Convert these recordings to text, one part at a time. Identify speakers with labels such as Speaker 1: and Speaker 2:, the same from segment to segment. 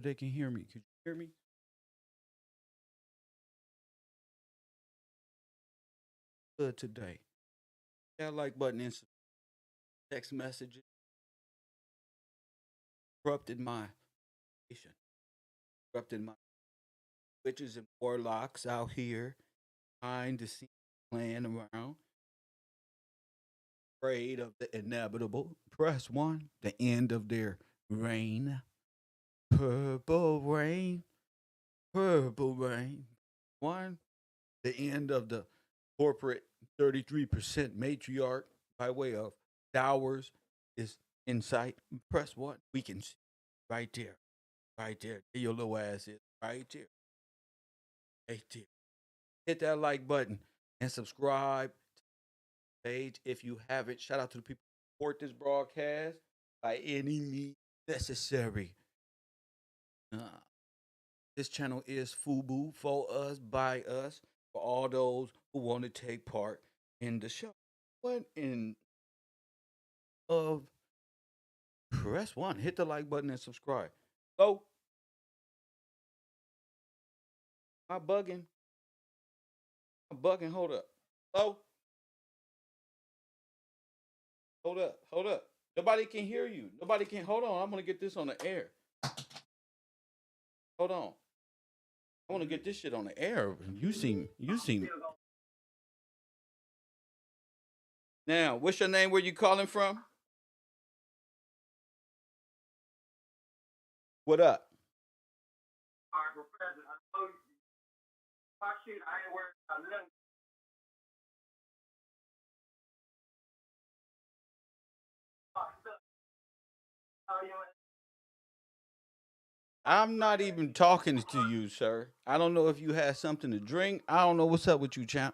Speaker 1: They can hear me. Could you hear me? Good today. That like button in text messages corrupted my patient, corrupted my witches and warlocks out here behind the scenes playing around, afraid of the inevitable. Press one, the end of their reign. Purple rain, purple rain. One, the end of the corporate 33% matriarch by way of dowers is in sight. Press one. We can see right there, right there. There your little ass is right there, right there. Hit that like button and subscribe to the page if you haven't. Shout out to the people who support this broadcast by any means necessary. Uh, this channel is FUBU for us, by us, for all those who want to take part in the show. What in of press one, hit the like button and subscribe. So, am I bugging? I'm bugging. Hold up. So, hold up. Nobody can hear you. Nobody can. Hold on. I'm gonna get this on the air. Hold on. I want to get this shit on the air. You seem. Now, what's your name? Where you calling from? What up? I'm not even talking to you, sir. I don't know if you had something to drink. I don't know what's up with you, champ.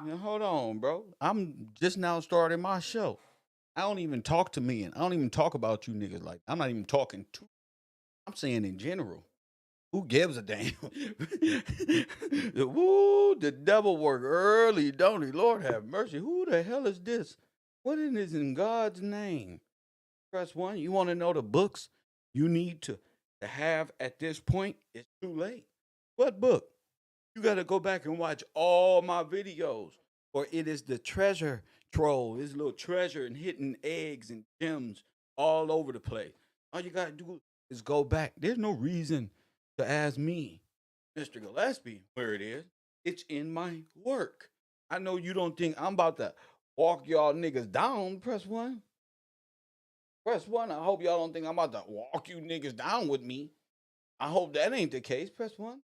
Speaker 1: Now, hold on, bro. I'm just now starting my show. I don't even talk to men. I don't even talk about you niggas like I'm not even talking to. I'm saying in general. Who gives a damn? Woo, the devil work early, don't he? Lord have mercy. Who the hell is this? What is in God's name? Press one. You want to know the books you need to have at this point? It's too late. What book? You got to go back and watch all my videos, or it is the treasure trove. It's a little treasure and hidden eggs and gems all over the place. All you got to do is go back. There's no reason to ask me, Mr. Gillespie, where it is. It's in my work. I know you don't think I'm about to walk y'all niggas down. Press one. Press one. I hope y'all don't think I'm about to walk you niggas down with me. I hope that ain't the case. Press one.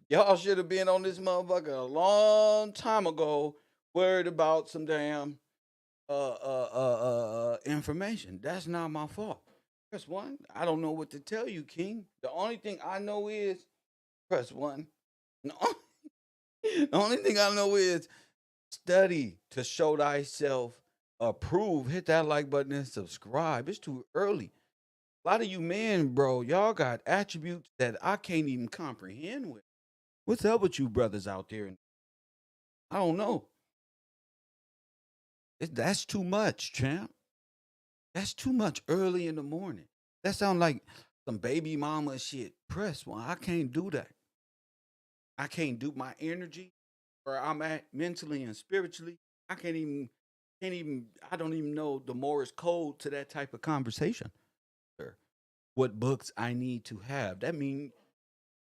Speaker 1: Y'all should have been on this motherfucker a long time ago, worried about some damn information. That's not my fault. Press one. I don't know what to tell you, King. The only thing I know is press one. No, the only thing I know is study to show thyself approved. Hit that like button and subscribe. It's too early. A lot of you men, bro, y'all got attributes that I can't even comprehend with. What's up with you brothers out there? I don't know. That's too much, champ. That's too much early in the morning. That sounds like some baby mama shit. Press one. I can't do that. I can't do my energy where I'm at mentally and spiritually. I can't even I don't even know the Morse code to that type of conversation. Sir. What books I need to have. That means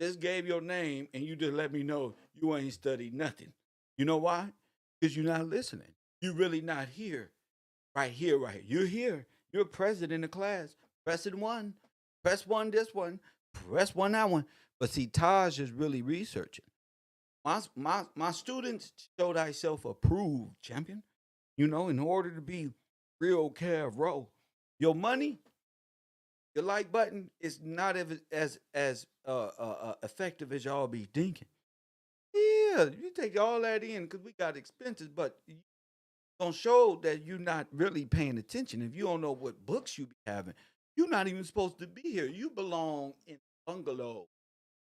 Speaker 1: just gave your name and you just let me know you ain't studied nothing. You know why? Because you're not listening. You're really not here. Right here, right here. You're here. You're present in the class. Press it one. Press one this one. Press one that one. But see, Taj is really researching. My students show thyself approved, champion. You know, in order to be real KevRow, your money, your like button is not as effective as y'all be thinking. Yeah, you take all that in because we got expenses, but you gonna show that you're not really paying attention. If you don't know what books you be having, you're not even supposed to be here. You belong in bungalow.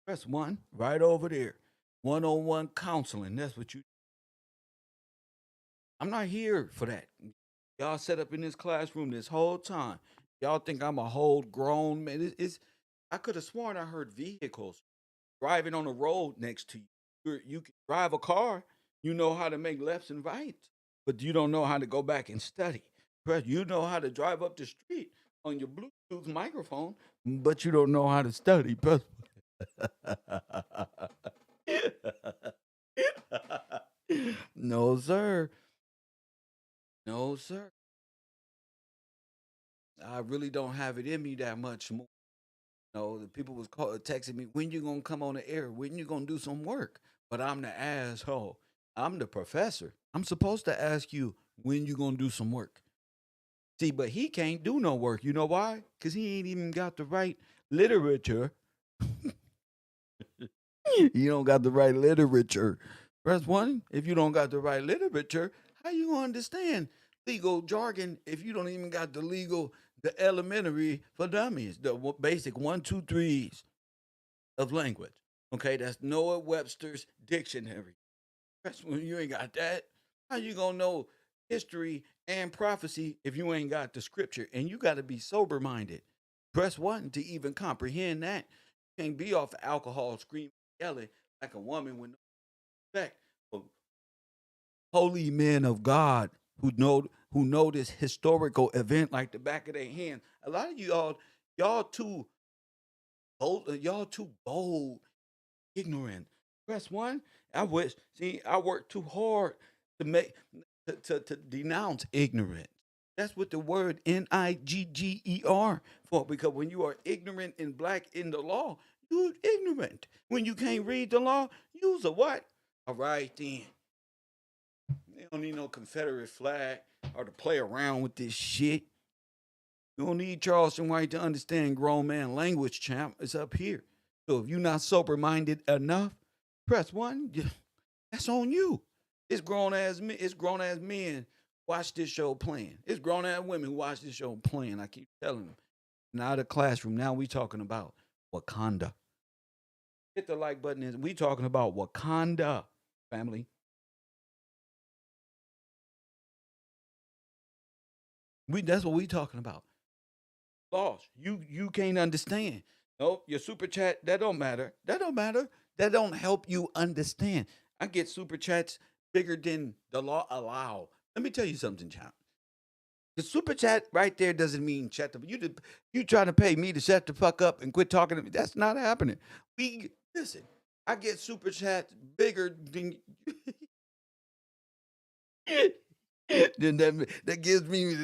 Speaker 1: Press one right over there. One-on-one counseling. That's what you. I'm not here for that. Y'all set up in this classroom this whole time. Y'all think I'm a whole grown man. I could have sworn I heard vehicles driving on the road next to you. You can drive a car, you know how to make lefts and rights, but you don't know how to go back and study. You know how to drive up the street on your Bluetooth microphone, but you don't know how to study. No, sir. No, sir. I really don't have it in me that much more. No, the people was texting me, when you gonna come on the air? When you gonna do some work? But I'm the asshole. I'm the professor. I'm supposed to ask you when you gonna do some work. See, but he can't do no work. You know why? Because he ain't even got the right literature. You don't got the right literature. Press one. If you don't got the right literature, how you gonna understand legal jargon if you don't even got the elementary for dummies, the basic one, two, threes of language? Okay, that's Noah Webster's dictionary. That's when you ain't got that. How you gonna know history and prophecy if you ain't got the scripture? And you got to be sober minded. Press one to even comprehend that. You can't be off of alcohol, screaming, yelling like a woman with no respect. For holy men of God who know this historical event like the back of their hand. A lot of y'all too bold, ignorant. Press one. I work too hard to make to denounce ignorance. That's what the word Nigger for. Because when you are ignorant and black in the law, you're ignorant. When you can't read the law, use a what? All right then. They don't need no Confederate flag or to play around with this shit. You don't need Charleston White to understand grown man language, champ. It's up here. So if you're not sober minded enough, press one. That's on you. It's grown ass men watch this show playing. It's grown ass women who watch this show playing. I keep telling them. Now the classroom. Now we talking about Wakanda. Hit the like button. We talking about Wakanda, family. That's what we talking about. Lost. You can't understand. Nope, your super chat, that don't matter. That don't matter. That don't help you understand. I get super chats bigger than the law allow. Let me tell you something, child. The super chat right there doesn't mean shut the you trying to pay me to shut the fuck up and quit talking to me. That's not happening. We listen. I get super chats bigger than then that gives me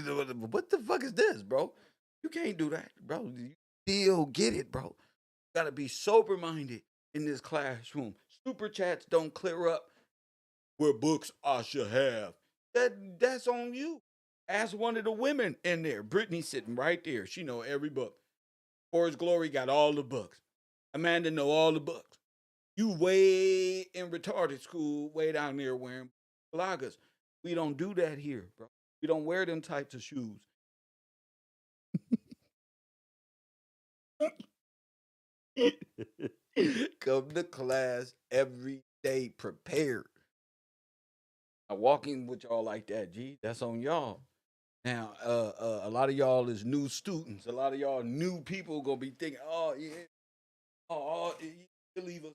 Speaker 1: what the fuck is this, bro? You can't do that, bro. You still get it, bro. Gotta be sober minded in this classroom. Super chats don't clear up where books I should have. That's on you. Ask one of the women in there. Brittany sitting right there. She know every book. For His Glory got all the books. Amanda know all the books. You way in retarded school, way down there wearing lagas. We don't do that here, bro. We don't wear them types of shoes. Come to class every day prepared. I walk in with y'all like that, G. That's on y'all. Now, a lot of y'all is new students. A lot of y'all new people gonna be thinking, oh yeah, you leave us.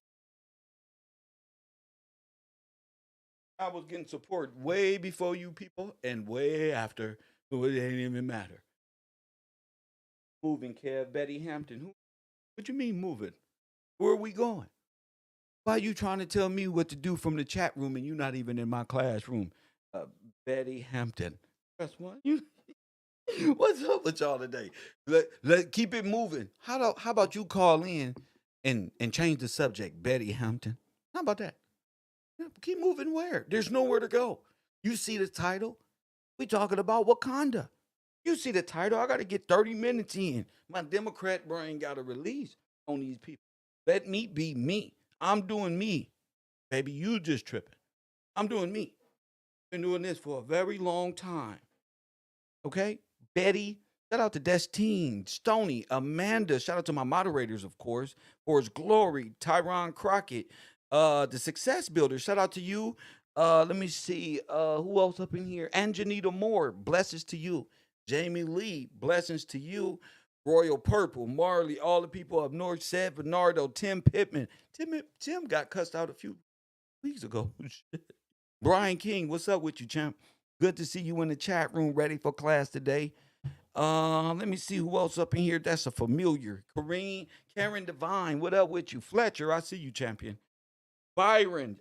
Speaker 1: I was getting support way before you people and way after, so it ain't even matter. Moving, Kev, Betty Hampton. What you mean moving? Where are we going? Why are you trying to tell me what to do from the chat room and you not even in my classroom? Uh, Betty Hampton. That's one. What's up with y'all today? Keep it moving. How about you call in and change the subject, Betty Hampton? How about that? Yeah, keep moving where? There's nowhere to go. You see the title? We talking about Wakanda. You see the title? I got to get 30 minutes in. My Democrat brain got to release on these people. Let me be me. I'm doing me. Baby, you just tripping. I'm doing me. Been doing this for a very long time. Okay? Betty, shout out to Destine, Stony, Amanda. Shout out to my moderators, of course. For His Glory, Tyron Crockett, the Success Builder. Shout out to you. Let me see. Who else up in here? Anjanita Moore. Blessings to you. Jamie Lee, blessings to you. Royal Purple, Marley, all the people up north said, Bernardo, Tim Pittman. Tim got cussed out a few weeks ago. Brian King, what's up with you, champ? Good to see you in the chat room, ready for class today. Let me see who else up in here. That's a familiar. Karen Devine, what up with you? Fletcher, I see you, champion. Byron,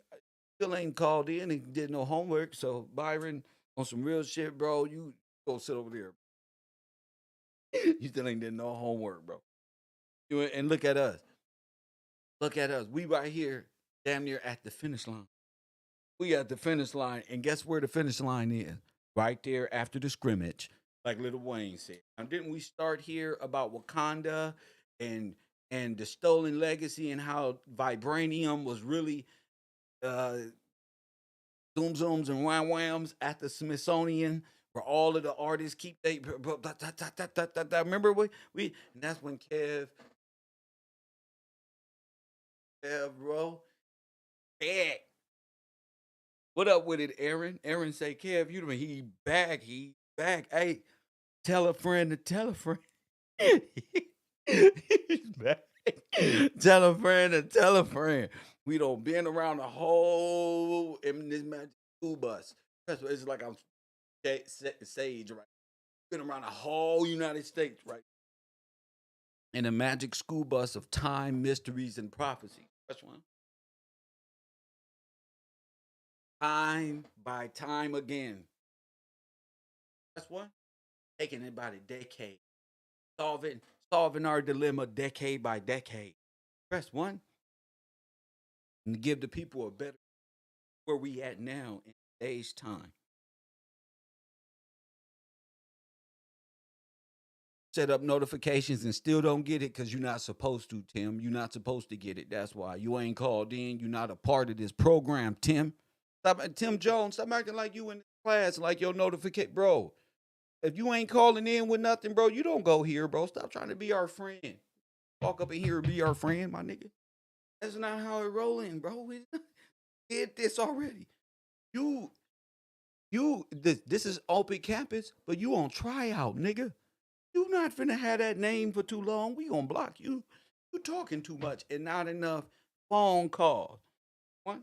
Speaker 1: still ain't called in and did no homework. So Byron, on some real shit, bro. You go sit over there. You still ain't did no homework, bro. And look at us. Look at us. We right here, damn near at the finish line. We at the finish line, and guess where the finish line is? Right there after the scrimmage, like Little Wayne said. Now, didn't we start here about Wakanda and the stolen legacy and how vibranium was really uh, zoom zooms and wham whams at the Smithsonian, where all of the artists keep they remember we and that's when KevRow. Yeah. What up with it, Aaron? Aaron say, Kev, you know he back, he back. Hey, tell a friend to tell a friend. He's back. Tell a friend to tell a friend. We don't been around the whole in this magic school bus. It's like I'm sage, right? Been around the whole United States, right? In a magic school bus of time, mysteries, and prophecy. That's one. Time by time again. That's one. Taking it about a decade. Solving solving our dilemma decade by decade. Press one and give the people a better where we at now in today's time. Set up notifications and still don't get it because you're not supposed to, Tim. You're not supposed to get it. That's why you ain't called in. You're not a part of this program, Tim. Stop, Tim Jones. Stop acting like you in class, like your notification, bro. If you ain't calling in with nothing, bro, you don't go here, bro. Stop trying to be our friend. Walk up in here and be our friend, my nigga. That's not how it rolling, bro. We did this already. You, this is open campus, but you on tryout, nigga. You not finna have that name for too long. We gonna block you. You talking too much and not enough phone calls. One,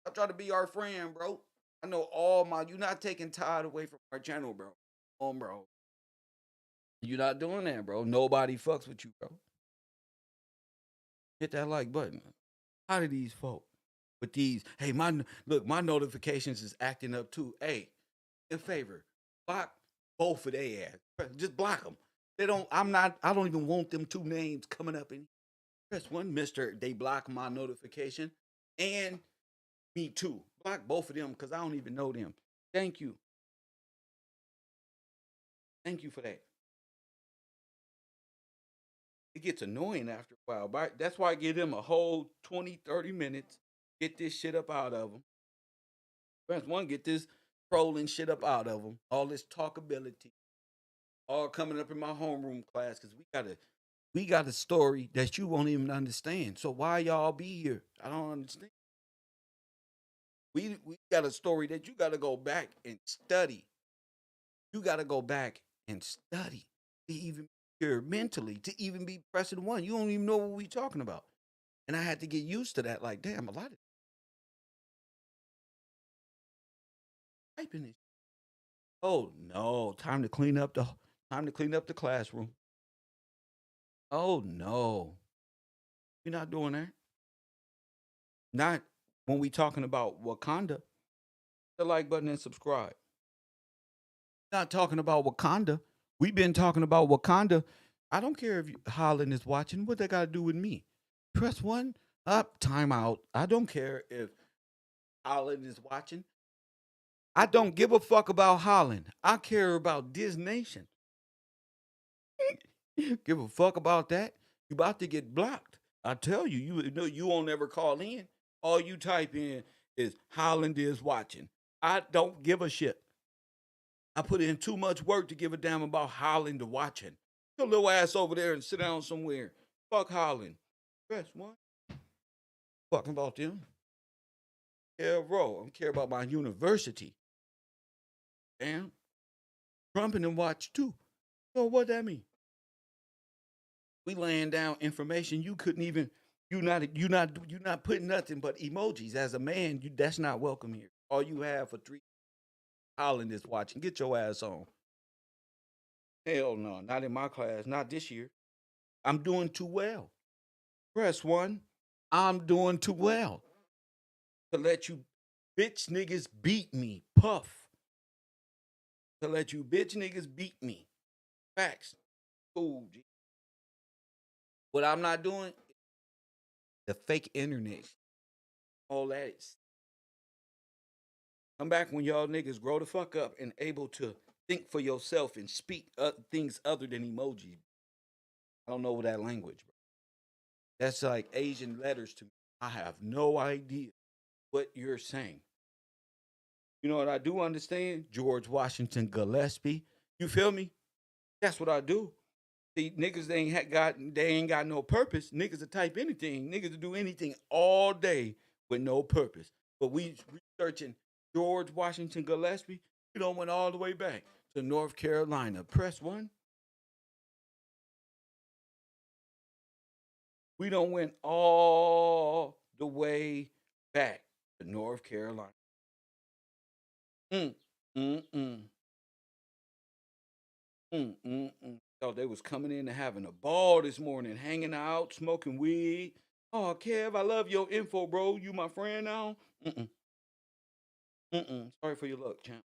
Speaker 1: I try to be our friend, bro. I know all my. You not taking Todd away from our channel, bro. Bro. You not doing that, bro. Nobody fucks with you, bro. Hit that like button. How do these folk with these? Hey, my notifications is acting up too. Hey, in favor, block both of their ass. Just block them. They don't. I'm not. I don't even want them two names coming up in. Press one, Mister. They block my notification, and me too. Block both of them because I don't even know them. Thank you. Thank you for that. It gets annoying after a while. But that's why I give them a whole 20, 30 minutes. Get this shit up out of them. Press one, get this trolling shit up out of them. All this talkability, all coming up in my homeroom class because we got a story that you won't even understand. So why y'all be here? I don't understand. We got a story that you got to go back and study. You got to go back and study to even be here mentally, to even be pressing one. You don't even know what we talking about. And I had to get used to that. Like, damn, a lot of typing this. Oh no, time to clean up the classroom. Oh no, we're not doing that. Not when we talking about Wakanda. The like button and subscribe. Not talking about Wakanda. We've been talking about Wakanda. I don't care if Holland is watching. What they got to do with me? Press one. Up. Time out. I don't care if Holland is watching. I don't give a fuck about Holland. I care about this nation. Give a fuck about that. You about to get blocked. I tell you, you know you won't ever call in. All you type in is Holland is watching. I don't give a shit. I put in too much work to give a damn about Holland watching. Your little ass over there and sit down somewhere. Fuck Holland. Press one. Fucking about them. Yeah, bro. I don't care about my university. Damn. Trumping and watch too. So what that mean? We laying down information you couldn't even. You not putting nothing but emojis. As a man, that's not welcome here. All you have for 3 Holland is watching. Get your ass on. Hell no, not in my class. Not this year. I'm doing too well. Press 1. I'm doing too well to let you bitch niggas beat me. Puff. To let you bitch niggas beat me. Facts. Cool. G. What I'm not doing, the fake internet. All that is. Come back when y'all niggas grow the fuck up and able to think for yourself and speak things other than emojis. I don't know that language, bro. That's like Asian letters to me. I have no idea what you're saying. You know what I do understand? George Washington Gillespie. You feel me? That's what I do. See, niggas they ain't got no purpose. Niggas will type anything. Niggas will do anything all day with no purpose. But we researching George Washington Gillespie. We don't went all the way back to North Carolina. Press 1. We don't went all the way back to North Carolina. Mm, mm, mm. Thought they was coming in and having a ball this morning, hanging out, smoking weed. Oh, Kev, I love your info, bro. You my friend now? Mm-mm. Sorry for your luck, champ.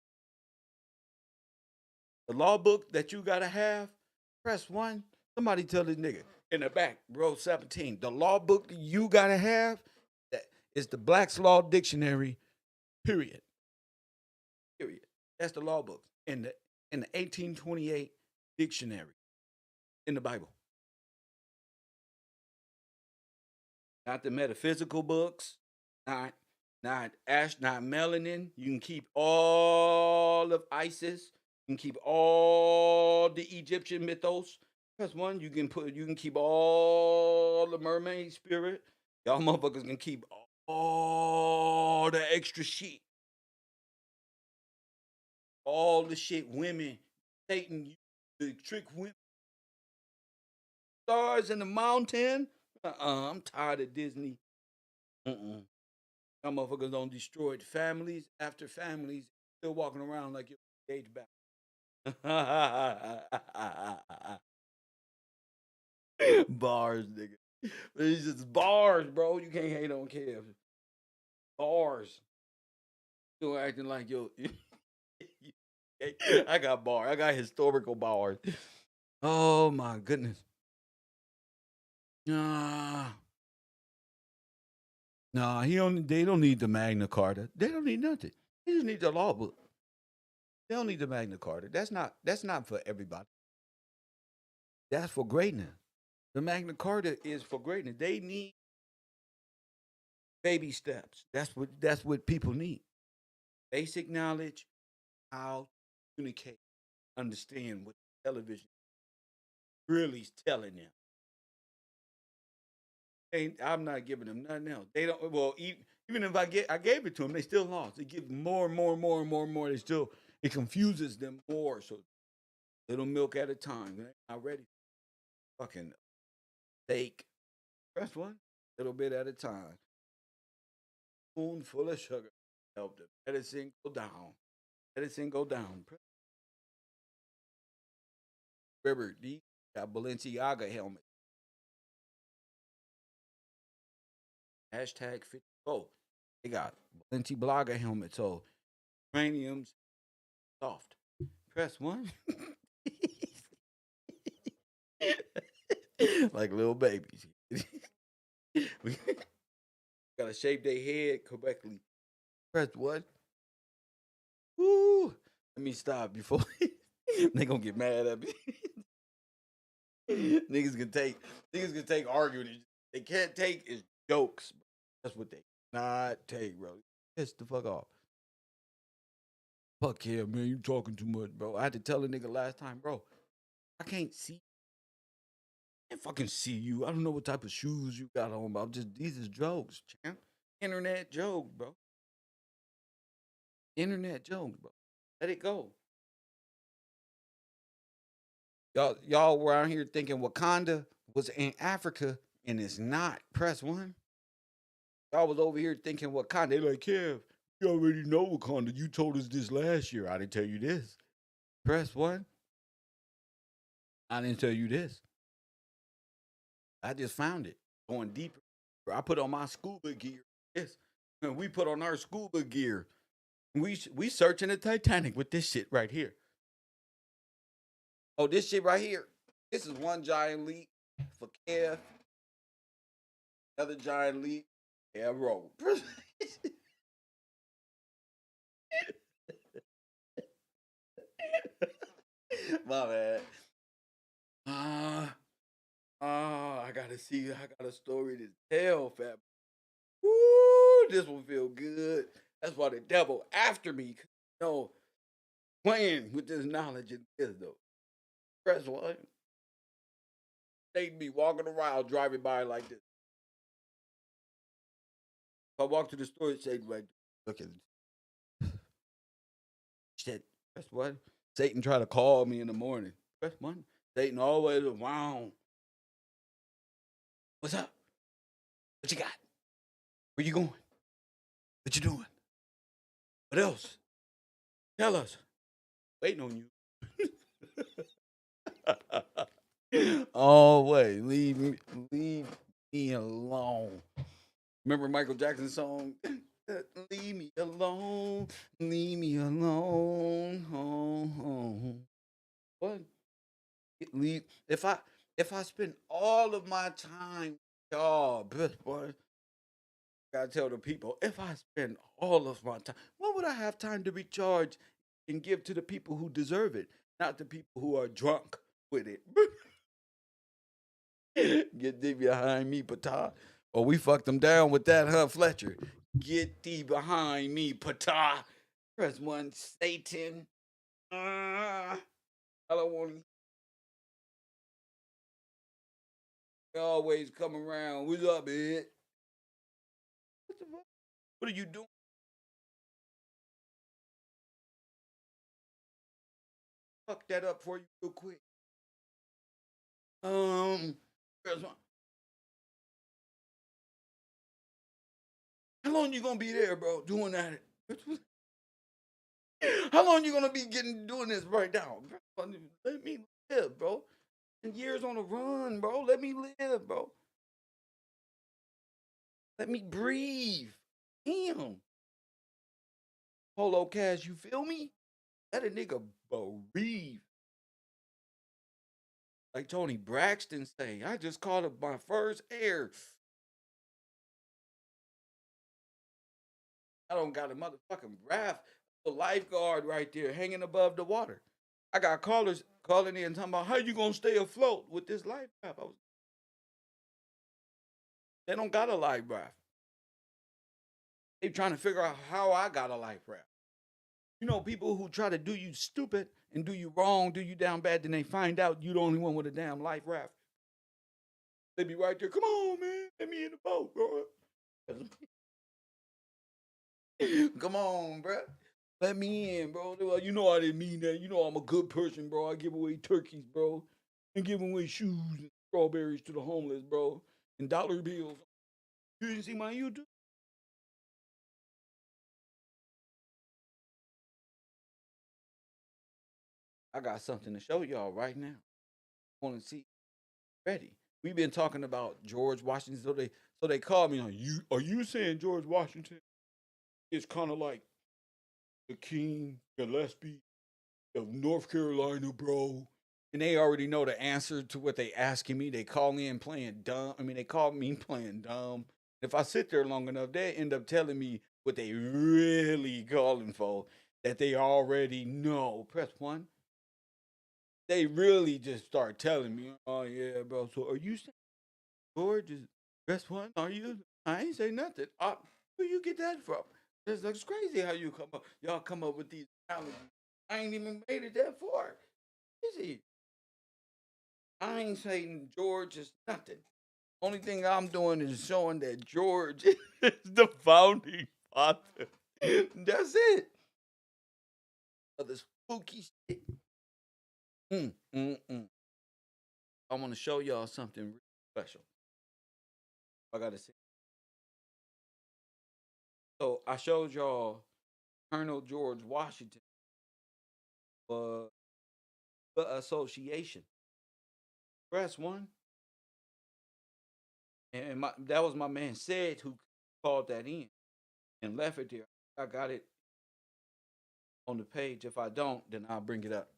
Speaker 1: The law book that you gotta have, press 1. Somebody tell this nigga in the back, row 17. The law book you gotta have, that is the Black's Law Dictionary, period. Period. That's the law book in the 1828 dictionary in the Bible. Not the metaphysical books, not melanin. You can keep all of Isis. You can keep all the Egyptian mythos. That's one. You can keep all the mermaid spirit. Y'all motherfuckers can keep all the extra shit. All the shit women, Satan used to trick women. Stars in the mountain. I'm tired of Disney. Mm-mm. Some motherfuckers don't destroy families after families, still walking around like you're age back. Bars, nigga. It's just bars, bro. You can't hate on Kev. Bars. Still acting like yo. I got bars. I got historical bars. Oh my goodness. Nah. Nah, they don't need the Magna Carta. They don't need nothing. They just need the law book. They don't need the Magna Carta. That's not for everybody. That's for greatness. The Magna Carta is for greatness. They need baby steps. That's what people need. Basic knowledge, how to communicate, understand what television really is telling them. I'm not giving them nothing else. They don't. Well, even if I gave it to them, they still lost. They give more and more and more and more and more. It confuses them more. So little milk at a time. They're not ready. Fucking steak. Press 1, little bit at a time. Spoonful of sugar. Help the medicine go down. Medicine go down. Remember, these got Balenciaga helmet. Hashtag 50. Oh, they got Balenciaga helmet. So craniums soft. Press 1. Like little babies. We gotta shape their head correctly. Press 1. Woo. Let me stop before they gonna get mad at me. niggas can take arguing. They can't take is jokes. That's what they not take, bro. Piss the fuck off. Fuck yeah, man. You talking too much, bro. I had to tell a nigga last time, bro. I can't see. I can't fucking see you. I don't know what type of shoes you got on, but these is jokes, champ. Internet jokes, bro. Internet jokes, bro. Let it go. Y'all were out here thinking Wakanda was in Africa, and it's not. Press one. Y'all was over here thinking Wakanda. They like, Kev, you already know Wakanda. You told us this last year. I didn't tell you this. Press one. I didn't tell you this. I just found it. Going deeper. I put on my scuba gear. Yes. And we put on our scuba gear. We searching the Titanic with this shit right here. Oh, this shit right here. This is one giant leap for Kev. Another giant leap. KevRow. My bad. I gotta see. I got a story to tell, fam. Woo, this will feel good. That's why the devil after me. You know, playing with this knowledge and wisdom. Press one. They'd be walking around, driving by like this. If I walk to the store, Satan like, look at shit. Press one. Satan try to call me in the morning. Press one. Satan always around. What's up? What you got? Where you going? What you doing? What else? Tell us. Waiting on you. Always leave me alone. Remember Michael Jackson's song? Leave me alone, leave me alone. What? Leave if I spend all of my time with y'all, boy, gotta tell the people, if I spend all of my time, what would I have time to recharge and give to the people who deserve it, not the people who are drunk with it? Get thee behind me, Pata. Or we fucked them down with that, huh, Fletcher? Get thee behind me, Pata. Press one, Satan. I don't want to always come around. What's up, man? What the fuck? What are you doing? Fuck that up for you real quick. Press one. How long you gonna be there, bro? Doing that? How long you gonna be doing this right now? Let me live, bro. And years on the run, bro. Let me live, bro. Let me breathe. Damn. Polo Cash, you feel me? Let a nigga breathe. Like Tony Braxton say, I just caught up my first air. I don't got a motherfucking raft, a lifeguard right there hanging above the water. I got callers calling in talking about how you gonna stay afloat with this life raft. They don't got a life raft. They trying to figure out how I got a life raft. You know, people who try to do you stupid and do you wrong, do you down bad, then they find out you the only one with a damn life raft. They be right there. Come on, man. Let me in the boat, bro. Come on, bro. Let me in, bro. They're like, you know I didn't mean that. You know I'm a good person, bro. I give away turkeys, bro. And give away shoes and strawberries to the homeless, bro. And dollar bills. You didn't see my YouTube? I got something to show y'all right now. Want to see? Ready? We've been talking about George Washington, so they called me on you. Are you saying George Washington is kind of like the King Gillespie of North Carolina, bro? And they already know the answer to what they asking me. They call in playing dumb. I mean, they call me playing dumb. If I sit there long enough, they end up telling me what they really calling for that they already know. Press one. They really just start telling me, oh yeah, bro. So are you saying George is press one? Are you? I ain't say nothing. Where you get that from? It's crazy how y'all come up with these analogies. I ain't even made it that far. Is he? I ain't saying George is nothing. Only thing I'm doing is showing that George is the founding father. That's it. Of the spooky shit. Mm, mm, mm. I want to show y'all something really special. I gotta say. So I showed y'all Colonel George Washington for the association. Press one, and that was my man said who called that in and left it there. I got it on the page. If I don't, then I'll bring it up.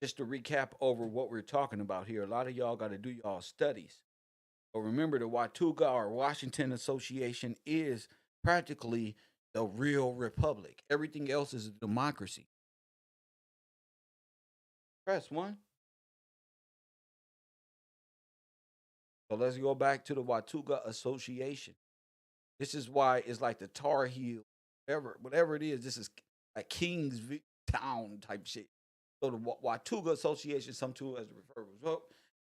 Speaker 1: Just to recap over what we're talking about here. A lot of y'all got to do y'all studies. But remember, the Wauconda or Washington Association is practically the real republic. Everything else is a democracy. Press one. So let's go back to the Wauconda Association. This is why it's like the Tar Heel, whatever it is. This is like King's Town type shit. So the Wauconda Association, some too as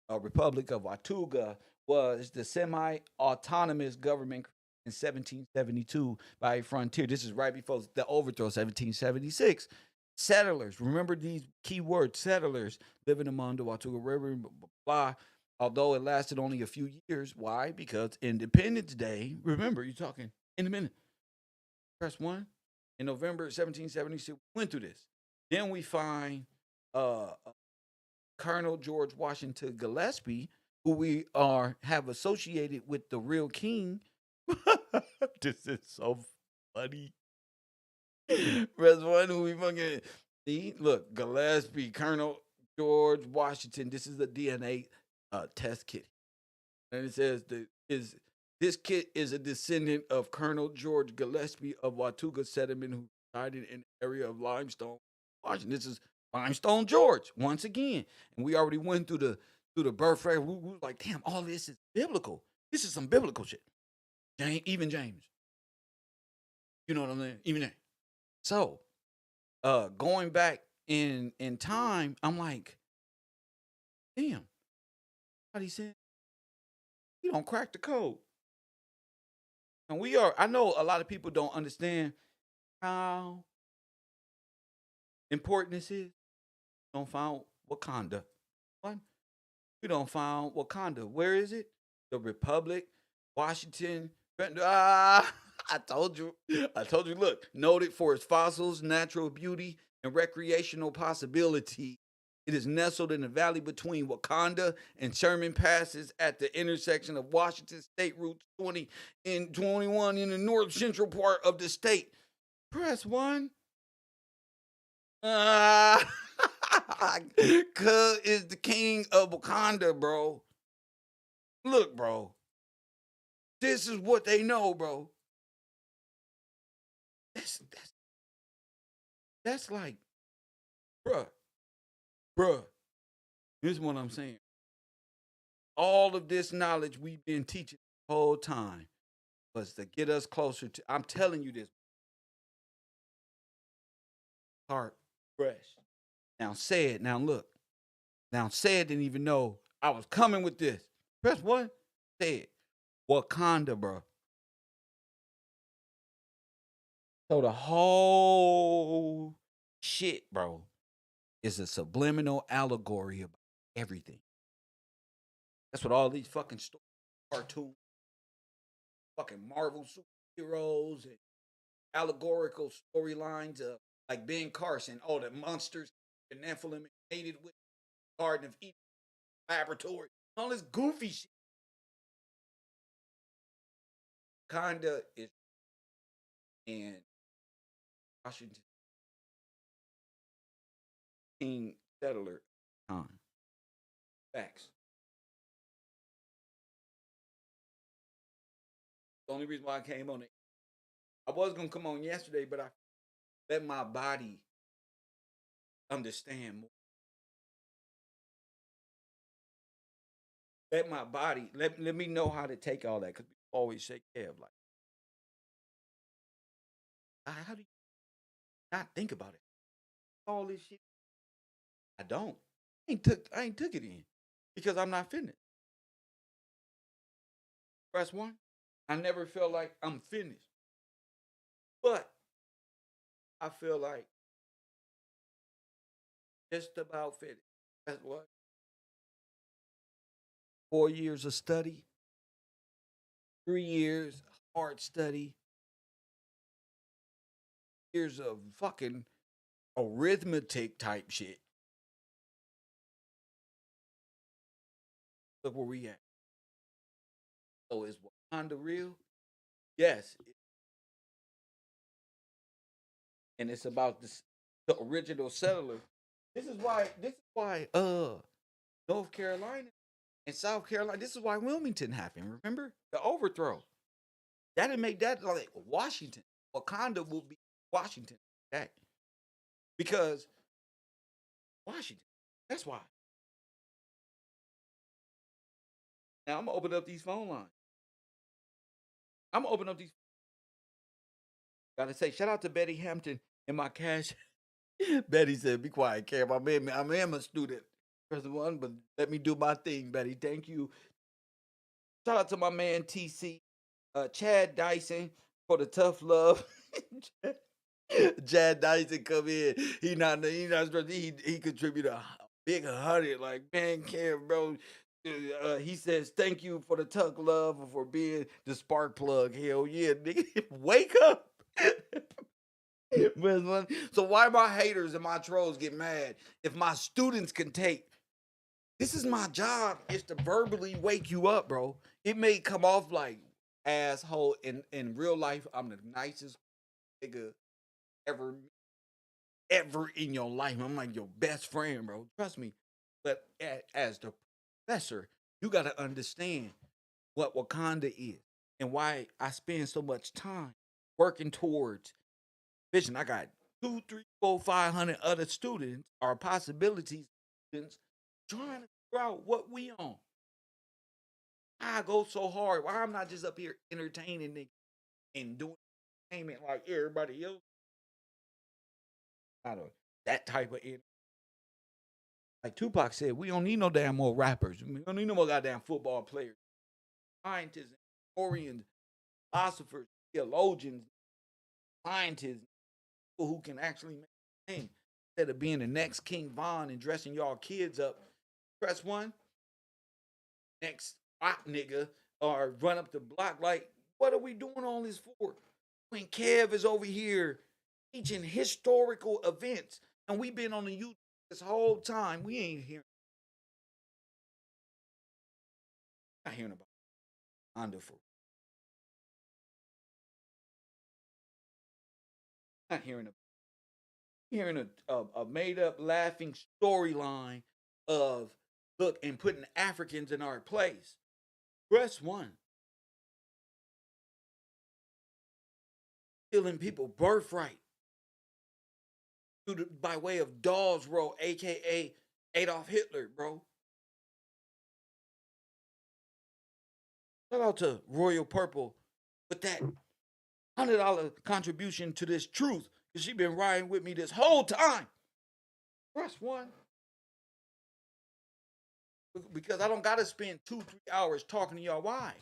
Speaker 1: a Republic of Wauconda, was the semi-autonomous government in 1772 by a frontier. This is right before the overthrow, 1776. Settlers, remember these key words: settlers living among the Wauconda River, blah, blah, blah. Although it lasted only a few years. Why? Because Independence Day, remember, you're talking independent. Press one. In November 1776, we went through this. Then we find Colonel George Washington Gillespie, who we have associated with the real king. This is so funny. Press one, who we fucking see. Look, Gillespie, Colonel George Washington. This is the DNA test kit. And it says this kid is a descendant of Colonel George Gillespie of Wauconda settlement who resided in the area of Limestone, Washington. This is Limestone George once again, and we already went through the birth rate. We were like, damn, all this is biblical. This is some biblical shit. Even James, you know what I'm saying? Even that. So, going back in time, I'm like, damn. How he said he don't crack the code. And I know a lot of people don't understand how important this is. We don't find Wakanda. What? We don't find Wakanda. Where is it? The Republic, Washington. I told you. I told you. Look, noted for its fossils, natural beauty, and recreational possibility. It is nestled in the valley between Wakanda and Sherman Passes at the intersection of Washington State Route 20 and 21 in the north central part of the state. Press one. Cuz is the king of Wakanda, bro. Look, bro. This is what they know, bro. That's that's like, bruh, bruh. This is what I'm saying. All of this knowledge we've been teaching the whole time was to get us closer to. I'm telling you this. Heart fresh. Now say it. Now look. Now say it didn't even know I was coming with this. Press what? Say it. Wakanda, bro. So the whole shit, bro, is a subliminal allegory about everything. That's what all these fucking cartoons, fucking Marvel superheroes, and allegorical storylines of like Ben Carson, all the monsters, the Nephilim mated with Garden of Eden laboratory, all this goofy shit. Kinda is in Washington King settler time. Facts. The only reason why I came on it, I was gonna come on yesterday, but I let my body understand more. Let my body let me know how to take all that because people always say, Kev, like, how do you not think about it? All this shit. I don't. I ain't took it in because I'm not finished. Press one. I never felt like I'm finished. But I feel like just about finished. That's what. 4 years of study, 3 years hard study, years of fucking arithmetic type shit. Look where we at. So is Wakanda real? Yes, and it's about the original settler. This is why North Carolina and South Carolina. This is why Wilmington happened. Remember the overthrow. That didn't make that like Washington. Wakanda will be Washington. That because Washington. That's why. Now I'm gonna open up these phone lines. I'm gonna open up these. Gotta say, shout out to Betty Hampton in my cash. Betty said, "Be quiet, Cam. I'm a student, person one, but let me do my thing, Betty. Thank you. Shout out to my man TC, Chad Dyson for the tough love. Chad Dyson come in. He contributed a big 100. Like, man, Cam, bro. He says thank you for the tough love for being the spark plug. Hell yeah, nigga, wake up. So why my haters and my trolls get mad if my students can take? This is my job is to verbally wake you up, bro. It may come off like asshole in real life. I'm the nicest nigga ever ever in your life. I'm like your best friend, bro. Trust me. But as the professor, you got to understand what Wakanda is and why I spend so much time working towards vision. I got 2, 3, 4, 500 other students or possibilities students trying to figure out what we on. I go so hard. Why I'm not just up here entertaining and doing entertainment like everybody else? I don't that type of like Tupac said, we don't need no damn more rappers. We don't need no more goddamn football players, scientists, historians, philosophers, theologians, scientists, people who can actually make a thing instead of being the next King Von and dressing y'all kids up. Press one, next hot nigga, or run up the block. Like, what are we doing all this for? When Kev is over here teaching historical events, and we've been on the YouTube this whole time, we ain't hearing, not hearing about Honda for, not hearing a made up laughing storyline of look and putting Africans in our place. Press one, killing people birthright by way of Dawes Roll, aka Adolf Hitler, bro. Shout out to Royal Purple with that $100 contribution to this truth because she been riding with me this whole time. Press one because I don't gotta spend 2, 3 hours talking to y'all. Why?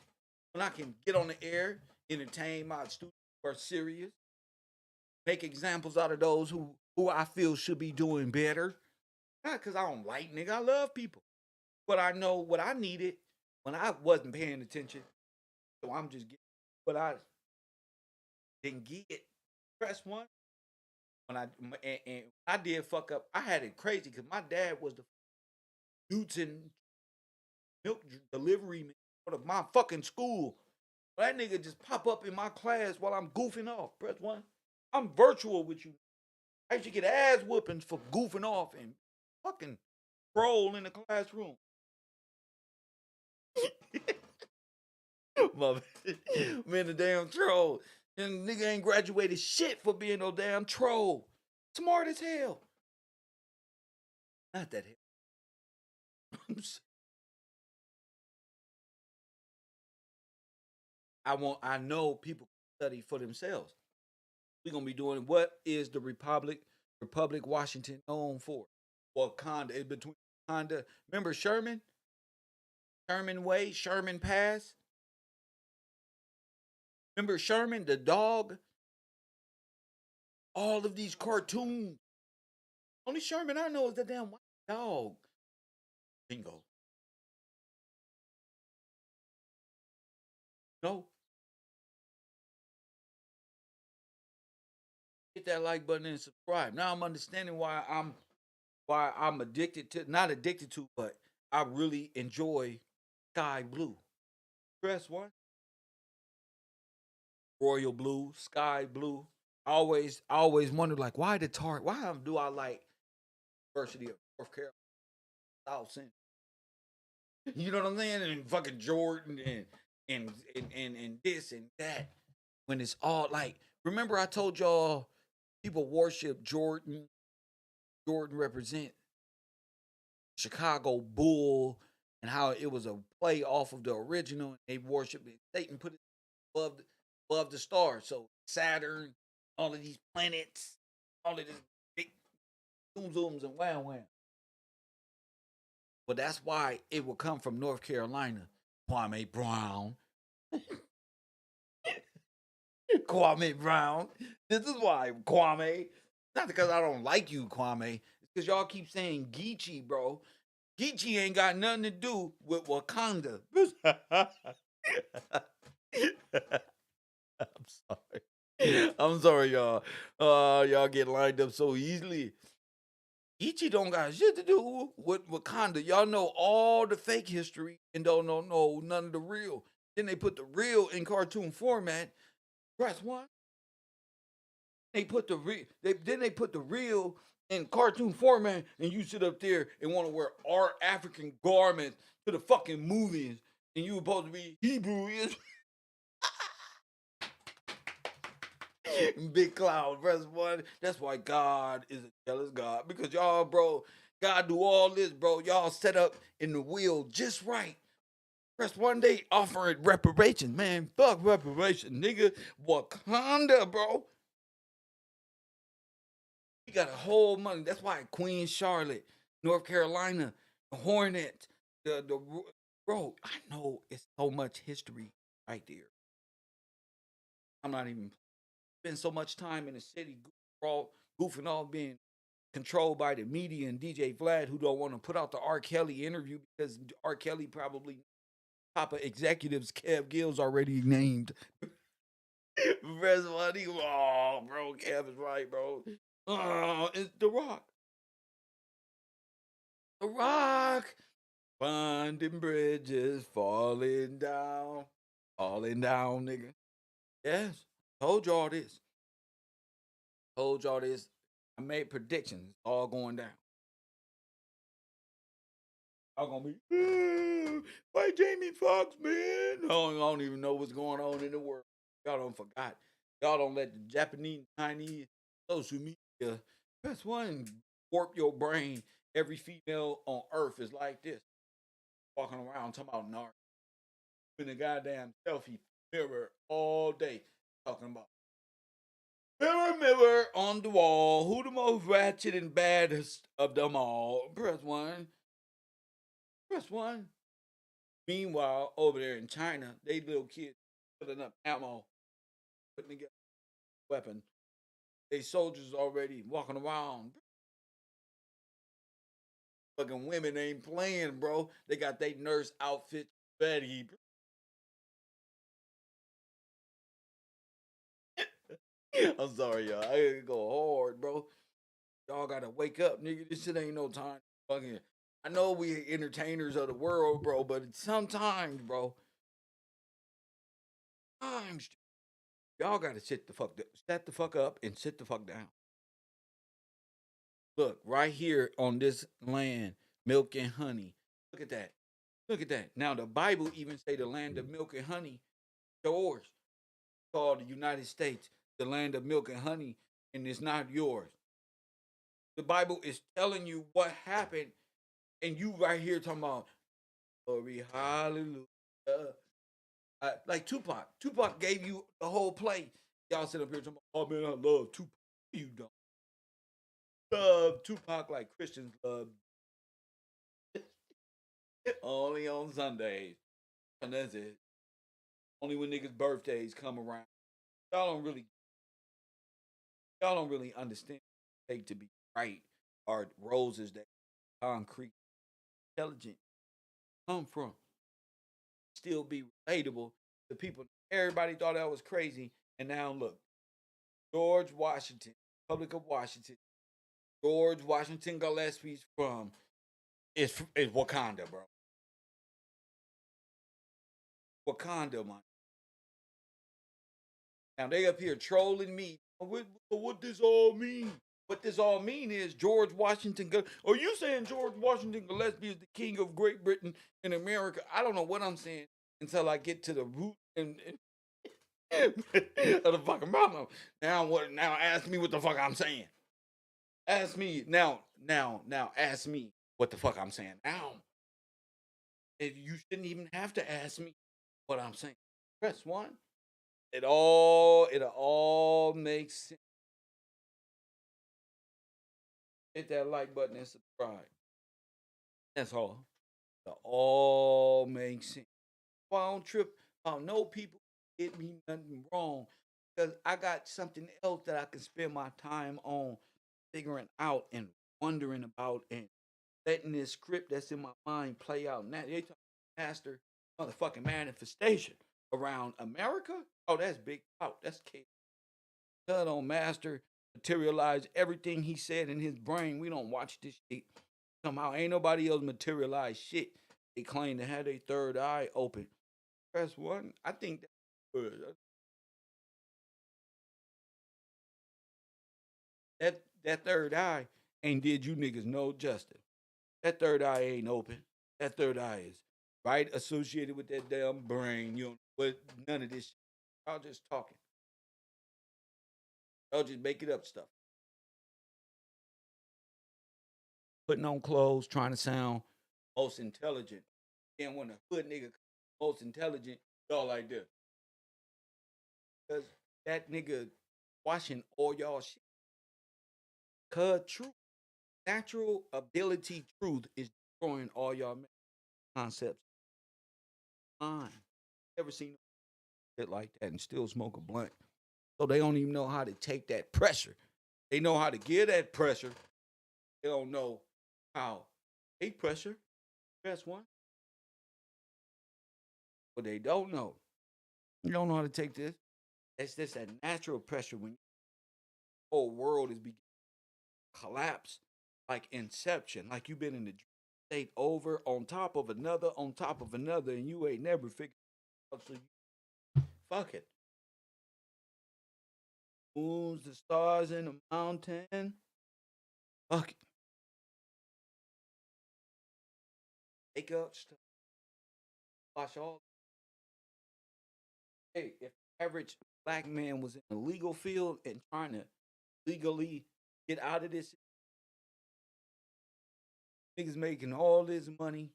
Speaker 1: When I can get on the air, entertain my students who are serious, make examples out of those who I feel should be doing better. Not because I don't like nigga, I love people, but I know what I needed when I wasn't paying attention. So I'm just getting what I didn't get. Press one. When and I did fuck up, I had it crazy because my dad was the Newton milk delivery man for my fucking school. That nigga just pop up in my class while I'm goofing off. Press one. I'm virtual with you. I used to get ass whoopings for goofing off and fucking troll in the classroom. My man, the damn troll. And nigga ain't graduated shit for being no damn troll. Smart as hell. Not that hell. I know people study for themselves. We're gonna be doing what is the Republic Washington known for? Wakanda in between Wakanda. Remember Sherman? Sherman Way, Sherman Pass. Remember Sherman, the dog? All of these cartoons. Only Sherman I know is the damn white dog. Bingo. No, hit that like button and subscribe. Now I'm understanding why I'm addicted to, not addicted to, but I really enjoy sky blue. Press one, royal blue, sky blue. I always wonder like why do I like University of North Carolina South Central? You know what I'm saying? And fucking Jordan and this and that. When it's all like, remember I told y'all people worship Jordan. Jordan represent Chicago Bull and how it was a play off of the original. And they worship it. Satan put it above the stars. So Saturn, all of these planets, all of this big zooms and wham wham. But that's why it will come from North Carolina. Kwame Brown. Kwame Brown. This is why Kwame. Not because I don't like you, Kwame. It's because y'all keep saying Geechee, bro. Geechee ain't got nothing to do with Wakanda. I'm sorry. I'm sorry, y'all. Y'all get lined up so easily. Geechee don't got shit to do with Wakanda. Y'all know all the fake history and don't know none of the real. Then they put the real in cartoon format. Press one. They put the real. They put the real in cartoon format, and you sit up there and want to wear our African garments to the fucking movies, and you supposed to be Hebrew is Big Cloud. Press one. That's why God is a jealous God because y'all, bro, God do all this, bro. Y'all set up in the wheel just right. Press one day offering reparations, man. Fuck reparations, nigga. Wakanda, bro. We got a whole money. That's why Queen Charlotte, North Carolina, the Hornets, the bro. I know it's so much history right there. I'm not even spend so much time in the city goofing off, being controlled by the media and DJ Vlad, who don't want to put out the R. Kelly interview because R. Kelly probably top of executives Kev Gill's already named. First one, oh, bro, Kev is right, bro. Oh, it's The Rock. The Rock. Finding bridges, falling down, nigga. Yes, told y'all this. Told y'all this. I made predictions. All going down. I'm gonna be, why Jamie Foxx, man? I don't even know what's going on in the world. Y'all don't forgot. Y'all don't let the Japanese, Chinese social media press one and warp your brain. Every female on earth is like this, walking around talking about narc in a goddamn selfie mirror all day, talking about mirror, mirror on the wall. Who the most ratchet and baddest of them all? Press one. Press one. Meanwhile, over there in China, they little kids filling up ammo, putting together weapons. They soldiers already walking around. Fucking women ain't playing, bro. They got their nurse outfit ready. I'm sorry, y'all. I gotta go hard, bro. Y'all gotta wake up, nigga. This shit ain't no time. Fucking, I know we entertainers of the world, bro, but sometimes, bro, times y'all gotta set the fuck up and sit the fuck down. Look, right here on this land, milk and honey. Look at that. Look at that. Now the Bible even say the land of milk and honey, yours, called the United States, the land of milk and honey, and it's not yours. The Bible is telling you what happened, and you right here talking about glory, hallelujah. Like Tupac. Tupac gave you the whole play. Y'all sit up here talking about, oh man, I love Tupac. You don't love Tupac like Christians love only on Sundays. And that's it. Only when niggas' birthdays come around. Y'all don't really y'all don't really understand what it take to be right or roses that concrete intelligent come from. Still be relatable. The people, everybody thought that was crazy. And now look, George Washington, Republic of Washington, George Washington Gillespie's from is Wakanda, bro. Wakanda, man. Now they up here trolling me. What this all mean? What this all mean is George Washington. Are you saying George Washington Gillespie is the king of Great Britain and America? I don't know what I'm saying until I get to the root of the fucking problem. Now what? Now ask me what the fuck I'm saying. Ask me now. Now ask me what the fuck I'm saying. Now, you shouldn't even have to ask me what I'm saying. Press one. It all makes sense. Hit that like button and subscribe. That's all. It all makes sense. Why I don't trip. I don't know people get me nothing wrong because I got something else that I can spend my time on figuring out and wondering about and letting this script that's in my mind play out. Now they talk master motherfucking manifestation around America. Oh, that's big out. That's K. God on master materialize everything he said in his brain. We don't watch this shit. Somehow ain't nobody else materialize shit. They claim to have their third eye open. Press one. I think that third eye ain't did you niggas no justice. That third eye ain't open. That third eye is right associated with that damn brain. You know, but none of this shit. Y'all just talking. Y'all just making up stuff. Putting on clothes, trying to sound most intelligent. And when a hood nigga most intelligent, y'all like this. Because that nigga watching all y'all shit. Cause truth, natural ability truth is destroying all y'all concepts. Fine. Never seen shit like that and still smoke a blunt. So they don't even know how to take that pressure. They know how to give that pressure. They don't know how to take pressure. Press one. But they don't know. You don't know how to take this. It's just that natural pressure when the whole world is beginning to collapse like inception, like you've been in the state over on top of another, and you ain't never figured it out. So you, fuck it. Moons, the stars, in the mountain. Fuck it. Take up stuff. Watch all. Hey, if the average black man was in the legal field and trying to legally get out of this, niggas making all this money,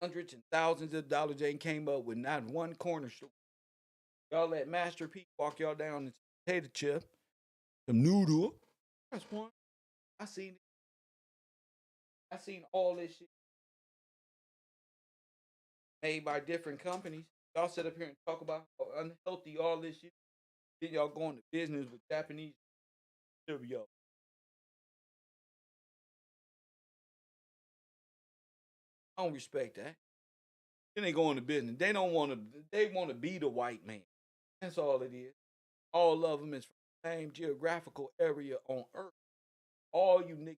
Speaker 1: hundreds and thousands of dollars, they ain't came up with not one corner store. Y'all let Master P walk y'all down the potato chip, some noodle. That's one. I seen it. I seen all this shit made by different companies. Y'all sit up here and talk about how unhealthy all this shit. Then y'all go into business with Japanese cereal. I don't respect that. Then they go into business. They don't want to. They want to be the white man. That's all it is. All of them is from the same geographical area on Earth. All you niggas,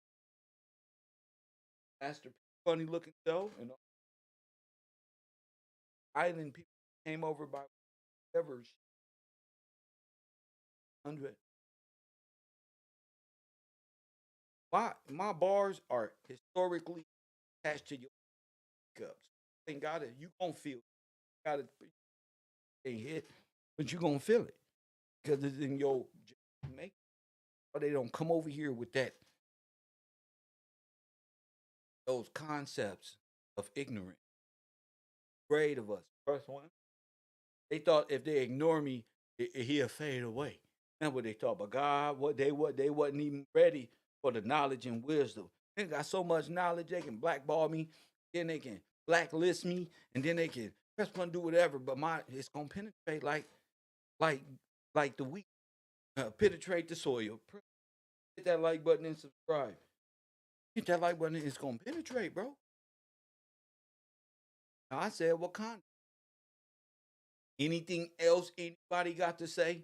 Speaker 1: Master P, funny looking though, and island people came over by whatever 100. My bars are historically attached to your cups. Ain't got it. You gonna feel it. Got it. Ain't hit, but you gonna feel it because it's in your make. Or they don't come over here with that those concepts of ignorance. Afraid of us. First one. They thought if they ignore me, he'll fade away. That's what they thought. But God, they wasn't even ready for the knowledge and wisdom. They got so much knowledge they can blackball me, then they can blacklist me, and then they can press one do whatever. But it's gonna penetrate like like the wheat penetrate the soil. Hit that like button and subscribe. Hit that like button, it's gonna penetrate, bro. Now I said Wakanda. Anything else anybody got to say?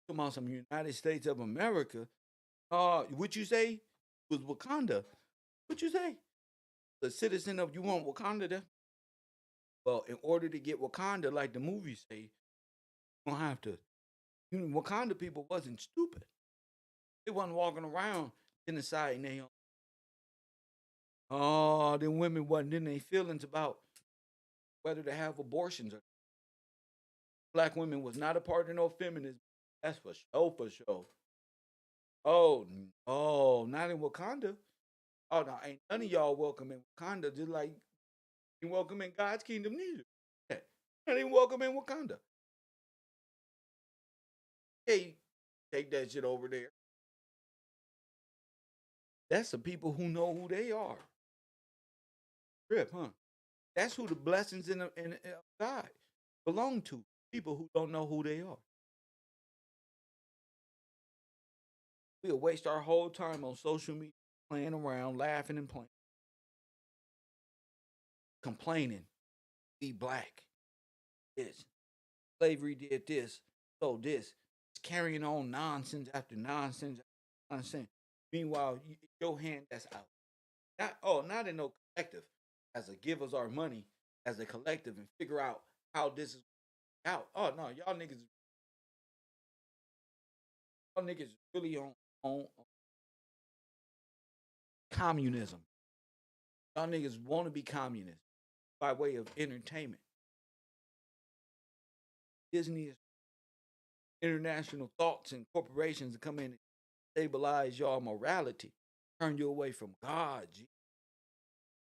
Speaker 1: Come on, some United States of America. What you say was Wakanda? What you say? The citizen of you want Wakanda there? Well, in order to get Wakanda, like the movies say, you don't have to. Wakanda people wasn't stupid. They wasn't walking around genocide and they them women wasn't in their feelings about whether to have abortions or black women was not a part of no feminism. That's for sure, for sure. Oh, not in Wakanda. Oh no, ain't none of y'all welcome in Wakanda, just like ain't welcome in God's kingdom neither. Yeah. Not even welcome in Wakanda. Hey, take that shit over there. That's the people who know who they are. Rip, huh? That's who the blessings in God belong to. People who don't know who they are. We'll waste our whole time on social media playing around, laughing and playing, complaining. Be black. This slavery did this. So this. It's carrying on nonsense after nonsense after nonsense. Meanwhile, your hand that's out. Not in no collective. As a give us our money as a collective and figure out how this is out. Oh no, y'all niggas really on communism. Y'all niggas want to be communists by way of entertainment. Disney is international thoughts and corporations to come in and stabilize y'all morality, turn you away from God. G.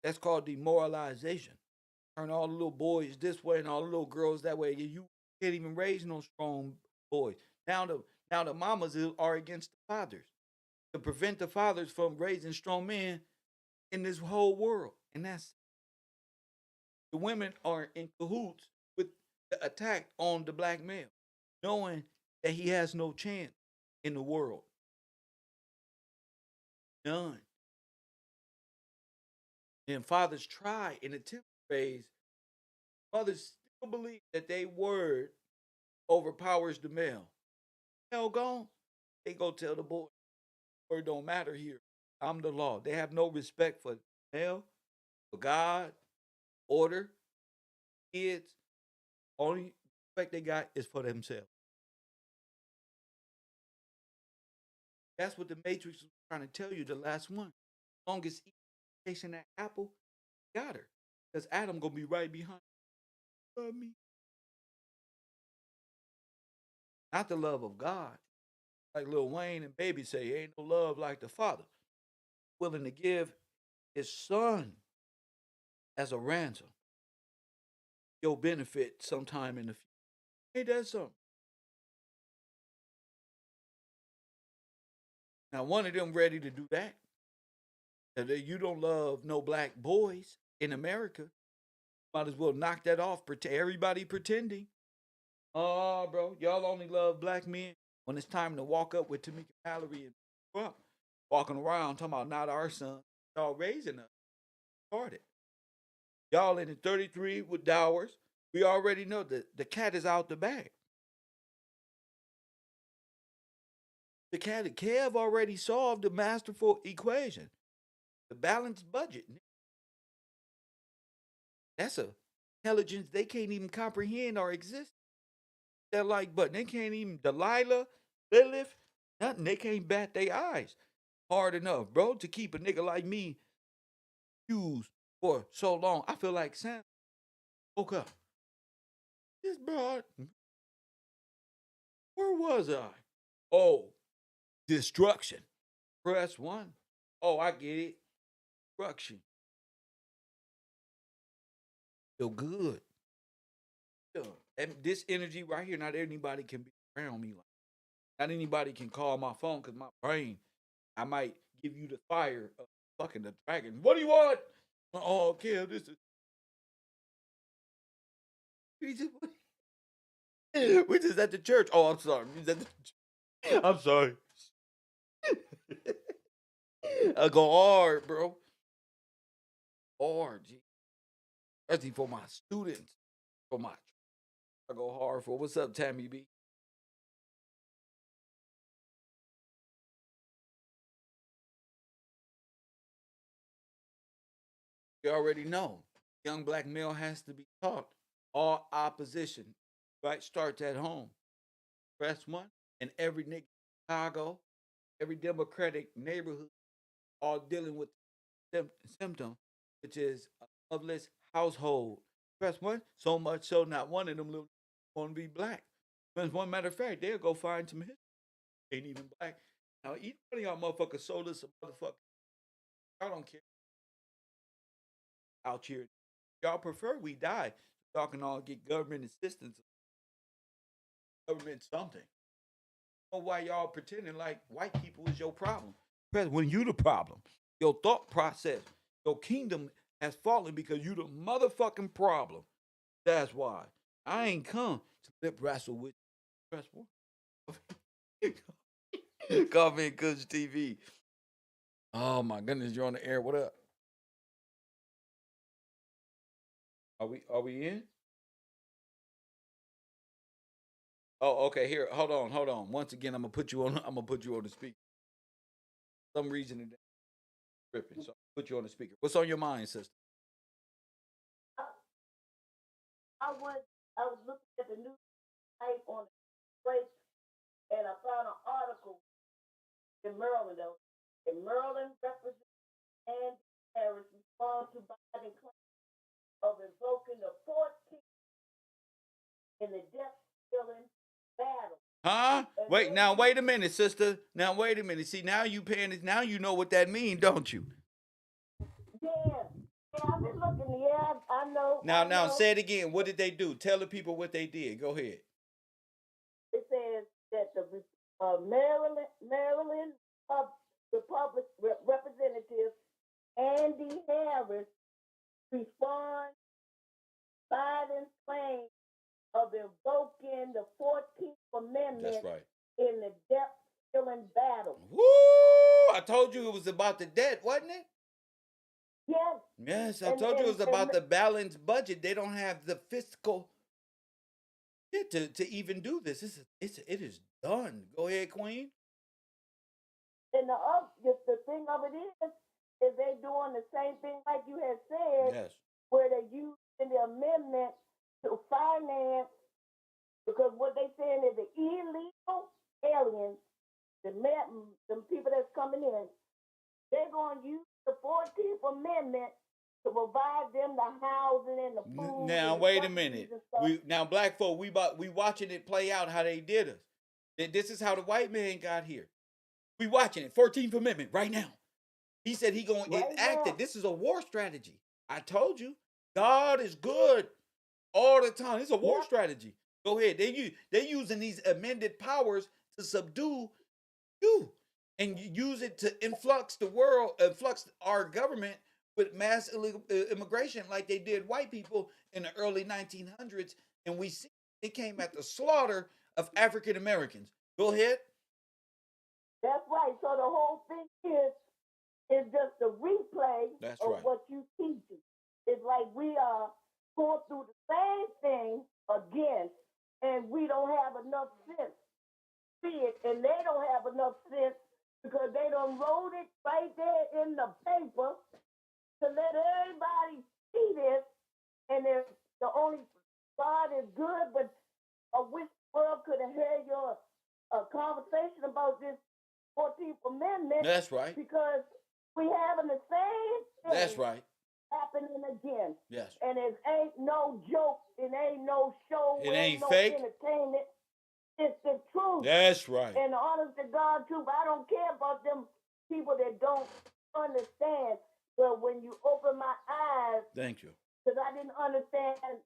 Speaker 1: That's called demoralization. Turn all the little boys this way and all the little girls that way. You can't even raise no strong boys. Now the mamas are against the fathers to prevent the fathers from raising strong men in this whole world. And that's the women are in cahoots with the attack on the black male, knowing that he has no chance in the world. None. And fathers try in attempt to raise, mothers still believe that their word overpowers the male. Male gone, they go tell the boy, word don't matter here. I'm the law. They have no respect for male, for God, order, kids. Only respect they got is for themselves. That's what the Matrix was trying to tell you, the last one. Longest chasing that apple, got her. Because Adam gonna be right behind me. Not the love of God. Like Lil Wayne and Baby say, ain't no love like the Father. Willing to give his son as a ransom. Your benefit sometime in the future. Ain't that something? Now one of them ready to do that. If you don't love no black boys in America, might as well knock that off. Everybody pretending. Oh, bro, y'all only love black men when it's time to walk up with Tamika Mallory and Trump walking around talking about not our son. Y'all raising us. Started. Y'all in the 33 with dowers. We already know that the cat is out the bag. The cat, Kev already solved the masterful equation. The balanced budget. That's a intelligence they can't even comprehend or exist. That like button. They can't even Delilah, Lilith, nothing. They can't bat their eyes hard enough, bro, to keep a nigga like me used for so long. I feel like Sam woke up. This broad, where was I? Oh, destruction. Press one. Oh, I get it. Destruction. Feel good. Yeah. And this energy right here, not anybody can be around me. Like, not anybody can call my phone because my brain, I might give you the fire of fucking the dragon. What do you want? Oh, Kim, this is. We just at the church. Oh, I'm sorry. I'm sorry. I go hard, bro. Hard, G. Especially for my students, for my I go hard for. What's up, Tammy B? You already know. Young black male has to be taught. All opposition, right, starts at home. Press one, and every nigga in Chicago, every Democratic neighborhood, all dealing with symptom, which is a loveless household. Press one, so much so not one of them little want to be black. As one matter of fact, they'll go find some history. Ain't even black. Now, each one of y'all motherfuckers sold us a motherfucker. I don't care out here. Y'all prefer we die. Y'all can all get government assistance, government something. Know why y'all pretending like white people is your problem? Because when you the problem, your thought process, your kingdom has fallen because you the motherfucking problem. That's why I ain't come to lip wrestle with you. Press one. Call me Kush TV. Oh my goodness, you're on the air. What up? Are we in? Oh, okay. Here, hold on. Once again, I'm gonna put you on the speaker. For some reason it's tripping, so I'll put you on the speaker. What's on your mind, sister? I was I was looking at the news site on the place, and I found an article in Maryland though. In Maryland, Representative Andy Harris responds to Biden claim of invoking the 14th in the death killing battle. Huh? Wait, now wait a minute, sister. Now wait a minute. See, now you paying this. Now you know what that means, don't you? Yeah. Yeah, I've been looking. Yeah, I know. Now, say it again. What did they do? Tell the people what they did. Go ahead. It says that the Maryland Republic Representative Andy Harris responds Biden's claim of invoking the 14th Amendment. That's right. In the death killing battle. Woo! I told you it was about the debt, wasn't it? Yes. Yes, I told you it was about the balanced budget. They don't have the fiscal to even do this. It is done. Go ahead, Queen. And the thing of it is they doing the same thing like you had said. Yes. Where they using the amendment to finance, because what they saying is the illegal aliens, the people that's coming in, they're going to use the 14th Amendment to provide them the housing and the food. Now wait a minute. Now black folk, we watching it play out how they did us. This is how the white man got here. We watching it. 14th Amendment right now. He said he going to enact it. This is a war strategy. I told you. God is good all the time. It's a war strategy. Go ahead. They using these amended powers to subdue you and use it to influx the world, influx our government with mass illegal immigration like they did white people in the early 1900s. And we see it came at the slaughter of African Americans. Go ahead. That's right. So the whole thing is just a replay. That's of right. What you teaching. It's like we are going through the same thing again, and we don't have enough sense to see it, and they don't have enough sense because they done wrote it right there in the paper to let everybody see this, and the only God is good, but I wish the world could have heard your conversation about this 14th Amendment. That's right. Because we having the same thing. That's right. Happening again. Yes. And it ain't no joke. It ain't no show. It ain't no fake entertainment. It's the truth. That's right. And honest to God truth. I don't care about them people that don't understand. But when you open my eyes, thank you. Because I didn't understand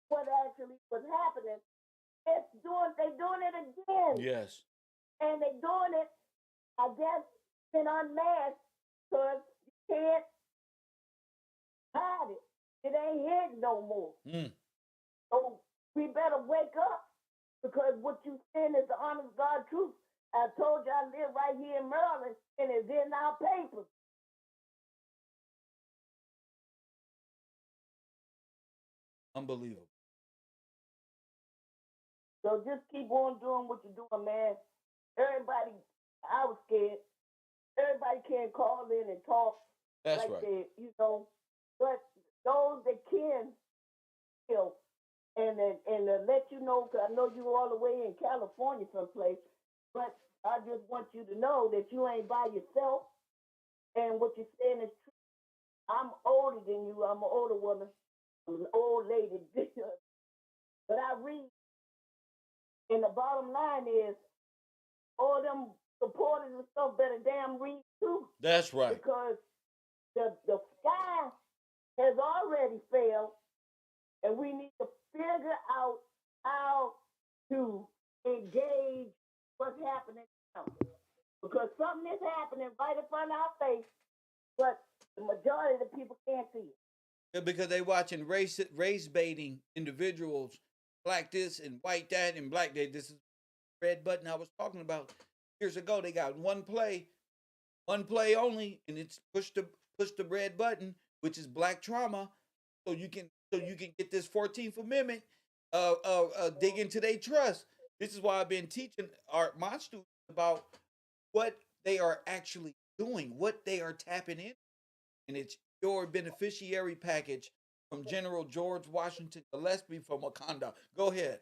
Speaker 1: what actually was happening. They doing it again. Yes. And they doing it, I guess, in unmasked, because you can't hide it. It ain't hid no more. So we better wake up, because what you saying is the honest God truth. I told you I live right here in Maryland, and it's in our papers. Unbelievable.
Speaker 2: So just keep on doing what you're doing, man. Everybody, I was scared. Everybody can't call in and talk
Speaker 1: That's
Speaker 2: like
Speaker 1: right.
Speaker 2: they, but those that can, and let you know, because I know you all the way in California someplace, but I just want you to know that you ain't by yourself, and what you're saying is true. I'm older than you. I'm an older woman. I'm an old lady. But I read, and the bottom line is, all them supporters and stuff better damn read too.
Speaker 1: That's right.
Speaker 2: Because the sky has already failed, and we need to figure out how to engage what's happening now. Because something is happening right in front of our face, but the majority of the people can't see it.
Speaker 1: Yeah, because they watching race baiting individuals, black this and white that and black that. This is red button I was talking about years ago. They got one play only, and it's push the red button, which is black trauma, so you can get this 14th Amendment, dig into their trust. This is why I've been teaching my students about what they are actually doing, what they are tapping in, and it's your beneficiary package from General George Washington Gillespie from Wakanda. Go ahead.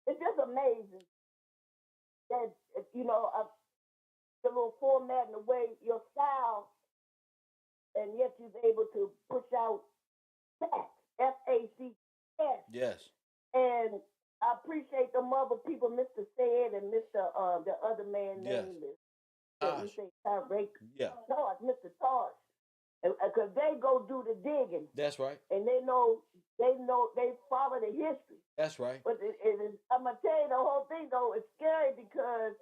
Speaker 2: It's just amazing that the little format and the way your style, and yet you're able to push out facts, FACS.
Speaker 1: Yes.
Speaker 2: And I appreciate the other people, Mr. Said and Mr. The other man
Speaker 1: Yes.
Speaker 2: name is
Speaker 1: Tosh.
Speaker 2: you say Tyreek.
Speaker 1: Yeah.
Speaker 2: Tosh, Mr. Tosh. Because they go do the digging.
Speaker 1: That's right.
Speaker 2: And they follow the history.
Speaker 1: That's right.
Speaker 2: But I'm gonna tell you, the whole thing though is scary because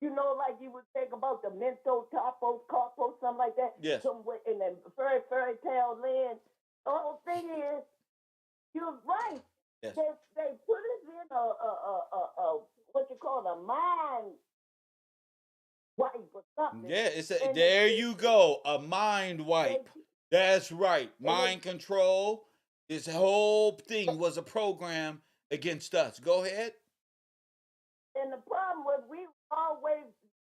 Speaker 2: like you would think about the Mento, Topos, Carpos, something like that.
Speaker 1: Yes.
Speaker 2: Somewhere in the fairy tale land. The whole thing is, you're right.
Speaker 1: Yes.
Speaker 2: They put us in a what you call a mind wipe or something.
Speaker 1: Yeah, there you go, a mind wipe. That's right, mind control. This whole thing was a program against us. Go ahead.
Speaker 2: And the problem was we always,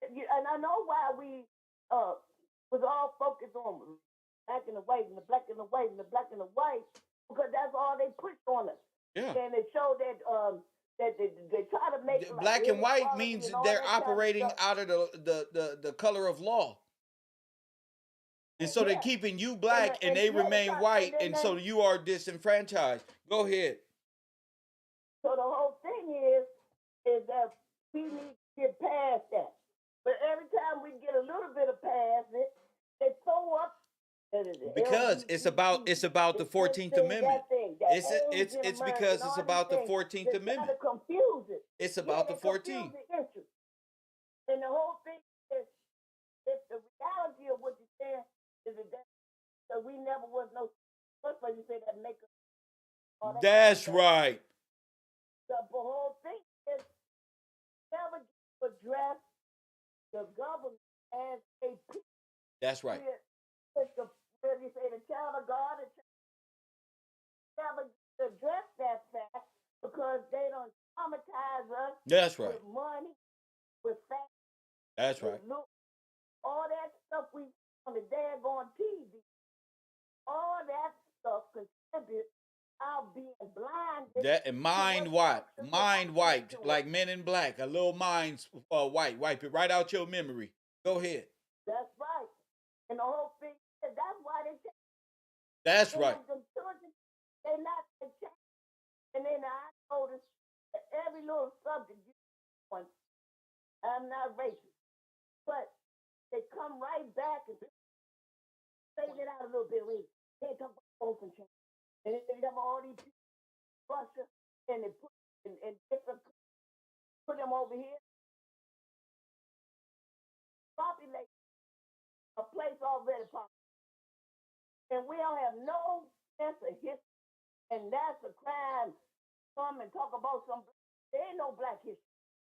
Speaker 2: and I know why we was all focused on black and the white and the black and the white and the black and the white, because that's all they pushed on us.
Speaker 1: Yeah.
Speaker 2: And it showed that that they try to make
Speaker 1: black and white means they're operating out of the color of law. And so they're keeping you black and they remain white, and so you are disenfranchised. Go ahead.
Speaker 2: So the whole thing is that we need to get past that. But every time we get a little bit of past it, they throw up.
Speaker 1: Because it's about the 14th Amendment. It's because it's about the 14th Amendment.
Speaker 2: To confuse it.
Speaker 1: It's about the 14th.
Speaker 2: And the whole thing is, if the reality of what you're saying is that we never was no. First of all, you say that make us.
Speaker 1: That's right.
Speaker 2: The whole thing is never address the government as a people.
Speaker 1: That's right.
Speaker 2: Where you say the child of God, never address that fact because they don't traumatize us.
Speaker 1: That's right.
Speaker 2: With money, with facts.
Speaker 1: That's right.
Speaker 2: Look, all that stuff we on the daggone TV, all that stuff contributes our being blinded.
Speaker 1: That and mind wiped, like Men in Black. A little mind wipe it right out your memory. Go ahead.
Speaker 2: That's right. And the whole thing is that's why they change.
Speaker 1: That's right.
Speaker 2: They're not change. And then I noticed that every little subject you I'm not racist, but they come right back and straighten it out a little bit. We can't talk about open change. And they have all these people Russia and they put in different put them over here. Populate a place already populated. And we don't have no sense of history. And that's a crime. Come and talk about there ain't no black history.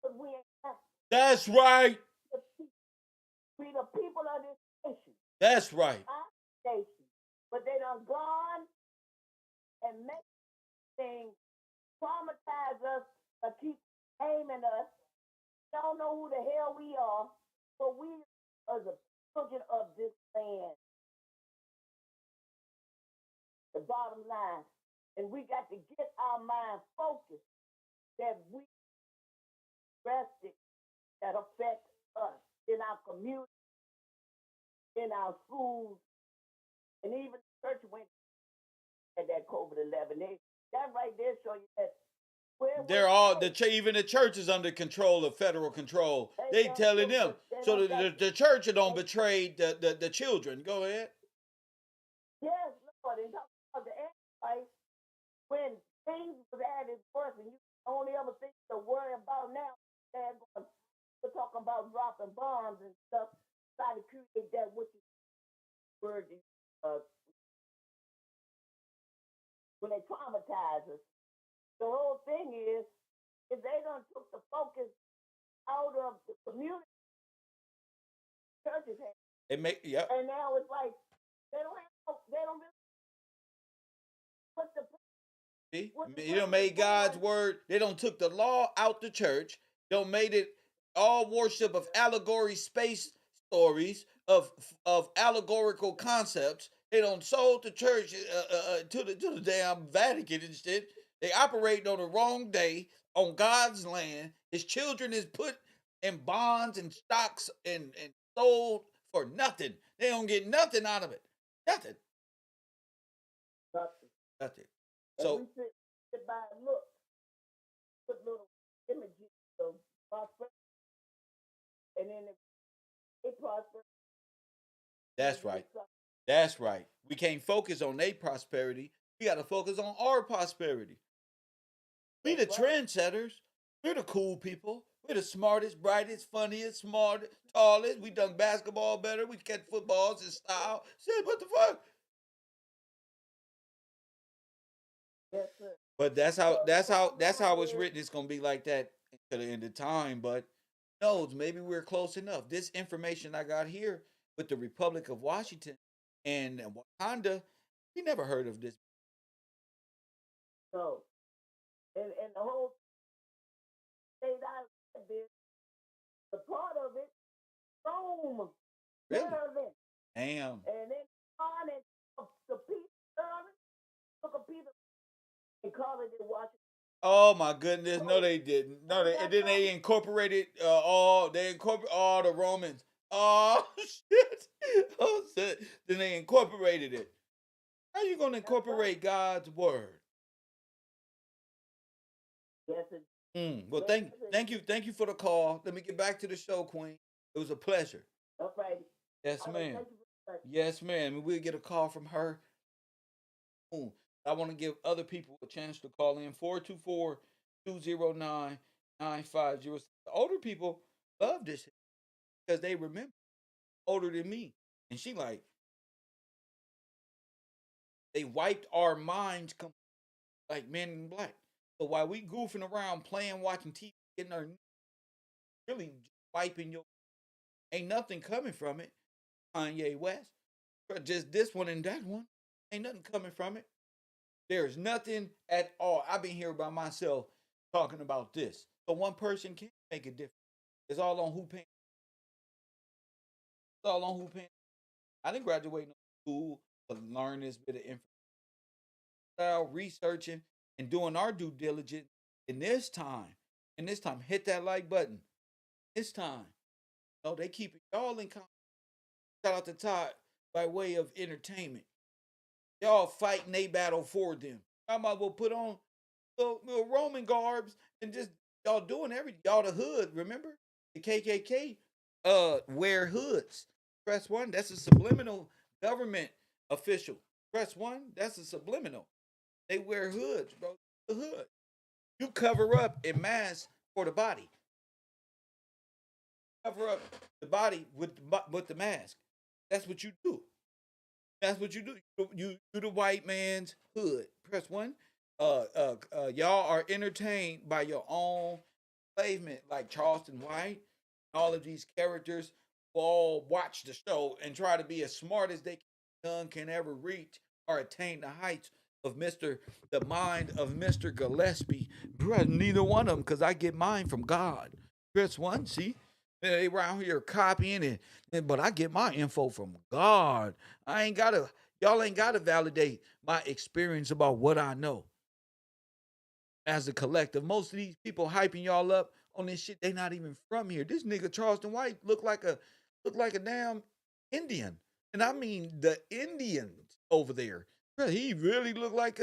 Speaker 2: Because we ain't black.
Speaker 1: That's right.
Speaker 2: We the people of this
Speaker 1: That's right.
Speaker 2: our nation. But they done gone and make things traumatize us, keep aiming us. Don't know who the hell we are, but we are the children of this land. The bottom line. And we got to get our mind focused that we rested that affect us in our community, in our schools, and even the church went at that COVID-11. That right there show you that
Speaker 1: they're all even the church is under control of federal control. They telling them so the church don't betray the children. Go ahead.
Speaker 2: Yes, Lord, and talk about the Antichrist when things was at its worst, and you only ever think to worry about now. They're going to talk about dropping bombs and stuff, try to create that which is word when they traumatize us. The whole thing is they done took the focus out of the community churches have.
Speaker 1: Yep.
Speaker 2: And now it's like they don't really what's the
Speaker 1: See? You don't made God's word. They don't took the law out the church. Don't made it all worship of allegory space stories of allegorical concepts. They don't sold the church to the damn Vatican and shit. They operate on the wrong day on God's land. His children is put in bonds and stocks and sold for nothing. They don't get nothing out of it. Nothing. Nothing. So
Speaker 2: we sit by and look, put little images of prosperity, and then they prosper.
Speaker 1: That's right. That's right. We can't focus on their prosperity. We got to focus on our prosperity. We the trendsetters. We're the cool people. We're the smartest, brightest, funniest, smartest, tallest. We dunk basketball better. We catch footballs in style. Shit, what the fuck?
Speaker 2: Yes, sir.
Speaker 1: But that's how it's written. It's gonna be like that to the end of time. But knows maybe we're close enough. This information I got here with the Republic of Washington and Wakanda, we never heard of this.
Speaker 2: So, and the whole state I did, the part of it, Rome,
Speaker 1: Really?
Speaker 2: Maryland.
Speaker 1: Damn.
Speaker 2: And then on it, the Peter, took a Peter and called it in Washington.
Speaker 1: Oh my goodness! No, they didn't. No, and then they incorporated all. They incorporated all the Romans. Oh shit! Oh shit! Then they incorporated it. How you gonna incorporate God's word?
Speaker 2: Yes.
Speaker 1: Well, thank you for the call. Let me get back to the show, Queen. It was a pleasure.
Speaker 2: All right.
Speaker 1: Yes, ma'am. Yes, ma'am. We'll get a call from her. I want to give other people a chance to call in 424-209-9506. The older people love this because they remember older than me. And she like, they wiped our minds like Men in Black. So while we goofing around, playing, watching TV, getting our really wiping your, ain't nothing coming from it. Kanye West, but just this one and that one, ain't nothing coming from it. There's nothing at all. I've been here by myself talking about this. So one person can't make a difference. It's all on who paying. It's all on who paying. I didn't graduate no school to learn this bit of information. Researching and doing our due diligence in this time. In this time, hit that like button. This time. No, they keep it all in contact. Shout out to Todd by way of entertainment. Y'all fighting they battle for them. Y'all might well put on little Roman garbs and just y'all doing everything. Y'all the hood, remember? The KKK wear hoods. Press 1, that's a subliminal government official. Press 1, that's a subliminal. They wear hoods, bro. The hood. You cover up and mask for the body. Cover up the body with the mask. That's what you do. That's what you do. You do the white man's hood. Press 1. Y'all are entertained by your own enslavement, like Charleston White, all of these characters all watch the show and try to be as smart as none can ever reach or attain the heights of the mind of Mr. Gillespie. Bruh, neither one of them, because I get mine from God. Chris one, see? They around here copying it, but I get my info from God. Y'all ain't gotta validate my experience about what I know as a collective. Most of these people hyping y'all up on this shit, they not even from here. This nigga Charleston White look like a damn Indian. And I mean the Indians over there. Bro, he really looked like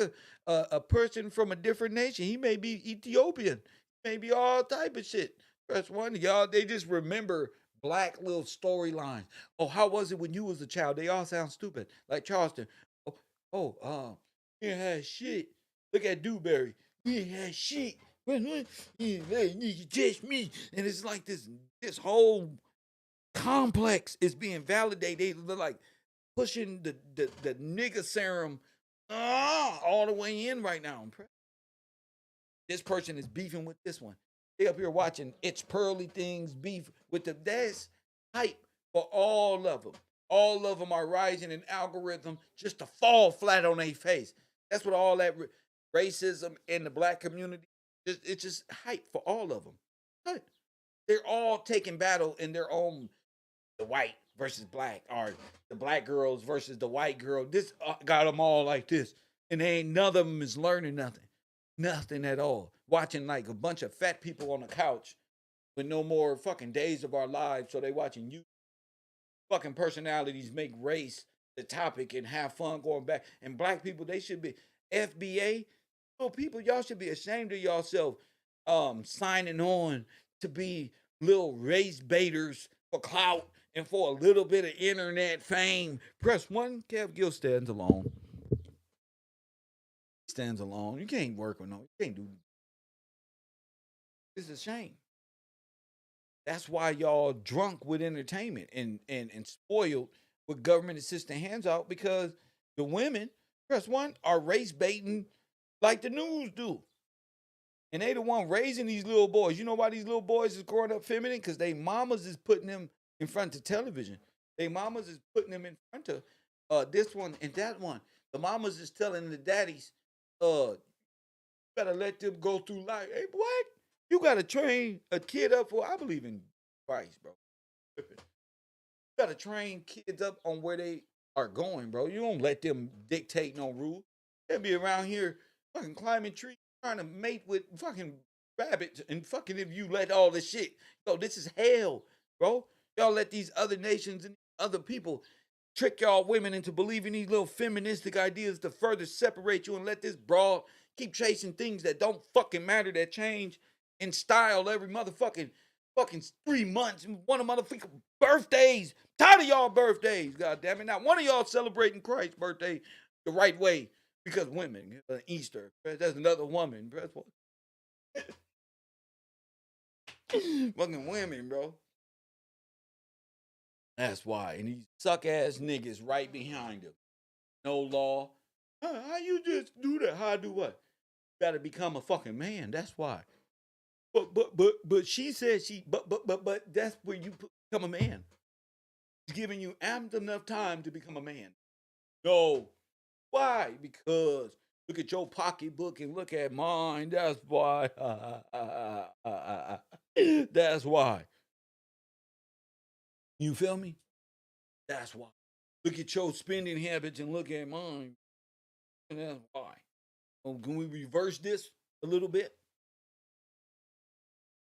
Speaker 1: a person from a different nation. He may be Ethiopian. Maybe all type of shit. That's one y'all. They just remember black little storylines. Oh, how was it when you was a child? They all sound stupid. Like Charleston. You had shit. Look at Dewberry. You ain't had shit. You touch me. And it's like this whole complex is being validated. They're like pushing the nigga serum all the way in right now. This person is beefing with this one. They up here watching It's Pearly Things beef with the that's hype for all of them. All of them are rising in algorithm just to fall flat on their face. That's what all that racism in the black community, it's just hype for all of them. They're all taking battle in their own, the white versus black, or the black girls versus the white girl. This got them all like this. And they ain't none of them is learning nothing. Nothing at all. Watching like a bunch of fat people on the couch with no more fucking days of our lives. So they watching you fucking personalities make race the topic and have fun going back. And black people, they should be FBA. Little people, y'all should be ashamed of yourself signing on to be little race baiters for clout and for a little bit of internet fame. Press one, Kev Gill stands alone. Stands alone. You can't work with no. You can't do. It's a shame. That's why y'all drunk with entertainment and spoiled with government assistant hands-out, because the women, press one, are race baiting like the news do. And they the one raising these little boys. You know why these little boys is growing up feminine? Because they mamas is putting them in front of television. They mamas is putting them in front of this one and that one. The mamas is telling the daddies, you gotta let them go through life. Hey, what? You gotta train a kid up for, I believe in Christ, bro. You gotta train kids up on where they are going, bro. You don't let them dictate no rule. They'll be around here fucking climbing trees, trying to mate with fucking rabbits, and fucking if you let all this shit. Yo, this is hell, bro. Y'all let these other nations and other people trick y'all women into believing these little feministic ideas to further separate you and let this broad keep chasing things that don't fucking matter, that change in style every motherfucking 3 months. One of motherfucking birthdays. Tired of y'all birthdays, goddamn it. Not one of y'all celebrating Christ's birthday the right way because women. Easter. That's another woman. Fucking women, bro. That's why. And these suck ass niggas right behind him. No law. How you just do that? How I do what? You gotta become a fucking man. That's why. But she said but that's where you become a man. It's giving you amped enough time to become a man. No. Why? Because look at your pocketbook and look at mine. That's why. That's why. You feel me? That's why. Look at your spending habits and look at mine. And that's why. Can we reverse this a little bit?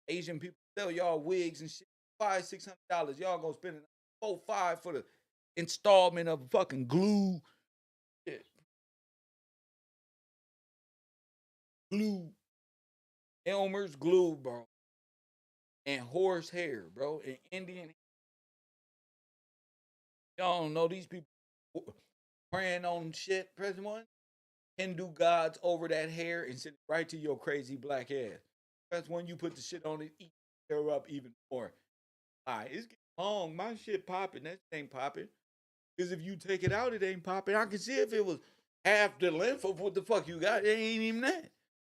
Speaker 1: Asian people sell y'all wigs and shit, $500-$600. Y'all gonna spend $4-5 for the installment of fucking glue. Shit. Glue. Elmer's glue, bro. And horse hair, bro. And Indian. Y'all don't know these people praying on shit, President One. Hindu gods over that hair and send it right to your crazy black ass. That's when you put the shit on it, eat hair up even more. All right, it's getting long. My shit popping. That shit ain't popping. Because if you take it out, it ain't popping. I can see if it was half the length of what the fuck you got. It ain't even that.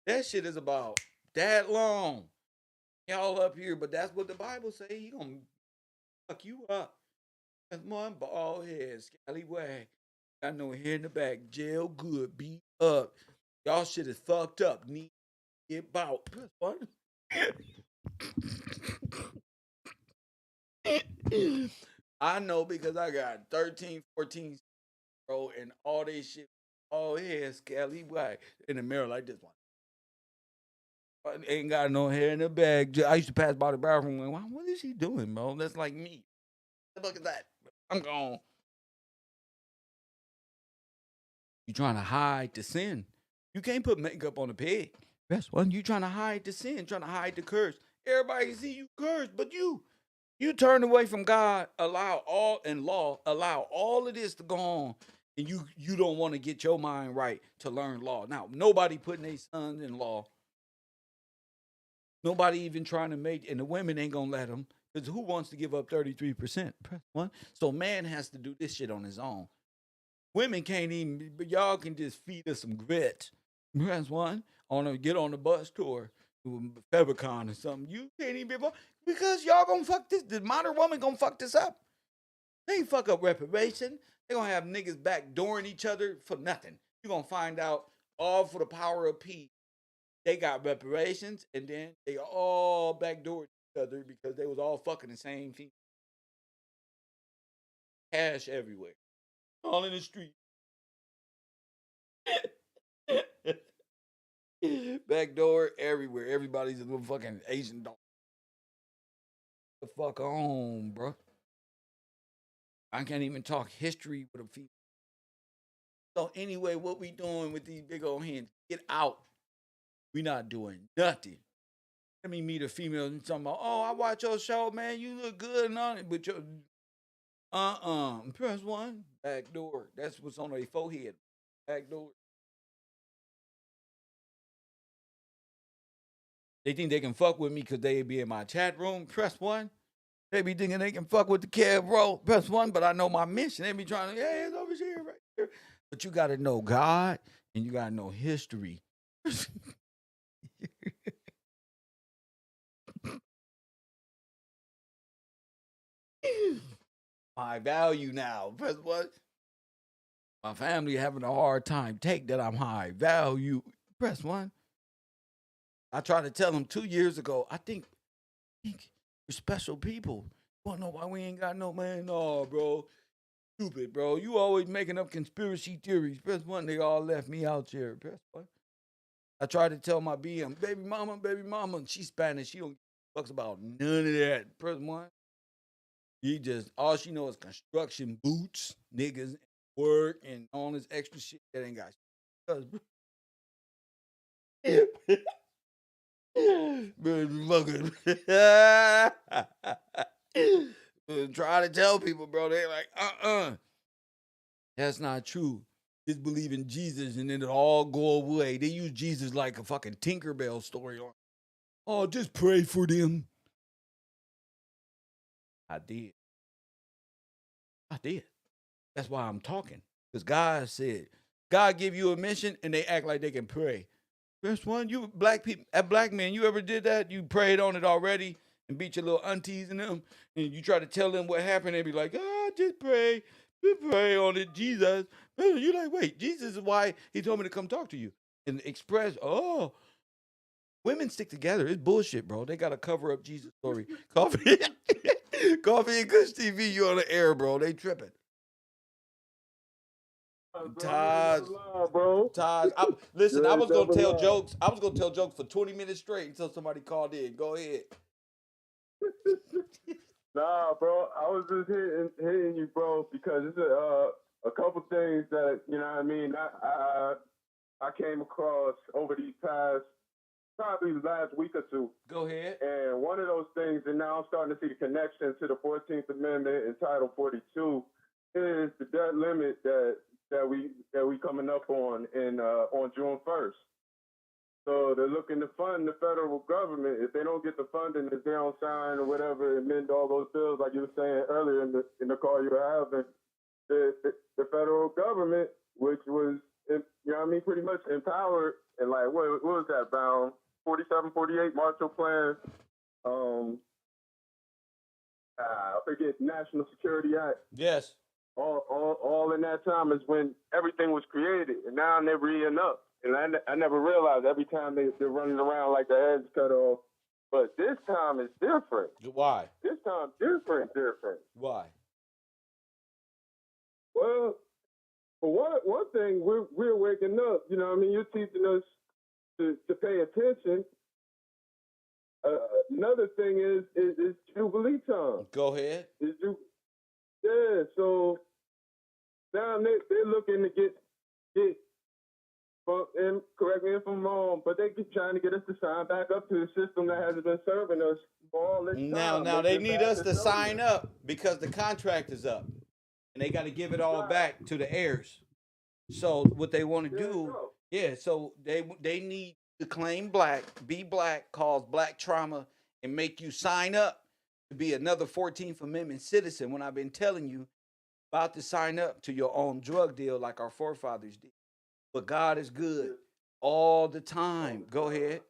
Speaker 1: That shit is about that long. Y'all up here, but that's what the Bible say. You gonna fuck you up. That's one bald head, scallywag. Got no hair in the back, jail good, beat up. Y'all shit is fucked up. Need to get bout. What? I know because I got 13, 14, bro, and all this shit. Oh, yeah, scallywag. In the mirror like this one. Ain't got no hair in the bag. I used to pass by the bathroom and what is he doing, bro? That's like me. Look at that. I'm gone. You trying to hide the sin. You can't put makeup on a pig. That's one. You trying to hide the sin, trying to hide the curse. Everybody see you curse, but you turn away from God, allow all of this to go on, and you don't want to get your mind right to learn law. Now, nobody putting their sons in law. Nobody even trying to make, and the women ain't gonna let them. Because who wants to give up 33%? Press one. So man has to do this shit on his own. Women can't even, but y'all can just feed us some grits. Press one. Get on the bus tour to Febicon or something. You can't even be, because y'all gonna fuck this. The modern woman gonna fuck this up. They ain't fuck up reparation. They gonna have niggas backdooring each other for nothing. You gonna find out all for the power of peace. They got reparations, and then they all backdoored each other because they was all fucking the same female. Cash everywhere, all in the street. Backdoor everywhere. Everybody's a little fucking Asian dog. The fuck on, bro. I can't even talk history with a female. So anyway, what we doing with these big old hands? Get out. We not doing nothing. Let me meet a female and talking about, oh, I watch your show, man. You look good and on it, but your press one. Back door. That's what's on their forehead. Back door. They think they can fuck with me because they be in my chat room. Press one. They be thinking they can fuck with the KevRow. Press one, but I know my mission. They be trying to, hey, it's over here, right here. But you got to know God and you got to know history. My value now. Press what? My family having a hard time. Take that I'm high value. Press one. I tried to tell them 2 years ago, I think we're special people. You wanna know why we ain't got no man? No, bro. Stupid, bro. You always making up conspiracy theories. Press one, they all left me out here. Press one. I tried to tell my BM, baby mama, and she's Spanish. She don't give fucks about none of that. Press one. He just all she knows is construction boots, niggas, work, and all this extra shit that ain't got shit. Fucking try to tell people, bro. They like, that's not true. Just believe in Jesus and then it'll all go away. They use Jesus like a fucking Tinkerbell story. Oh, just pray for them. I did. That's why I'm talking. Because God said, God give you a mission and they act like they can pray. First one, you black people, black men, you ever did that? You prayed on it already and beat your little aunties and them, and you try to tell them what happened, they be like, just pray on it, Jesus. You like, wait, Jesus is why he told me to come talk to you. And express, women stick together. It's bullshit, bro. They gotta cover up Jesus' story. Coffee, Coffee and Kush TV, you on the air, bro. They tripping. Taj,
Speaker 3: bro.
Speaker 1: listen, I
Speaker 3: You
Speaker 1: was gonna
Speaker 3: never
Speaker 1: tell
Speaker 3: lie.
Speaker 1: jokes. I was gonna tell jokes for 20 minutes straight until somebody called in. Go ahead.
Speaker 3: Nah, bro. I was just hitting you, bro, because it's a couple things that you know what I mean. I came across over these past probably last week or two.
Speaker 1: Go ahead.
Speaker 3: And one of those things, and now I'm starting to see the connection to the 14th Amendment and Title 42, is the debt limit that we coming up on June 1st. So they're looking to fund the federal government. If they don't get the funding, if they don't sign or whatever, amend all those bills, like you were saying earlier in the call you were having, the federal government, which was, you know what I mean, pretty much empowered, and like, what was that, bound 47, 48 Marshall Plan, I forget, National Security Act.
Speaker 1: Yes.
Speaker 3: All in that time is when everything was created, and now they're re-ing up. And I never realized every time they're running around like their heads cut off. But this time is different.
Speaker 1: Why?
Speaker 3: This time different.
Speaker 1: Why?
Speaker 3: Well, for one thing, we're waking up. You know what I mean? You're teaching us to pay attention. Another thing is Jubilee time.
Speaker 1: Go ahead.
Speaker 3: Yeah, so now they're looking to get and correct me if I'm wrong, but they keep trying to get us to sign back up to the system that hasn't been serving us for all this time.
Speaker 1: Now they need us to sign up because the contract is up, and they got to give it all back to the heirs. So what they want to do, so they need to claim black, be black, cause black trauma, and make you sign up to be another 14th Amendment citizen. When I've been telling you about to sign up to your own drug deal like our forefathers did. But God is good all the time. Go ahead.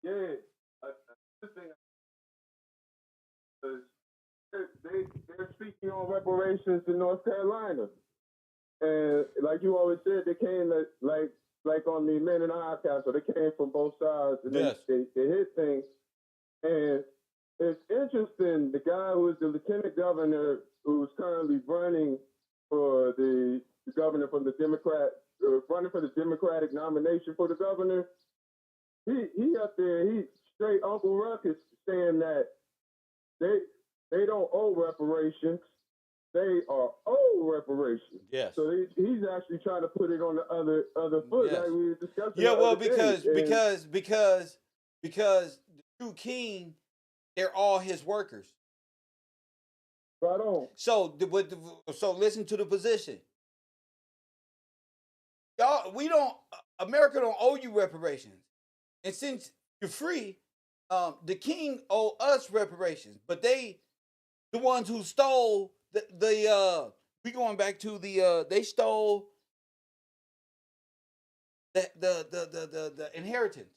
Speaker 3: Yeah. They're speaking on reparations in North Carolina. And like you always said, they came like on the Men in the High Castle. They came from both sides. And
Speaker 1: yes.
Speaker 3: They hit things. And it's interesting, the guy who is the lieutenant governor who's currently running for the governor from the running for the Democratic nomination for the governor, he up there, he straight Uncle Ruckus saying that they don't owe reparations, they are owed reparations.
Speaker 1: Yes.
Speaker 3: So he's actually trying to put it on the other foot,
Speaker 1: yes.
Speaker 3: like we were discussing.
Speaker 1: Yeah, well, because the true king, they're all his workers.
Speaker 3: Right on.
Speaker 1: So listen to the position. Y'all, America don't owe you reparations. And since you're free, the king owe us reparations. But the ones who stole we going back to they stole the inheritance.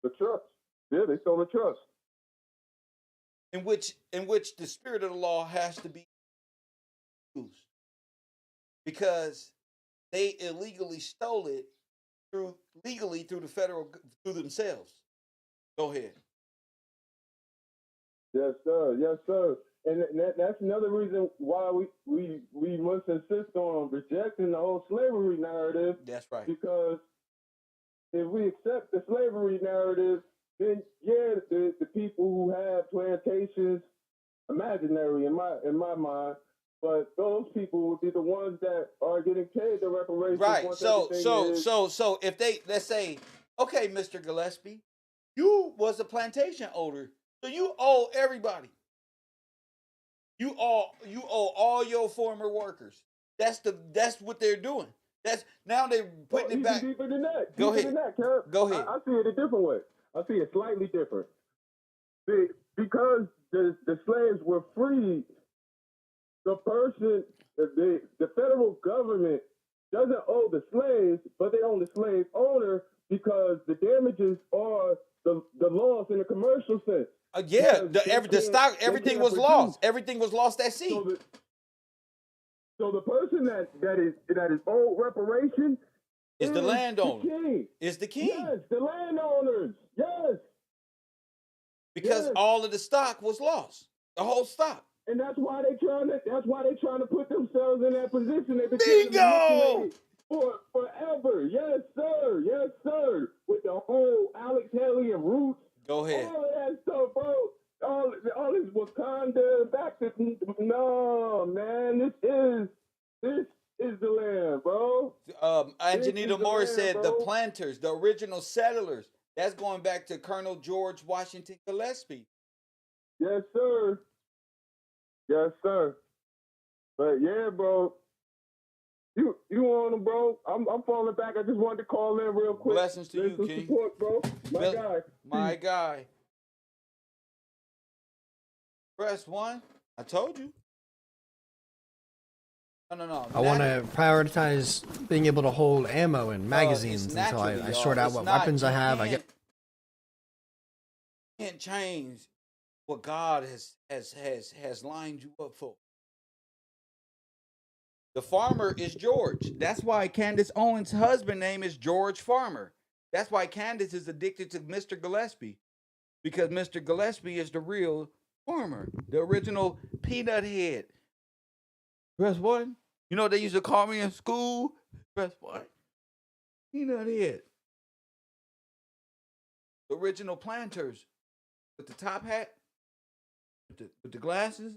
Speaker 3: The trust. Yeah, they stole the trust.
Speaker 1: In which the spirit of the law has to be used. Because they illegally stole it through themselves. Go ahead.
Speaker 3: Yes, sir. Yes, sir. And that's another reason why we must insist on rejecting the whole slavery narrative.
Speaker 1: That's right.
Speaker 3: Because if we accept the slavery narrative, then the people who have plantations, imaginary in my mind, but those people would be the ones that are getting paid the reparations.
Speaker 1: Right. So if let's say, okay, Mr. Gillespie, you was a plantation owner, so you owe everybody. You owe all your former workers. That's what they're doing. Now they're putting it back.
Speaker 3: Deeper than that.
Speaker 1: Go ahead. Go ahead.
Speaker 3: I see it a different way. I see it slightly different. Because the slaves were freed, the federal government doesn't owe the slaves, but they owe the slave owner because the damages are the loss in a commercial sense.
Speaker 1: The stock, everything was lost. Everything was lost at sea.
Speaker 3: So the person that is owed reparation
Speaker 1: is the landowner.
Speaker 3: The king.
Speaker 1: Is the king.
Speaker 3: Yes, the landowners. Yes.
Speaker 1: Because all of the stock was lost. The whole stock.
Speaker 3: And that's why they're trying to put themselves in that position.
Speaker 1: Bingo!
Speaker 3: For forever. Yes, sir. Yes, sir. With the whole Alex Haley and Roots.
Speaker 1: Go ahead.
Speaker 3: All of that stuff, bro. All this Wakanda back to no, man. This is the land, bro.
Speaker 1: Angelina Moore said the planters, the original settlers. That's going back to Colonel George Washington Gillespie.
Speaker 3: Yes, sir. Yes, sir. But yeah, bro. You on them, bro. I'm falling back. I just wanted to call in real quick.
Speaker 1: Blessings to you, King.
Speaker 3: Support, bro. My
Speaker 1: guy. Press 1. I told you. No.
Speaker 4: I want to prioritize being able to hold ammo and magazines until I sort out what weapons I have. I can't
Speaker 1: change what God has lined you up for. The farmer is George. That's why Candace Owens' husband name is George Farmer. That's why Candace is addicted to Mr. Gillespie, because Mr. Gillespie is the real farmer, the original peanut head. Press one. You know what they used to call me in school? Press one. Peanut head. The original planters with the top hat, with the glasses,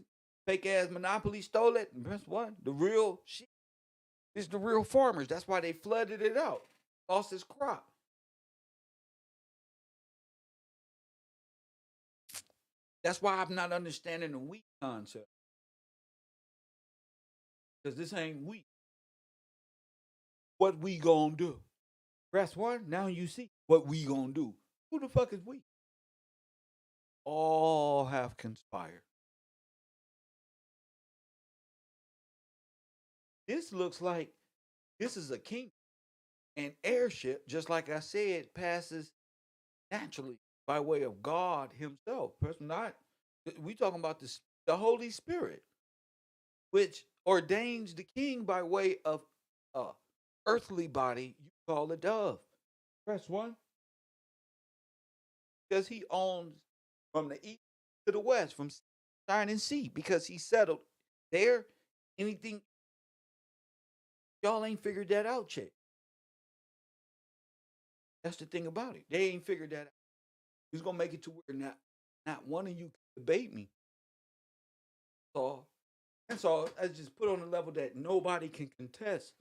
Speaker 1: fake ass Monopoly stole it. And press one. The real shit. It's the real farmers. That's why they flooded it out. Lost his crop. That's why I'm not understanding the wheat concept. Because this ain't wheat. What we gonna do? Press one. Now you see what we gonna do. Who the fuck is we? All have conspired. This looks like this is a king. And airship, just like I said, passes naturally by way of God Himself. Not we talking about the Holy Spirit, which ordains the king by way of a earthly body. You call a dove. Press one, because He owns from the east to the west, from shining sea, because He settled there. Anything y'all ain't figured that out yet. That's the thing about it. They ain't figured that out. He's gonna make it to where not one of you can debate me. So that's all. I just put on a level that nobody can contest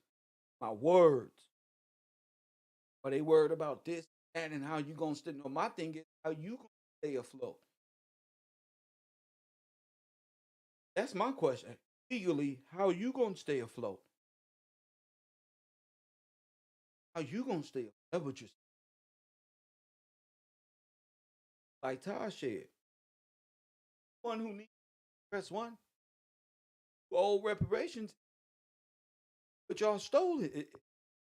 Speaker 1: my words. Are they worried about this, that, and how you gonna stay? No, my thing is how you gonna stay afloat. That's my question. Legally, how you gonna stay afloat? How you gonna stay afloat? That's what you're like Ty said. One who needs press one. Old reparations, but y'all stole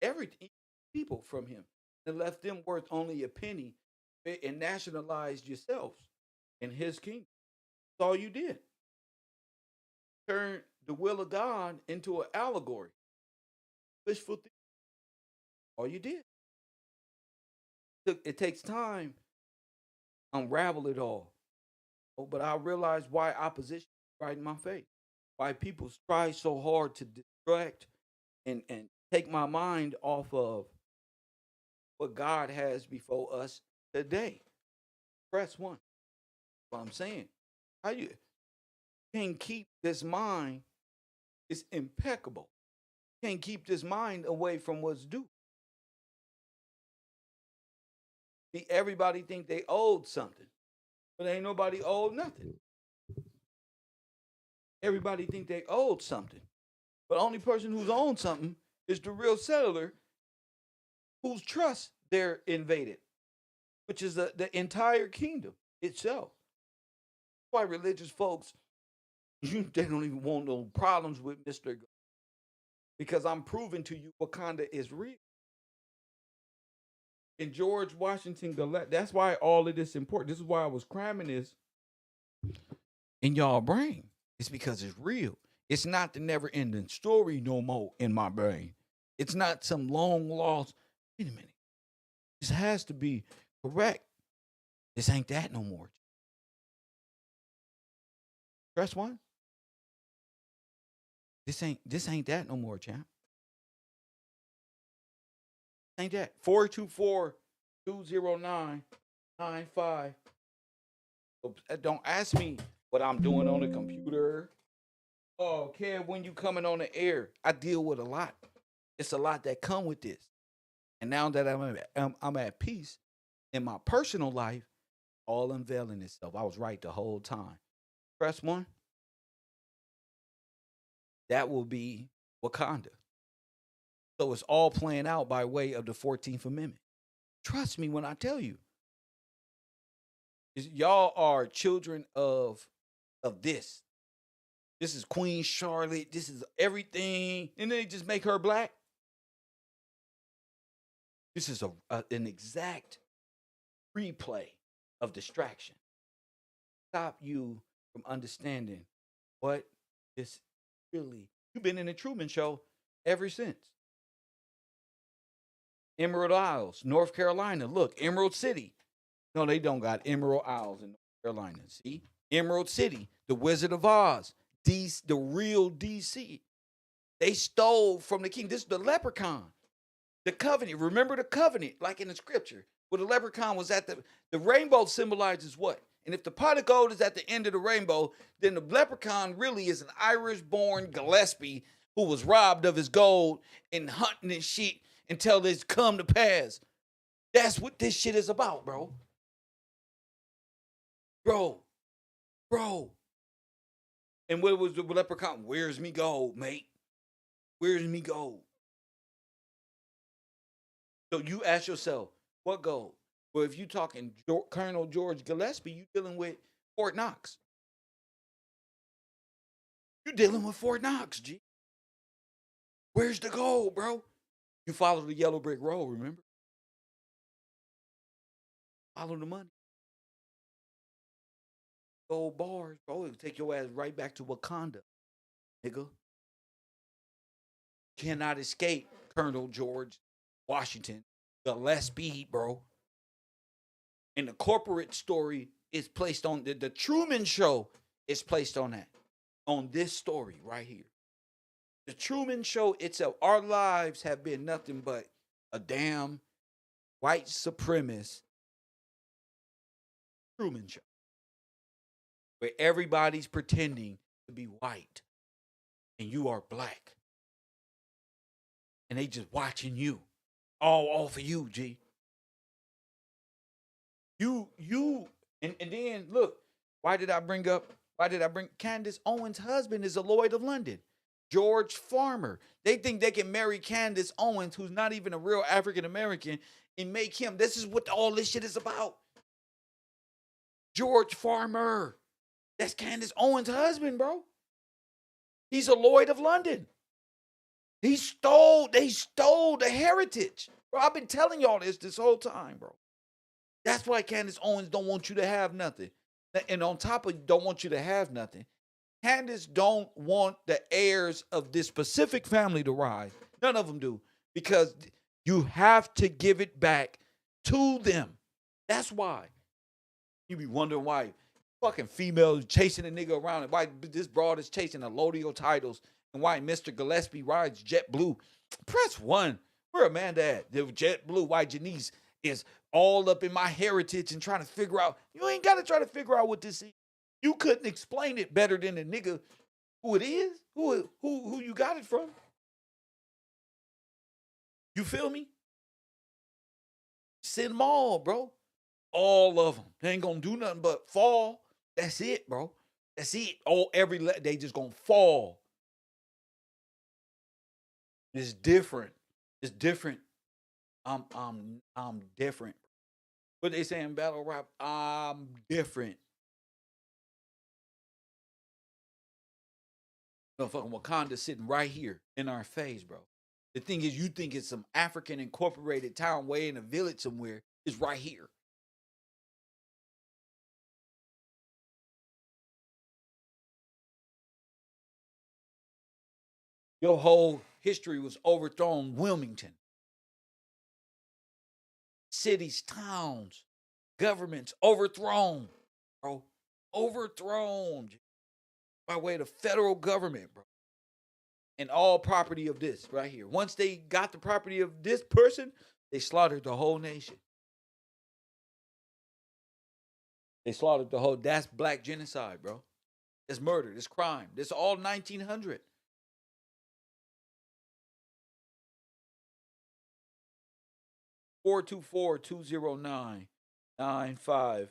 Speaker 1: everything, people from him, and left them worth only a penny, and nationalized yourselves in his kingdom. That's all you did. Turn the will of God into an allegory. Wishful thinking. All you did. It takes time to unravel it all. Oh, but I realize why opposition is right in my face. Why people try so hard to distract and take my mind off of what God has before us today. Press one. What I'm saying. How you can keep this mind is impeccable. Can't keep this mind away from what's due. See, everybody think they owed something, but ain't nobody owed nothing. Everybody think they owed something, but the only person who's owned something is the real settler whose trust they're invaded, which is the entire kingdom itself. That's why religious folks, they don't even want no problems with Mr. Because I'm proving to you Wakanda is real. And George Washington Gillette, that's why all of this is important. This is why I was cramming this in y'all brain. It's because it's real. It's not the never ending story no more in my brain. It's not some long lost. Wait a minute. This has to be correct. This ain't that no more. Press one. This ain't that no more, champ. Ain't that 424-209-95. Don't ask me what I'm doing on the computer. Oh, Kev, when you coming on the air, I deal with a lot. It's a lot that come with this. And now that I'm at peace in my personal life, all unveiling itself. I was right the whole time. Press one. That will be Wakanda. So it's all playing out by way of the 14th Amendment. Trust me when I tell you. Y'all are children of this. This is Queen Charlotte. This is everything. And then they just make her black. This is an exact replay of distraction. stop you from understanding what this really. You've been in the Truman Show ever since. Emerald Isles, North Carolina. Look, Emerald City. No, they don't got Emerald Isles in North Carolina. See? Emerald City, the Wizard of Oz, the real DC. They stole from the king. This is the leprechaun. The covenant. Remember the covenant, like in the scripture, where the leprechaun was at the rainbow symbolizes what? And if the pot of gold is at the end of the rainbow, then the leprechaun really is an Irish-born Gillespie who was robbed of his gold and hunting and shit until it's come to pass. That's what this shit is about, bro. Bro. And what was the leprechaun? Where's me gold, mate? Where's me gold? So you ask yourself, what gold? Well, if you're talking Colonel George Gillespie, you're dealing with Fort Knox. You're dealing with Fort Knox, G. Where's the gold, bro? You follow the yellow brick road, remember? Follow the money. Gold bars, bro. It'll take your ass right back to Wakanda, nigga. Cannot escape Colonel George Washington Gillespie, bro. And the corporate story is placed on the Truman Show is placed on that, on this story right here. The Truman Show itself, our lives have been nothing but a damn white supremacist Truman Show, where everybody's pretending to be white and you are black. And they just watching you. All for you, G. And then look, why did I bring Candace Owens' husband is a Lloyd of London, George Farmer. They think they can marry Candace Owens, who's not even a real African American, and make him. This is what all this shit is about. George Farmer. That's Candace Owens' husband, bro. He's a Lloyd of London. They stole the heritage. Bro, I've been telling y'all this whole time, bro. That's why Candace Owens don't want you to have nothing. And on top of don't want you to have nothing, Candace don't want the heirs of this specific family to rise. None of them do. Because you have to give it back to them. That's why. You be wondering why fucking females chasing a nigga around and why this broad is chasing the Lodeo titles and why Mr. Gillespie rides JetBlue. Press 1. Where Amanda at? The JetBlue, why Janice is all up in my heritage and trying to figure out. You ain't got to try to figure out what this is. You couldn't explain it better than the nigga who it is, who you got it from. You feel me? Send them all, bro. All of them. They ain't gonna do nothing but fall. That's it, bro. That's it. They just gonna fall. It's different. It's different. I'm different. What they say in battle rap? I'm different. Motherfucking Wakanda sitting right here in our face, bro. The thing is, you think it's some African incorporated town way in a village somewhere. It's right here. Your whole history was overthrown. Wilmington. Cities, towns, governments overthrown, bro. Overthrown by way of the federal government, bro. And all property of this right here. Once they got the property of this person, they slaughtered the whole nation. They slaughtered the whole. That's black genocide, bro. It's murder. It's crime. It's all 1900. (424-209-9500).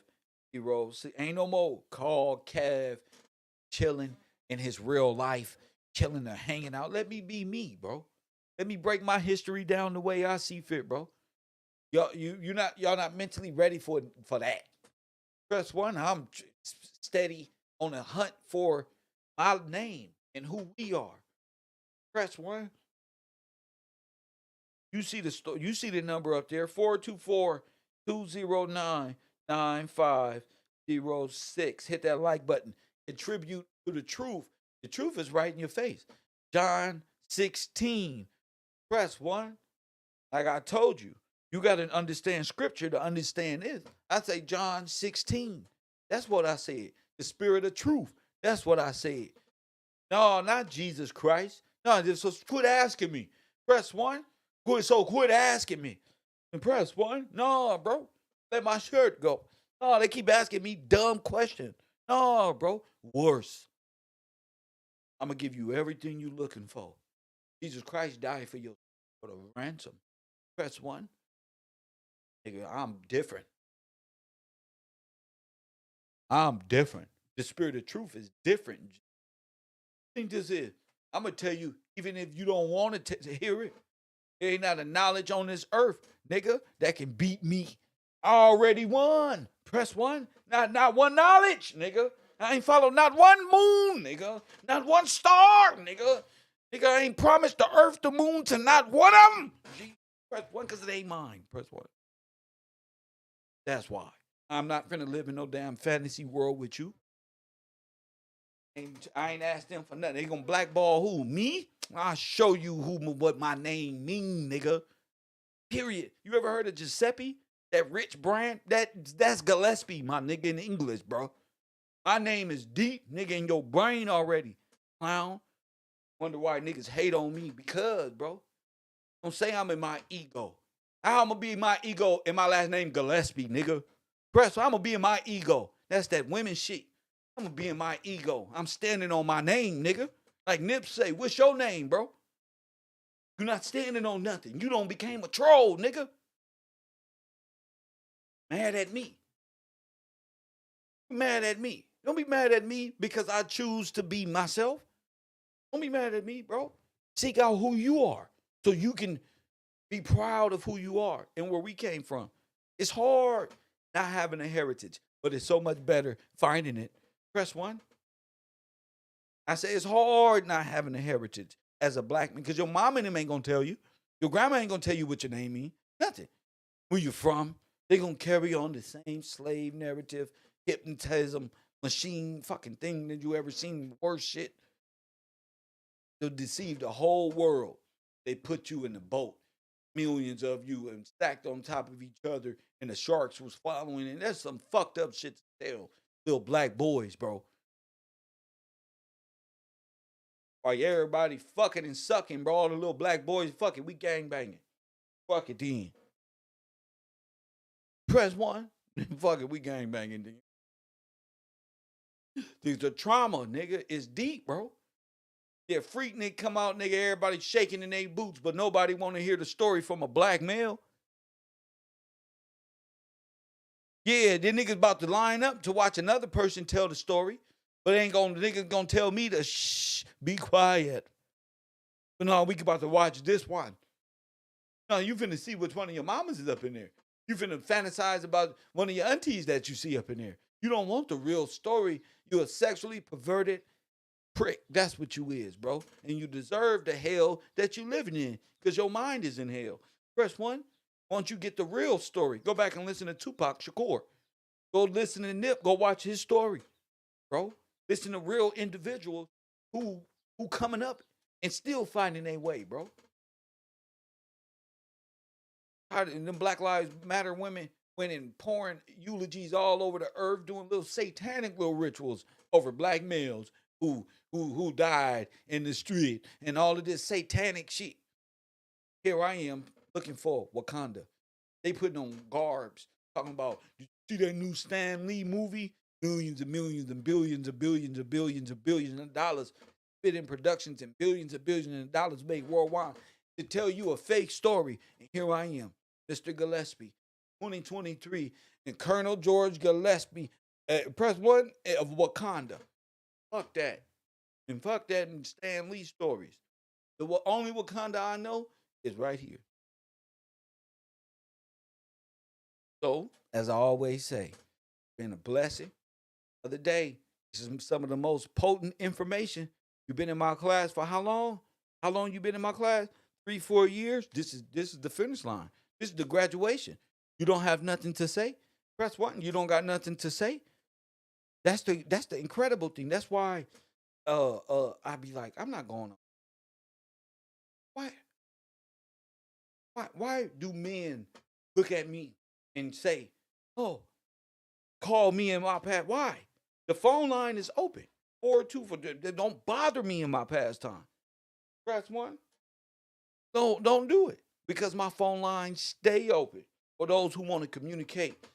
Speaker 1: Ain't no more. Call Kev, chilling in his real life, chilling or hanging out. Let me be me, bro. Let me break my history down the way I see fit, bro. Y'all not mentally ready for that. Press 1. I'm steady on a hunt for my name and who we are. Press 1. You see the number up there, 424-209-9500. 06. Hit that like button. Contribute to the truth. The truth is right in your face. John 16. Press 1. Like I told you, you got to understand scripture to understand this. I say John 16. That's what I said. The spirit of truth. That's what I said. No, not Jesus Christ. No, just so quit asking me. Press 1. Quit asking me. And press 1. No, bro. Let my shirt go. No, they keep asking me dumb questions. No, bro. Worse. I'm going to give you everything you're looking for. Jesus Christ died for the ransom. Press 1. Nigga, I'm different. I'm different. The spirit of truth is different. I think this is. I'm going to tell you, even if you don't want to hear it, there ain't not a knowledge on this earth, nigga, that can beat me. I already won. Press 1. Not one knowledge, nigga. I ain't followed not one moon, nigga. Not one star, nigga. Nigga, I ain't promised the earth, the moon to not one of them. Press 1 because it ain't mine. Press 1. That's why. I'm not finna live in no damn fantasy world with you. I ain't asked them for nothing. They gonna blackball who? Me? I'll show you what my name mean, nigga. Period. You ever heard of Giuseppe? That rich brand? That's Gillespie, my nigga, in English, bro. My name is deep, nigga, in your brain already. Clown. Wonder why niggas hate on me. Because, bro. Don't say I'm in my ego. How I'm gonna be in my ego and my last name Gillespie, nigga? Press, I'm gonna be in my ego. That's that women shit. I'm gonna be in my ego. I'm standing on my name, nigga. Like Nip say, what's your name, bro? You're not standing on nothing. You don't became a troll, nigga. Mad at me. Mad at me. Don't be mad at me because I choose to be myself. Don't be mad at me, bro. Seek out who you are so you can be proud of who you are and where we came from. It's hard not having a heritage, but it's so much better finding it. Press 1. I say it's hard not having a heritage as a black man because your mom and them ain't going to tell you. Your grandma ain't going to tell you what your name means. Nothing. Where you from. They going to carry on the same slave narrative, hypnotism, machine fucking thing that you ever seen. Worse shit. They'll deceive the whole world. They put you in the boat. Millions of you and stacked on top of each other, and the sharks was following. And that's some fucked up shit to tell little black boys, bro. Like everybody fucking and sucking, bro. All the little black boys fucking. We gang banging. Fuck it then. Press 1. Fuck it, we gang banging then. The trauma, nigga, is deep, bro. Yeah, freak nigga come out, nigga, everybody shaking in their boots, but nobody want to hear the story from a black male. Yeah, the niggas about to line up to watch another person tell the story, but niggas gonna tell me to shh, be quiet. But no, we about to watch this one. No, you finna see which one of your mamas is up in there. You finna fantasize about one of your aunties that you see up in there. You don't want the real story. You're a sexually perverted prick. That's what you is, bro. And you deserve the hell that you living in because your mind is in hell. Press 1. Once you get the real story, go back and listen to Tupac Shakur. Go listen to Nip. Go watch his story, bro. Listen to real individuals who coming up and still finding their way, bro. And them Black Lives Matter women went and pouring eulogies all over the earth, doing little satanic little rituals over black males who died in the street and all of this satanic shit. Here I am looking for Wakanda. They putting on garbs, talking about, you see that new Stan Lee movie? Millions and millions and billions and billions and billions and billions of dollars spit in productions and billions of dollars made worldwide to tell you a fake story. And here I am, Mr. Gillespie, 2023, and Colonel George Gillespie, press 1 of Wakanda. Fuck that. And fuck that and Stan Lee stories. The only Wakanda I know is right here. So, as I always say, been a blessing of the day. This is some of the most potent information. You've been in my class for how long? How long you been in my class? 3-4 years? This is the finish line. This is the graduation. You don't have nothing to say? Press 1. You don't got nothing to say? That's the incredible thing. That's why I be like, I'm not going on. Why why do men look at me and say, "Oh, call me in my past"? Why? The phone line is open. 424. Don't bother me in my pastime. Press one. Don't do it because my phone lines stay open for those who want to communicate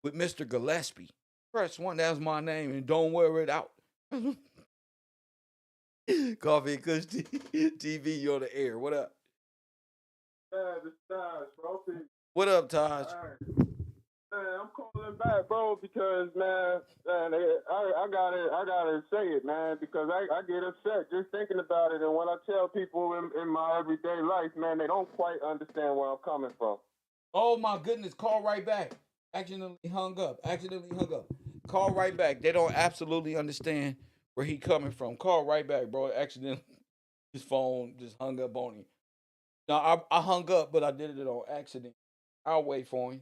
Speaker 1: with Mr. Gillespie. Press one. That's my name, and don't wear it out. Coffee and Kush TV, you on the air. What up?
Speaker 3: Yeah, this Taj, bro.
Speaker 1: What up, Taj?
Speaker 3: Man, I'm calling back, bro, because man, I gotta say it, man, because I get upset just thinking about it, and when I tell people in my everyday life, man, they don't quite understand where I'm coming from.
Speaker 1: Oh my goodness! Call right back. Accidentally hung up. Call right back. They don't absolutely understand where he coming from. Call right back, bro. Accidentally, his phone just hung up on him. No, I hung up, but I did it on accident. I'll wait for him.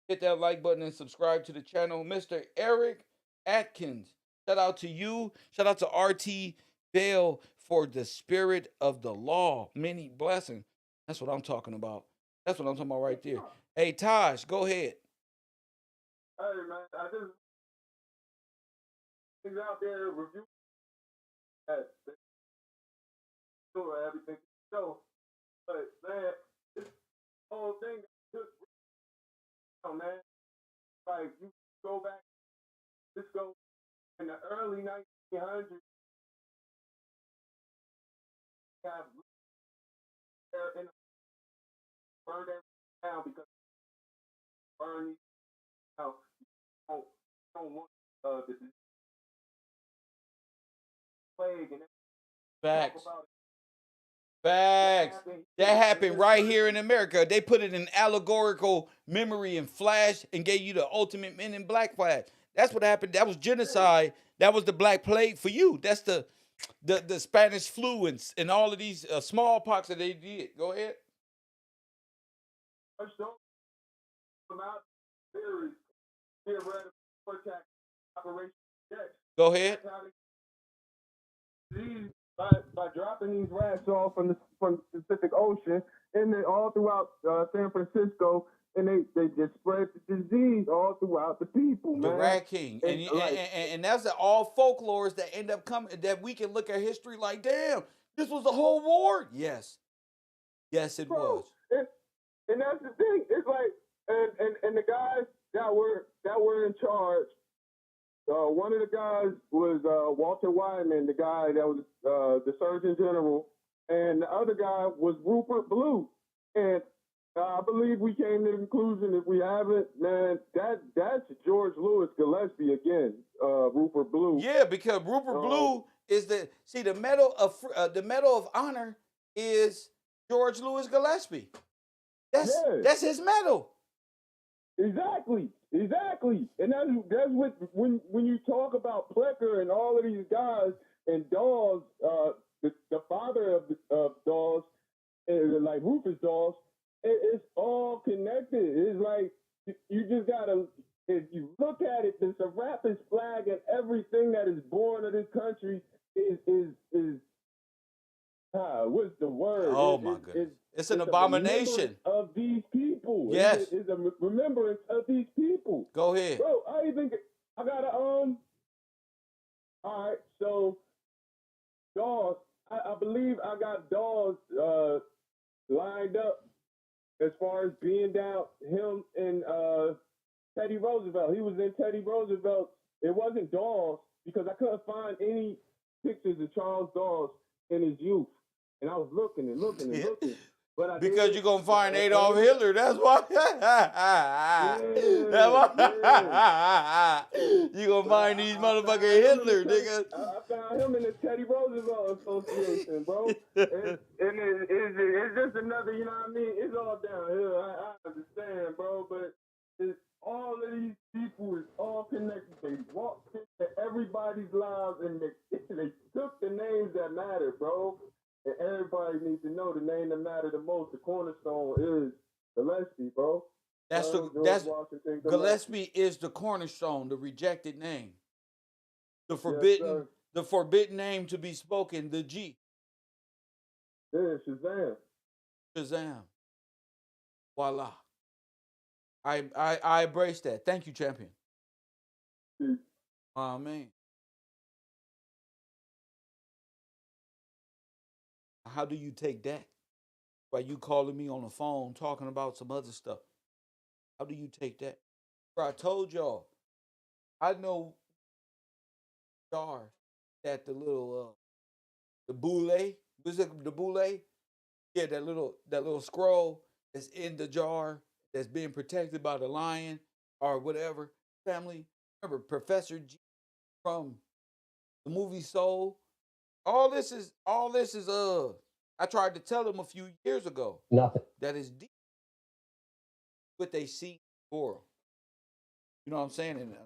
Speaker 1: Hit that like button and subscribe to the channel. Mr. Eric Atkins. Shout out to you. Shout out to RT Bell for the spirit of the law. Many blessings. That's what I'm talking about. That's what I'm talking about right there. Hey, Taj, go ahead.
Speaker 3: Hey, man, I just things out there review that everything. So, but man, this whole thing just man, like you go back, just go in the early 1900s, have there in burned everything down because burn out. Don't want the plague and
Speaker 1: Facts.
Speaker 3: talk about
Speaker 1: Facts. That happened right here in America. They put it in allegorical memory and flash and gave you the ultimate Men in Black flag. That's what happened. That was genocide. That was the Black Plague for you. That's the Spanish flu and all of these smallpox that they did. Go ahead. Go ahead.
Speaker 3: By dropping these rats off from the Pacific Ocean and then all throughout San Francisco, and they just spread the disease all throughout the people, man.
Speaker 1: The Rat King, and that's all folklores that end up coming that we can look at history like, damn, this was the whole war. Yes, it was.
Speaker 3: And that's the thing. It's like, and the guys that were in charge. One of the guys was Walter Wyman, the guy that was the Surgeon General, and the other guy was Rupert Blue. And I believe we came to the conclusion, if we haven't, man, that's George Louis Gillespie again, Rupert Blue.
Speaker 1: Yeah, because Rupert Blue is the medal of honor is George Louis Gillespie. That's his medal.
Speaker 3: Exactly. And that's what when you talk about Plecker and all of these guys and Dawes, the father of Dawes, like Rufus Dawes, it's all connected. It's like you just gotta, if you look at it, the Serapis flag and everything that is born of this country is what's the word?
Speaker 1: Oh my goodness. It's an abomination
Speaker 3: of these people.
Speaker 1: Yes.
Speaker 3: It's a remembrance of these people.
Speaker 1: Go ahead.
Speaker 3: Bro, I gotta all right, so Dawes, I believe I got Dawes lined up as far as being down him and Teddy Roosevelt. He was in Teddy Roosevelt. It wasn't Dawes because I couldn't find any pictures of Charles Dawes in his youth. And I was looking. But
Speaker 1: because you're going to find Adolf Hitler. That's why. You're going to find these motherfucking Hitler, nigga.
Speaker 3: I found him in the Teddy Roosevelt Association, bro. It's just another, you know what I mean? It's all downhill. I understand, bro. But all of these people is all connected. They walked into everybody's lives and they took the names that matter, bro. And everybody needs to know the name that matters the most. The cornerstone is Gillespie, bro.
Speaker 1: Gillespie is the cornerstone, the rejected name. The
Speaker 3: Yes, sir.
Speaker 1: forbidden name to be spoken, the G.
Speaker 3: Yeah, Shazam.
Speaker 1: Shazam. Voila. I embrace that. Thank you, champion.
Speaker 3: Peace.
Speaker 1: Man. How do you take that? By you calling me on the phone talking about some other stuff. How do you take that? Bro, I told y'all, I know jar that the little the boule, was it the boule? Yeah, that little scroll that's in the jar that's being protected by the lion or whatever family. Remember Professor G from the movie Soul? All this is I tried to tell him a few years ago.
Speaker 5: Nothing.
Speaker 1: That is deep what they see for. You know what I'm saying?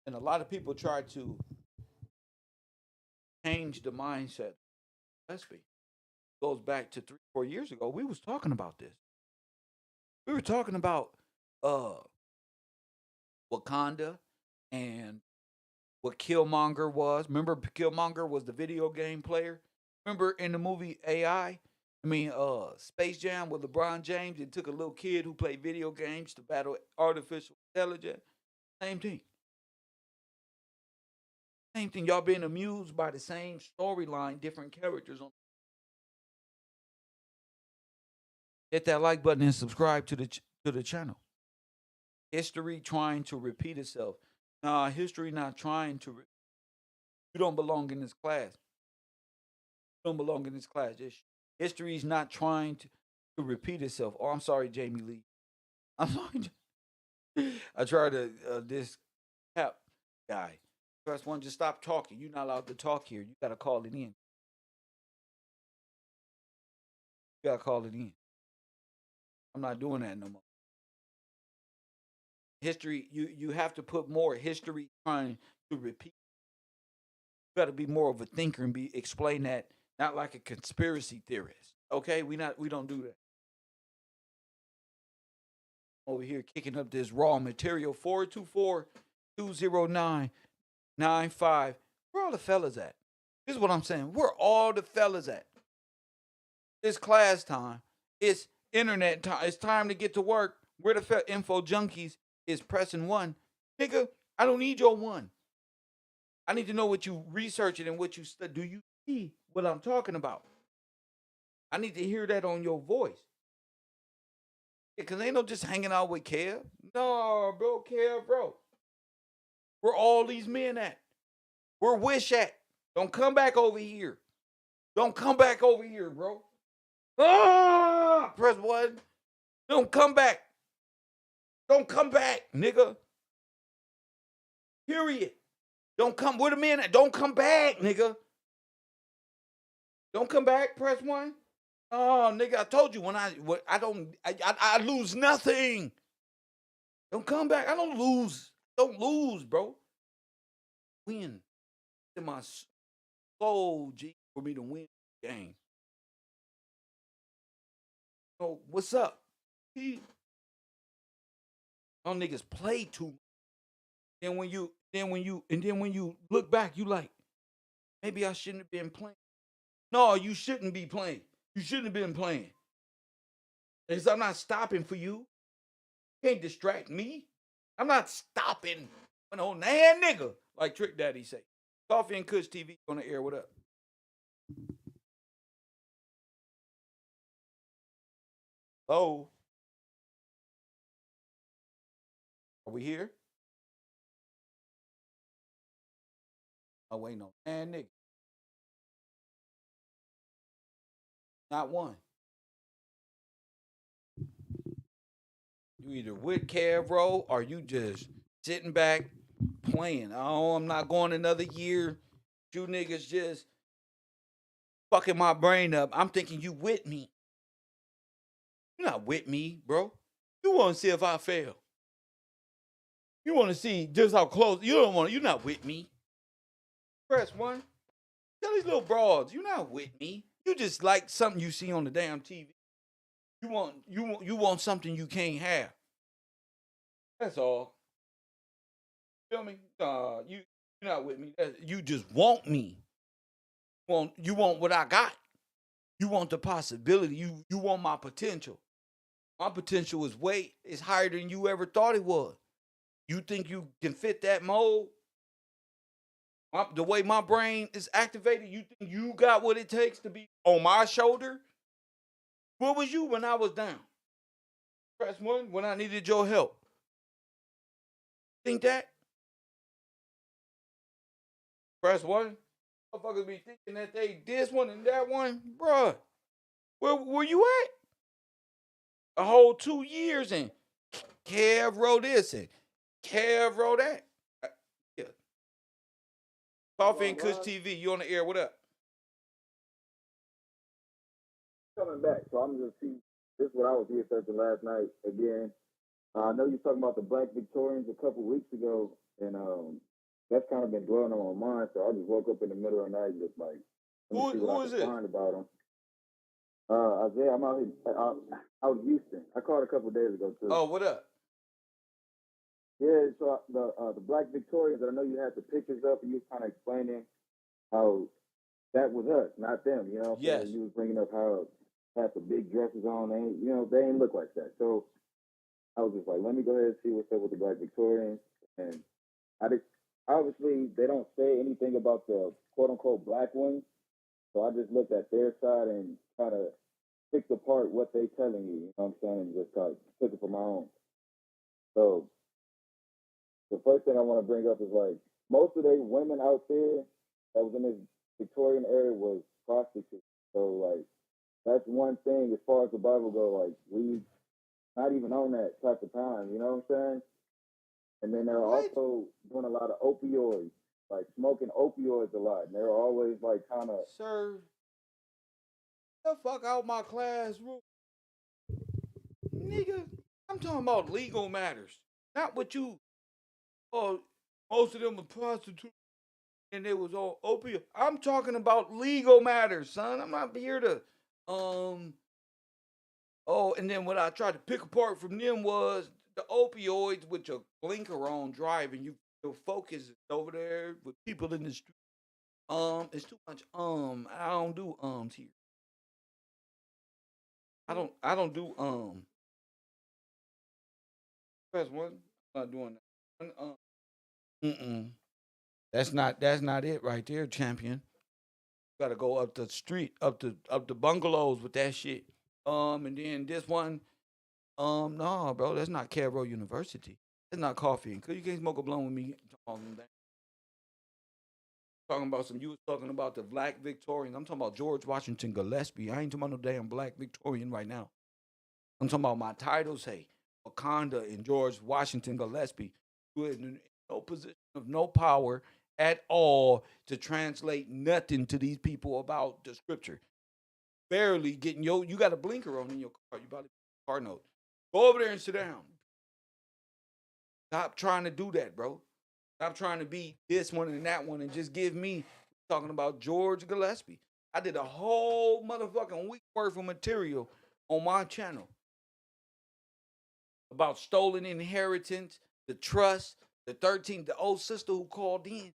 Speaker 1: And a lot of people try to change the mindset. Gillespie goes back to 3, 4 years ago. We was talking about this. We were talking about uh Wakanda and what Killmonger was. Remember Killmonger was the video game player? Remember in the movie Space Jam with LeBron James, it took a little kid who played video games to battle artificial intelligence. Same thing. Same thing. Y'all being amused by the same storyline, different characters on. Hit that like button and subscribe to the channel. History trying to repeat itself. Nah, history not trying to. You don't belong in this class. You don't belong in this class. History is not trying to repeat itself. Oh, I'm sorry, Jamie Lee. I'm sorry. I tried to this cap guy. Press one, just stop talking. You're not allowed to talk here. You gotta call it in. You gotta call it in. I'm not doing that no more. History, you have to put more history trying to repeat. You gotta be more of a thinker and explain that not like a conspiracy theorist. Okay? We don't do that. Over here kicking up this raw material. 424-209-95. Where all the fellas at? This is what I'm saying. Where all the fellas at? It's class time. It's internet time. It's time to get to work. Where the info junkies is pressing one. Nigga, I don't need your one. I need to know what you researching and what you study. Do you see what I'm talking about? I need to hear that on your voice. Because ain't no just hanging out with Kev. No, bro, KevRow. Where all these men at? Where Wish at? Don't come back over here. Don't come back over here, bro. Ah! Press one. Don't come back. Don't come back, nigga. Period. Don't come. Where the men at? Don't come back, nigga. Don't come back. Press one. Oh, nigga, I told you I lose nothing. Don't come back. I don't lose. Don't lose, bro. Win. In my soul, G, for me to win the game. So what's up? Y'all niggas play too much. Then when you look back, you like, maybe I shouldn't have been playing. No, you shouldn't be playing. You shouldn't have been playing. Because I'm not stopping for you. You can't distract me. I'm not stopping an old man nigga, like Trick Daddy say. Coffee and Kush TV on the air. What up? Hello? Are we here? Oh, wait, no. Man, nigga. Not one. You either with KevRow or you just sitting back playing. Oh, I'm not going another year. You niggas just fucking my brain up. I'm thinking you with me. You're not with me, bro. You want to see if I fail. You want to see just how close. You're not with me. Press one. Tell these little broads, you're not with me. You just like something you see on the damn TV. You want something you can't have. That's all. Feel me? You're not with me. You just want me. You want what I got. You want the possibility. You want my potential. My potential is higher than you ever thought it was. You think you can fit that mold? The way my brain is activated, you think you got what it takes to be on my shoulder? Where was you when I was down? Press 1 when I needed your help. Think that? Press 1. Motherfuckers be thinking that they this one and that one. Bruh, where you at? A whole 2 years and KevRow this and KevRow that. Yeah. Coffee and Kush TV, you on the air, what up?
Speaker 5: Coming back, so I'm just see. This is what I was researching last night again. I know you're talking about the Black Victorians a couple weeks ago, and that's kind of been dwelling on my mind. So I just woke up in the middle of the night and just like, let me see what I can find about them. Isaiah, I'm out here out in Houston. I called a couple of days ago too.
Speaker 1: Oh, what up?
Speaker 5: Yeah, so the Black Victorians. I know you had the pictures up, and you was kind of explaining how that was us, not them. You know,
Speaker 1: yes.
Speaker 5: You was bringing up how had the big dresses on. They ain't look like that. So I was just like, let me go ahead and see what's up with the Black Victorians. And obviously they don't say anything about the quote unquote black ones. So I just looked at their side and kind of picked apart what they telling you. You know what I'm saying? And just kind of took it for my own. So the first thing I want to bring up is like most of the women out there that was in this Victorian era was prostitutes. So like that's one thing as far as the Bible go. Like we not even on that type of time. You know what I'm saying? And then they're also doing a lot of opioids, like smoking opioids a lot. And they're always like kind of
Speaker 1: sir. The fuck out my classroom, nigga. I'm talking about legal matters, not what you. Oh, most of them were prostitutes, and they was all opioid. I'm talking about legal matters, son. I'm not here to, Oh, and then what I tried to pick apart from them was the opioids with your blinker on driving. Your focus is over there with people in the street. It's too much. I don't do here. I don't do Press 1. I'm not doing that. Mm-mm. That's not it right there, champion. You gotta go up the street, up the bungalows with that shit. And then this one, no, bro, that's not KevRow University. It's not coffee. Cause you can't smoke a blunt with me talking about some. You was talking about the Black Victorian. I'm talking about George Washington Gillespie. I ain't talking about no damn Black Victorian right now. I'm talking about my titles say Wauconda and George Washington Gillespie, who is in no position of no power at all to translate nothing to these people about the scripture. Barely getting you got a blinker on in your car. You about to car note. Go over there and sit down. Stop trying to do that, bro. Stop trying to be this one and that one and just give me talking about George Gillespie. I did a whole motherfucking week worth of material on my channel about stolen inheritance, the trust, the 13th, the old sister who called in.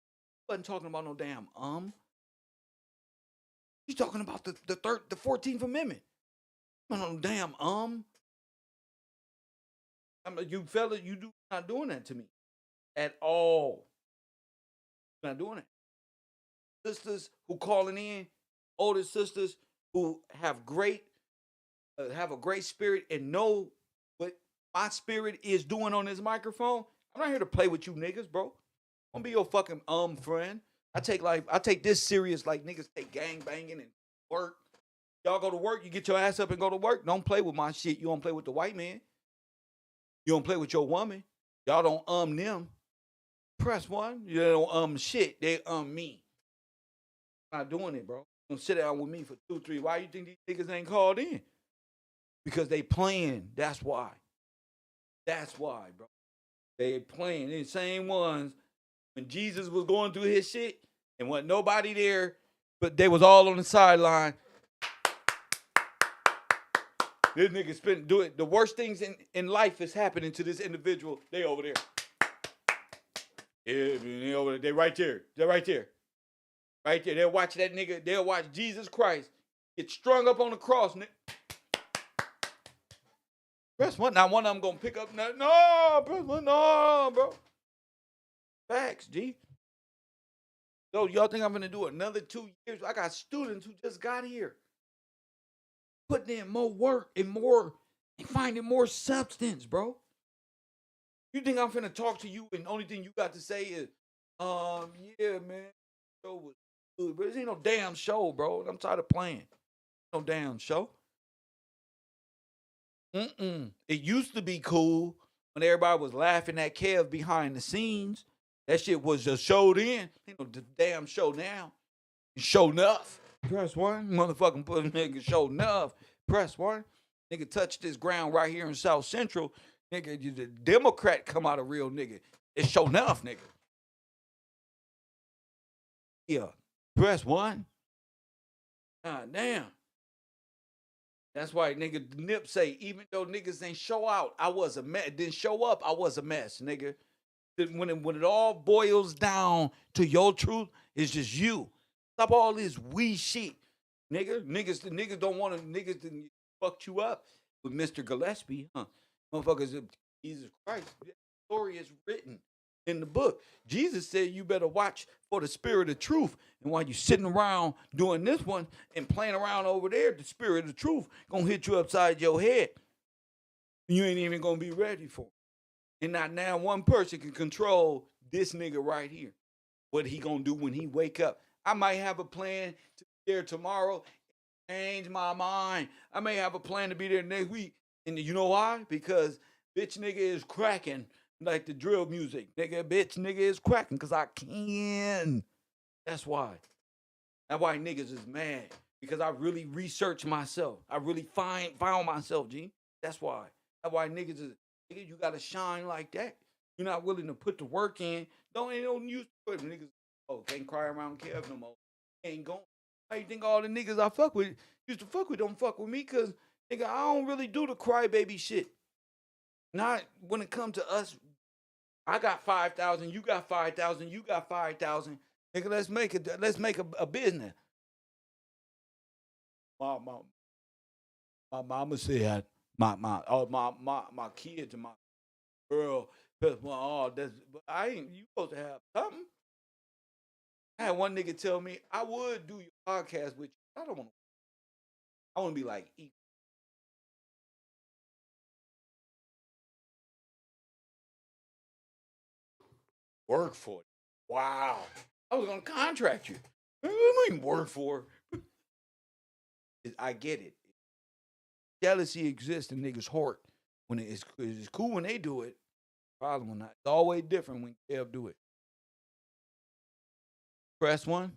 Speaker 1: Wasn't talking about no damn He's talking about the 14th Amendment. No damn I'm like, you fellas, you not doing that to me at all. Not doing it. Sisters who calling in, older sisters who have a great spirit and know what my spirit is doing on this microphone. I'm not here to play with you niggas, bro. I'm gonna be your fucking friend. I take this serious like niggas take gang banging and work. Y'all go to work, you get your ass up and go to work. Don't play with my shit. You don't play with the white man. You don't play with your woman. Y'all don't them. Press 1. You don't shit. They me. I'm not doing it, bro. Don't sit down with me for 2, 3. Why you think these niggas ain't called in? Because they playing. That's why. That's why, bro. They playing. They the same ones when Jesus was going through his shit and wasn't nobody there, but they was all on the sideline. This nigga do it. The worst things in life is happening to this individual. They over there. Yeah, they right there. They're right there. Right there. They'll watch that nigga. They'll watch Jesus Christ get strung up on the cross. Press one. Now one of them gonna pick up. No, press one. No, bro. Facts, G. So y'all think I'm gonna do another 2 years? I got students who just got here, putting in more work and finding more substance, bro. You think I'm finna talk to you and the only thing you got to say is, yeah, man, show was good, but it ain't no damn show, bro. I'm tired of playing. No damn show. It used to be cool when everybody was laughing at Kev behind the scenes. That shit was just showed in. Ain't no damn show now. Show enough. Press one. Motherfucking put a nigga show enough. Press one. Nigga touch this ground right here in South Central. Nigga, the Democrat come out a real nigga. It's show enough, nigga. Yeah. Press one. God damn. That's why nigga Nip say, even though niggas ain't show out, I was a mess. Didn't show up, I was a mess, nigga. When it all boils down to your truth, it's just you. Stop all this we shit, nigga. Niggas don't want to, niggas didn't fuck you up with Mr. Gillespie, huh? Motherfuckers, Jesus Christ, the story is written in the book. Jesus said you better watch for the spirit of truth. And while you sitting around doing this one and playing around over there, the spirit of truth gonna hit you upside your head. You ain't even gonna be ready for it. And not now one person can control this nigga right here. What he gonna do when he wake up? I might have a plan to be there tomorrow, change my mind. I may have a plan to be there next week. And you know why? Because bitch nigga is cracking like the drill music. Bitch nigga is cracking because I can. That's why. That's why niggas is mad. Because I really researched myself. I really found myself, G. That's why. That's why niggas is, nigga, you gotta shine like that. You're not willing to put the work in. Ain't no use to it. Niggas, can't cry around Kev no more. Ain't going. I think all the niggas I fuck with, used to fuck with, don't fuck with me because, nigga, I don't really do the crybaby shit. Not when it comes to us. I got 5,000, you got 5,000, you got 5,000. Nigga, let's make a business. My mama said my kids and my girl, I ain't, you supposed to have something. I had one nigga tell me I would do your podcast with you. I don't want to. I want to be like equal. Work for it. Wow. I was gonna contract you. I don't even work for it. I get it. Jealousy exists in niggas' heart. When it's cool when they do it. Problem or not. It's always different when Kev do it. Press one.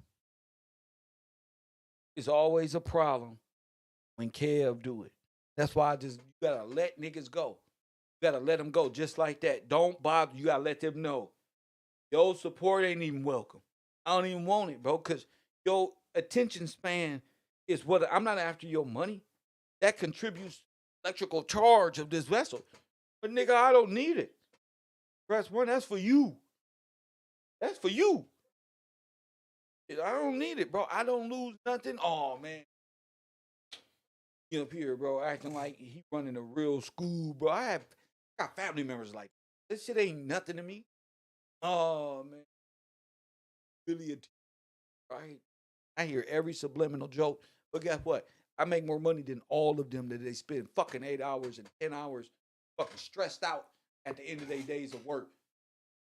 Speaker 1: It's always a problem when Kev do it. That's why you gotta let niggas go. You gotta let them go just like that. Don't bother. You gotta let them know. Your support ain't even welcome. I don't even want it, bro, because your attention span is what I'm not after your money. That contributes electrical charge of this vessel. But nigga, I don't need it. Press one, that's for you. That's for you. I don't need it, bro. I don't lose nothing. Oh man. You up here, bro, acting like he running a real school, bro. I got family members like this shit ain't nothing to me. Oh man. Really right? I hear every subliminal joke, but guess what? I make more money than all of them that they spend fucking 8 hours and 10 hours fucking stressed out at the end of their days of work.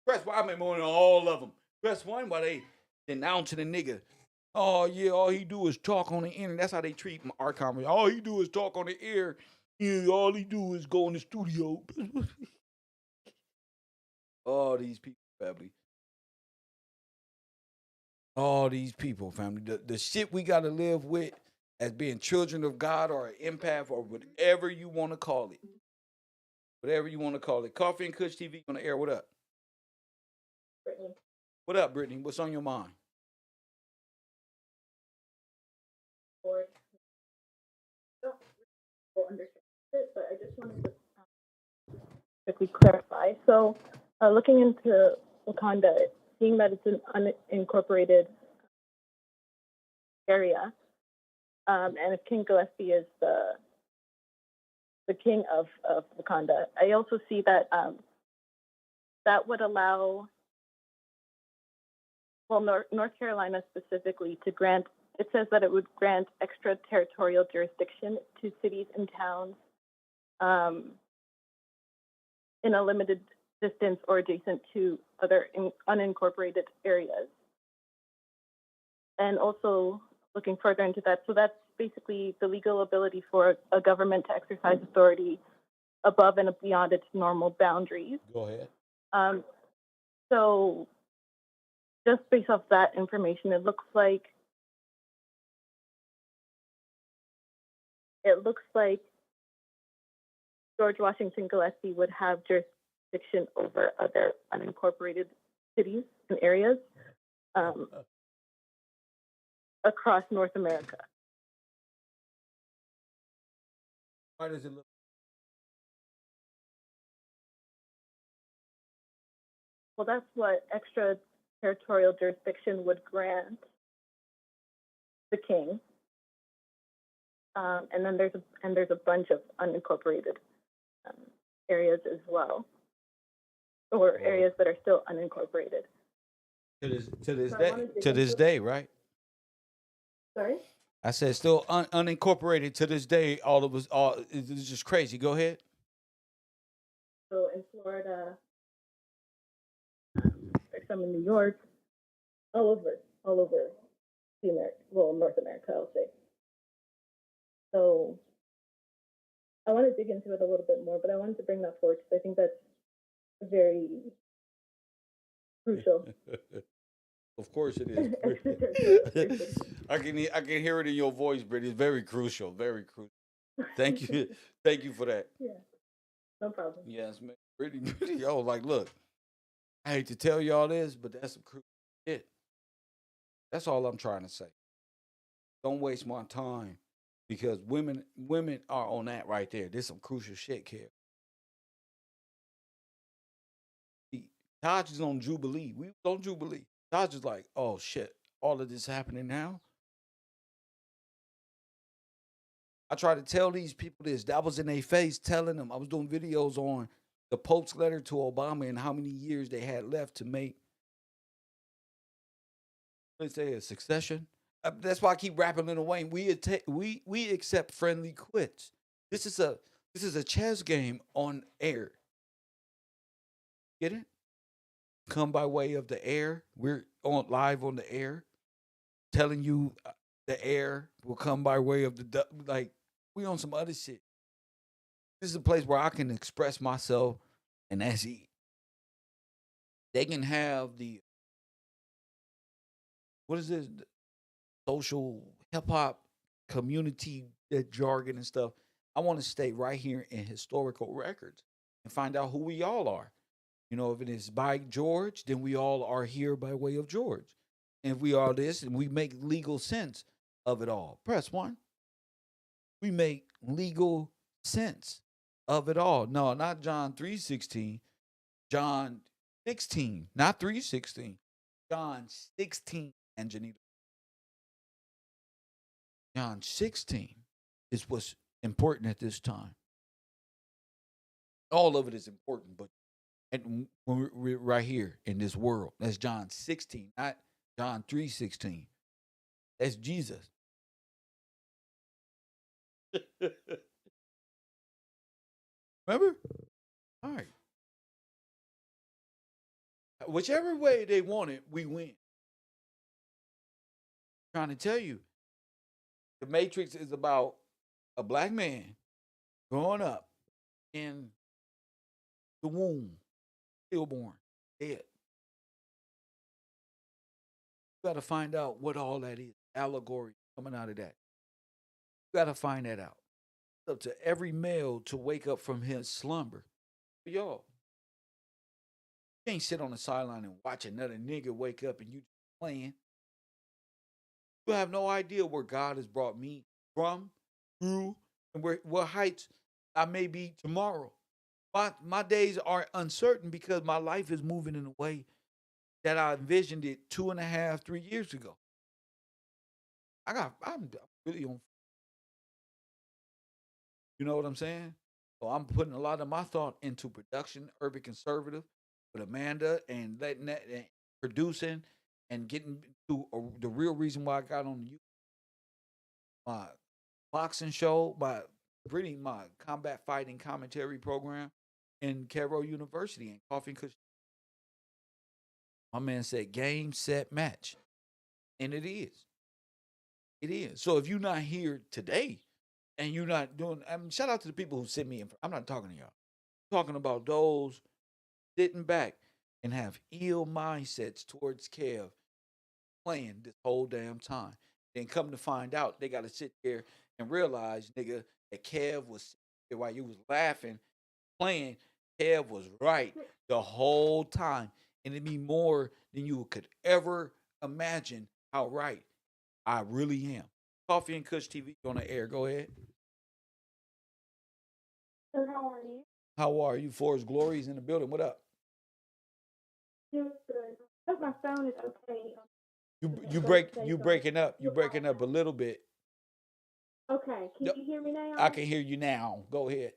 Speaker 1: Press why I make more than all of them. Press one while they denouncing a nigga. Oh yeah, all he do is talk on the internet. That's how they treat our conversation. All he do is talk on the air. Yeah, all he do is go in the studio. All these people, family. All these people, family. The shit we gotta live with as being children of God or an empath or whatever you want to call it. Whatever you want to call it. Coffee and Kush TV on the air. What up?
Speaker 2: Brittany.
Speaker 1: What up, Brittany? What's on your mind?
Speaker 2: Or don't understand it, but I just wanted to quickly clarify. So, looking into
Speaker 6: Wakanda, seeing that it's an unincorporated area, and if King Gillespie is the king of Wakanda, I also see that that would allow, well, North Carolina specifically, to grant, it says that it would grant extraterritorial jurisdiction to cities and towns in a limited distance or adjacent to other unincorporated areas. And also looking further into that, so that's basically the legal ability for a government to exercise authority above and beyond its normal boundaries.
Speaker 1: Go ahead.
Speaker 6: So just based off that information, it looks like George Washington Gillespie would have jurisdiction over other unincorporated cities and areas across North America.
Speaker 1: Why does it look?
Speaker 6: Well, that's what extraterritorial jurisdiction would grant the king. And then there's a bunch of unincorporated areas as well, or areas that are still unincorporated.
Speaker 1: To this day, right?
Speaker 6: Sorry?
Speaker 1: I said still unincorporated to this day. It's just crazy. Go ahead.
Speaker 6: So in Florida, there's some in New York, all over the America, well, North America, I'll say. So I want to dig into it a little bit more, but I wanted to bring that forward because I think that's very crucial.
Speaker 1: Of course it is. I can hear it in your voice, Brittany. It's very crucial. Very crucial. Thank you. Thank you for that.
Speaker 6: Yeah, no problem.
Speaker 1: Yes, man. Brittany, yo, like, look, I hate to tell y'all this, but that's some crucial shit. That's all I'm trying to say. Don't waste my time because women are on that right there. There's some crucial shit, Kev. Taj is on Jubilee. We on Jubilee. Taj is like, oh shit, all of this happening now. I try to tell these people this. That was in their face, telling them. I was doing videos on the Pope's letter to Obama and how many years they had left to make, let's say, a succession. That's why I keep rapping Lil Wayne. We accept friendly quits. This is a chess game on air. Get it? Come by way of the air. We're on live on the air, telling you the air will come by way of the like. We on some other shit. This is a place where I can express myself, and that's it. They can have the what is this social hip hop community that jargon and stuff. I want to stay right here in historical records and find out who we all are. You know, if it is by George, then we all are here by way of George. And if we are this, and we make legal sense of it all. Press 1. We make legal sense of it all. No, not John 3:16. John 16, not 3:16. John 16, Angelina. John 16 is what's important at this time. All of it is important, but and when we're right here in this world, that's John 16, not John 3:16. That's Jesus. Remember? All right. Whichever way they want it, we win. I'm trying to tell you, the Matrix is about a black man growing up in the womb, stillborn, dead. You got to find out what all that is. Allegory coming out of that. You got to find that out. It's up to every male to wake up from his slumber. Y'all, you can't sit on the sideline and watch another nigga wake up and you playing. You have no idea where God has brought me from, through, and what heights I may be tomorrow. My days are uncertain because my life is moving in a way that I envisioned it 2.5, 3 years ago. I'm really on. You know what I'm saying? So I'm putting a lot of my thought into production, urban conservative, with Amanda, and letting that and producing and getting to the real reason why I got on my boxing show, my combat fighting commentary program in KevRow University and Coffee and Cushion. My man said game, set, match. And it is. It is. So if you're not here today and you're not doing, shout out to the people who sent me. I'm not talking to y'all. I'm talking about those sitting back and have ill mindsets towards Kev playing this whole damn time. Then come to find out, they got to sit there and realize, nigga, that Kev was sitting there while you was laughing, playing. Kev was right the whole time. And it'd be more than you could ever imagine how right I really am. Coffee and Kush TV on the air. Go ahead.
Speaker 6: So how are you?
Speaker 1: How are you? Forrest Glory's in the building. What up?
Speaker 6: Doing good. I hope my phone is okay.
Speaker 1: You breaking up. You breaking up a little bit.
Speaker 6: Okay, can you hear me now?
Speaker 1: I can hear you now. Go ahead.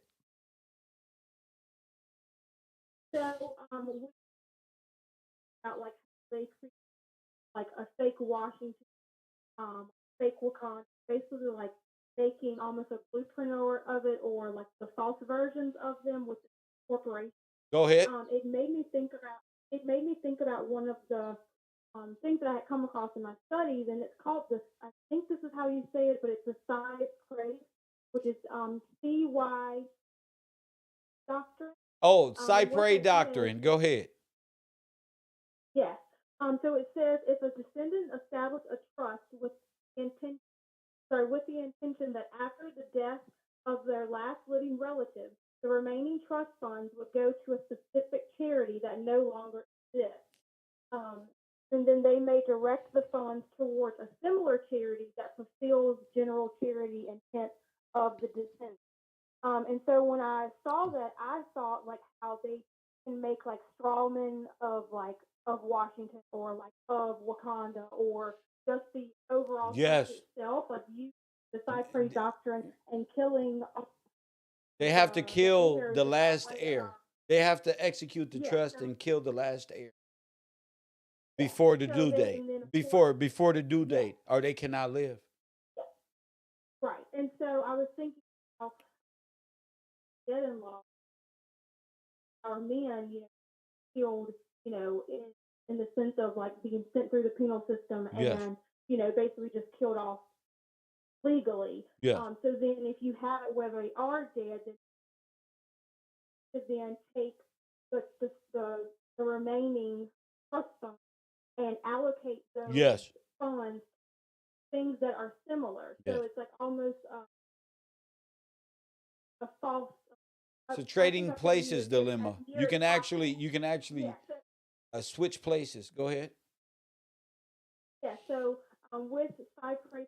Speaker 6: So, about like they create like a fake Washington, fake Wakanda, basically like making almost a blueprint of it, or like the false versions of them with the corporation.
Speaker 1: Go ahead.
Speaker 6: It made me think about one of the things that I had come across in my studies, and it's called this. I think this is how you say it, but it's the Cypre, which is CY doctrine.
Speaker 1: Oh, Cypre doctrine. Go ahead.
Speaker 6: Yes. So it says if a descendant established a trust with intention that after the death of their last living relative, the remaining trust funds would go to a specific charity that no longer exists. And then they may direct the funds towards a similar charity that fulfills general charity intent of the descendant. And so when I saw that, I thought like how they can make like strawmen of Washington, or like of Wakanda, or just the overall
Speaker 1: Yes.
Speaker 6: itself, like you the Cypre doctrine and killing.
Speaker 1: They have to kill the last heir. They have to execute the trust and kill the last heir before the due date. Before the due date, or they cannot live.
Speaker 6: Right. And so I was thinking how dead-in-law, our men, killed, in the sense of like being sent through the penal system,
Speaker 1: Yes.
Speaker 6: and basically just killed off legally.
Speaker 1: Yeah.
Speaker 6: So then, if you have it whether they are dead, then take the remaining trust funds and allocate those
Speaker 1: Yes.
Speaker 6: funds things that are similar. So
Speaker 1: Yes.
Speaker 6: it's like almost a false.
Speaker 1: It's a trading places dilemma. You can actually switch places. Go ahead.
Speaker 6: Yeah. So with Cypre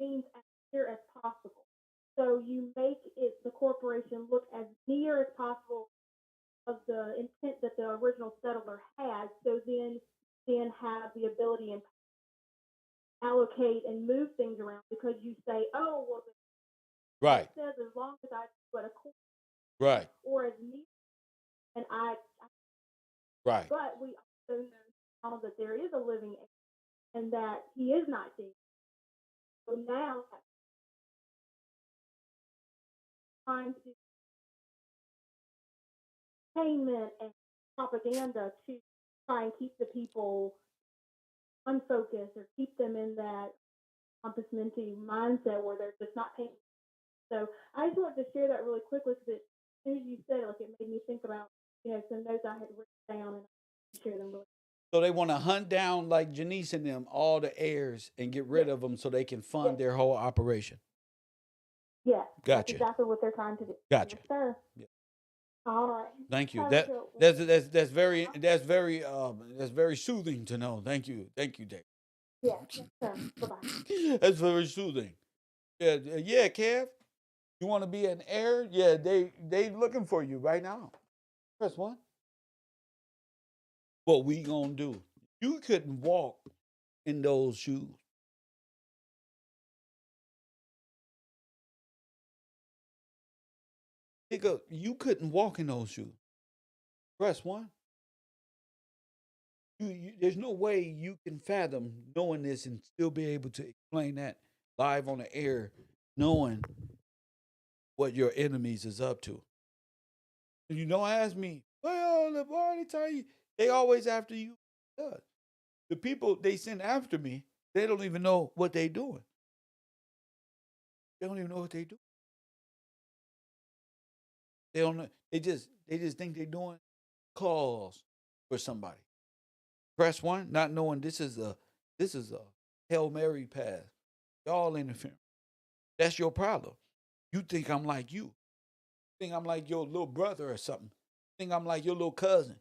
Speaker 6: means as near as possible. So you make the corporation look as near as possible of the intent that the original settler had. So then have the ability and allocate and move things around, because you say, oh well,
Speaker 1: Right.
Speaker 6: it says as long as I put a quarter,
Speaker 1: Right.
Speaker 6: or as near, and I.
Speaker 1: Right.
Speaker 6: But we also know that there is a living heir and that he is not dead. So now, trying to entertainment and propaganda to try and keep the people unfocused, or keep them in that accomplishmenty mindset where they're just not paying. So I just wanted to share that really quickly, because as soon as you said it, like, it made me think about some notes I had written down, and I share them really.
Speaker 1: So they want to hunt down, like Janice and them, all the heirs and get rid of them so they can fund their whole operation.
Speaker 6: Yeah,
Speaker 1: Gotcha.
Speaker 6: That's exactly what they're trying to do.
Speaker 1: Gotcha.
Speaker 6: Yes, sir.
Speaker 1: Yeah.
Speaker 6: All right.
Speaker 1: Thank you.
Speaker 6: Have a
Speaker 1: That's
Speaker 6: good one.
Speaker 1: that's very soothing to know. Thank you, Dave.
Speaker 6: Yeah, yes, sir. Bye-bye.
Speaker 1: That's very soothing. Yeah, Kev. You want to be an heir? Yeah, they looking for you right now. Press 1. What we gonna do? You couldn't walk in those shoes. Nigga, you couldn't walk in those shoes. Press one. There's no way you can fathom knowing this and still be able to explain that live on the air, knowing what your enemies is up to. And you don't ask me, well, why they tell you? They always after you. Yeah. The people they send after me, they don't even know what they doing. They don't even know what they do. They don't know. They just think they're doing calls for somebody. Press one, not knowing this is a Hail Mary pass. Y'all interfering. That's your problem. You think I'm like you. Think I'm like your little brother or something. Think I'm like your little cousin.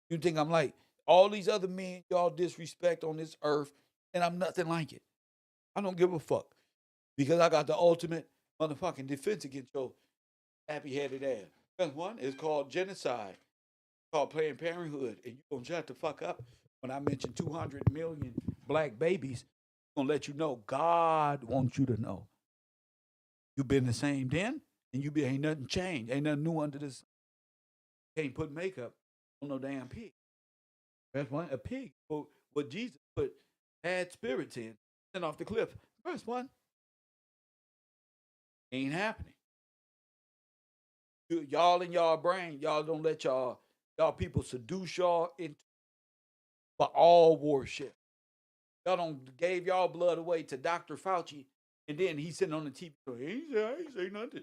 Speaker 1: You think I'm like all these other men y'all disrespect on this earth, and I'm nothing like it. I don't give a fuck. Because I got the ultimate motherfucking defense against your happy headed ass. First one is called genocide, called Planned Parenthood, and you gonna shut the fuck up when I mention 200 million black babies. I'm gonna let you know God wants you to know. You been the same then, and ain't nothing changed, ain't nothing new under this. Can't put makeup on no damn pig. That's one, a pig. What Jesus put bad spirits in, and off the cliff. First one ain't happening. Y'all in y'all brain, y'all don't let y'all people seduce y'all into for all warship. Y'all don't gave y'all blood away to Dr. Fauci, and then he's sitting on the TV. He ain't say nothing.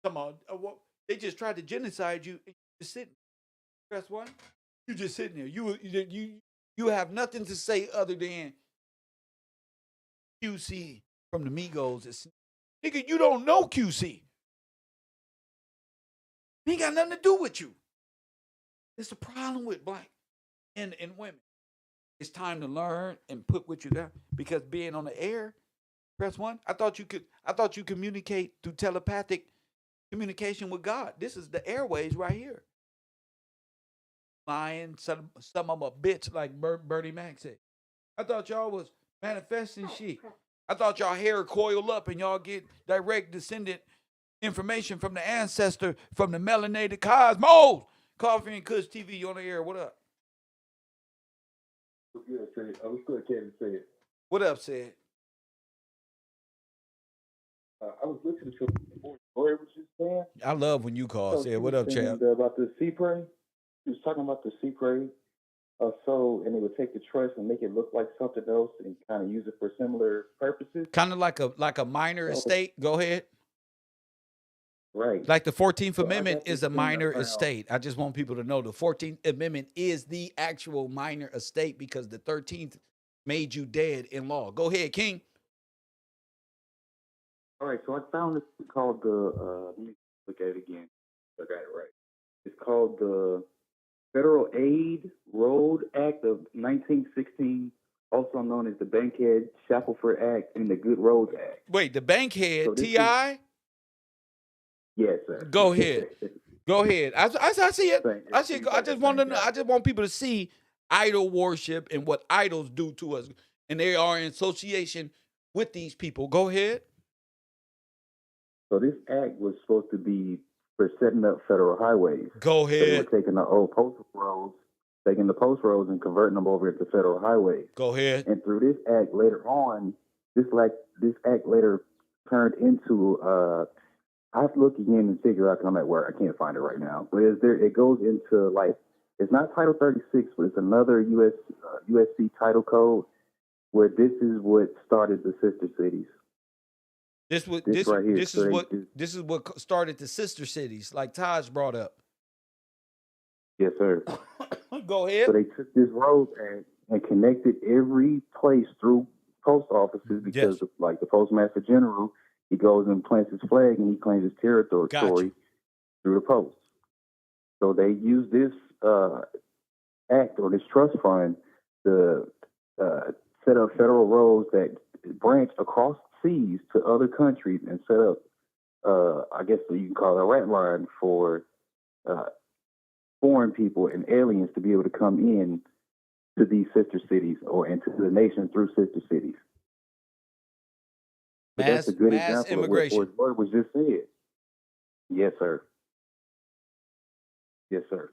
Speaker 1: Come on, they just tried to genocide you. And you just sitting. Press one. You just sitting there. You have nothing to say other than QC from the Migos. Nigga, you don't know QC. He ain't got nothing to do with you. It's a problem with black and women. It's time to learn and put what you got because being on the air, press one. I thought you communicate through telepathic communication with God. This is the airways right here. Lying, some of them a bitch like Bernie Mac said. I thought y'all was manifesting shit. I thought y'all hair coil up and y'all get direct descendant information from the ancestor from the melanated cosmos. Coffee and Kush TV on the air. What up?
Speaker 3: What's good, Sid? What's good, Kevin said?
Speaker 1: What up, Sid?
Speaker 3: I was listening to what Lori was just saying.
Speaker 1: I love when you call, Sid. What up, champ?
Speaker 5: About the sea prey. He was talking about the sea prey. And it would take the trust and make it look like something else and kind of use it for similar purposes.
Speaker 1: Kind of like a minor estate. Go ahead.
Speaker 5: Right.
Speaker 1: Like the 14th Amendment is a minor estate. I just want people to know the 14th Amendment is the actual minor estate because the 13th made you dead in law. Go ahead, King.
Speaker 5: All right. So I found this called the, let me look at it again. I got it right. It's called the Federal Aid Road Act of 1916, also known as the Bankhead Shackelford Act and the Good Roads Act.
Speaker 1: Wait, the Bankhead, so T.I.?
Speaker 5: Yes, sir.
Speaker 1: Go ahead. Go ahead. I see it. I see it. I just want to know. I just want people to see idol worship and what idols do to us, and they are in association with these people. Go ahead.
Speaker 5: So this act was supposed to be for setting up federal highways.
Speaker 1: Go ahead.
Speaker 5: So they were taking the old post roads, and converting them over into federal highways.
Speaker 1: Go ahead.
Speaker 5: And through this act later on, this act later turned into I have to look again and figure out because I'm at work. I can't find it right now. But it goes into like it's not Title 36, but it's another USC title code where this is what started the sister cities.
Speaker 1: This is what started the sister cities, like Taj brought up.
Speaker 5: Yes, sir.
Speaker 1: Go ahead.
Speaker 5: So they took this road and connected every place through post offices because of, like the Postmaster General, he goes and plants his flag and he claims his territory through the post. So they use this act or this trust fund to set up federal roads that branch across seas to other countries and set up, I guess you can call it a rat line for foreign people and aliens to be able to come in to these sister cities or into the nation through sister cities. But that's a good
Speaker 1: Mass
Speaker 5: example of what
Speaker 1: immigration.
Speaker 5: Forrest Lord was just saying. Yes, sir. Yes, sir.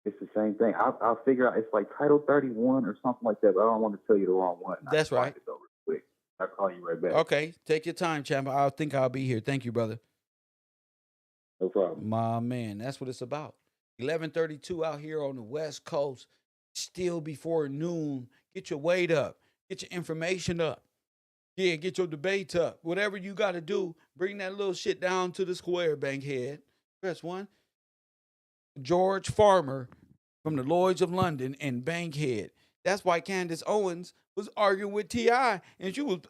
Speaker 5: It's the same thing. I'll figure out. It's like Title 31 or something like that, but I don't want to tell you the wrong one.
Speaker 1: That's right.
Speaker 5: Find it though real quick. I'll call you right back.
Speaker 1: Okay, take your time, champ. I think I'll be here. Thank you, brother.
Speaker 5: No problem.
Speaker 1: My man, that's what it's about. 11:32 out here on the West Coast, still before noon. Get your weight up. Get your information up. Yeah, get your debates up. Whatever you got to do, bring that little shit down to the square, Bankhead. Press 1. George Farmer from the Lloyds of London and Bankhead. That's why Candace Owens was arguing with T.I. And she was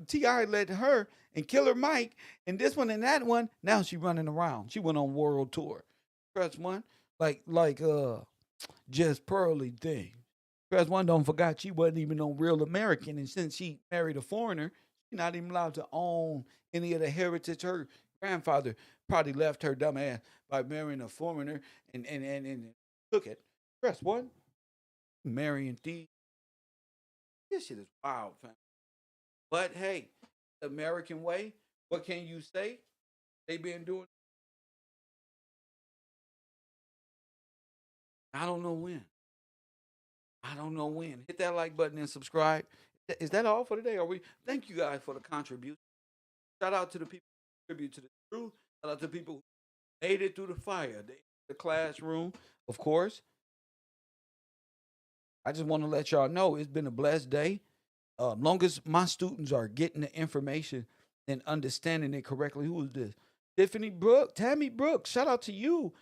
Speaker 1: T.I. let her and Killer Mike and this one and that one. Now she running around. She went on world tour. Press 1. Like just pearly thing. Press 1, don't forget she wasn't even no real American. And since she married a foreigner, she's not even allowed to own any of the heritage her grandfather probably left her dumb ass by marrying a foreigner and took it. Press 1. Marrying thief. This shit is wild, fam. But hey, the American way, what can you say? They been doing. I don't know when. Hit that like button and subscribe. Is that all for today? Are we? Thank you guys for the contribution. Shout out to the people who contribute to the truth. Shout out to the people who made it through the fire, the classroom, of course. I just want to let y'all know it's been a blessed day. Long as my students are getting the information and understanding it correctly. Who is this? Tiffany Brooks, Tammy Brooks. Shout out to you,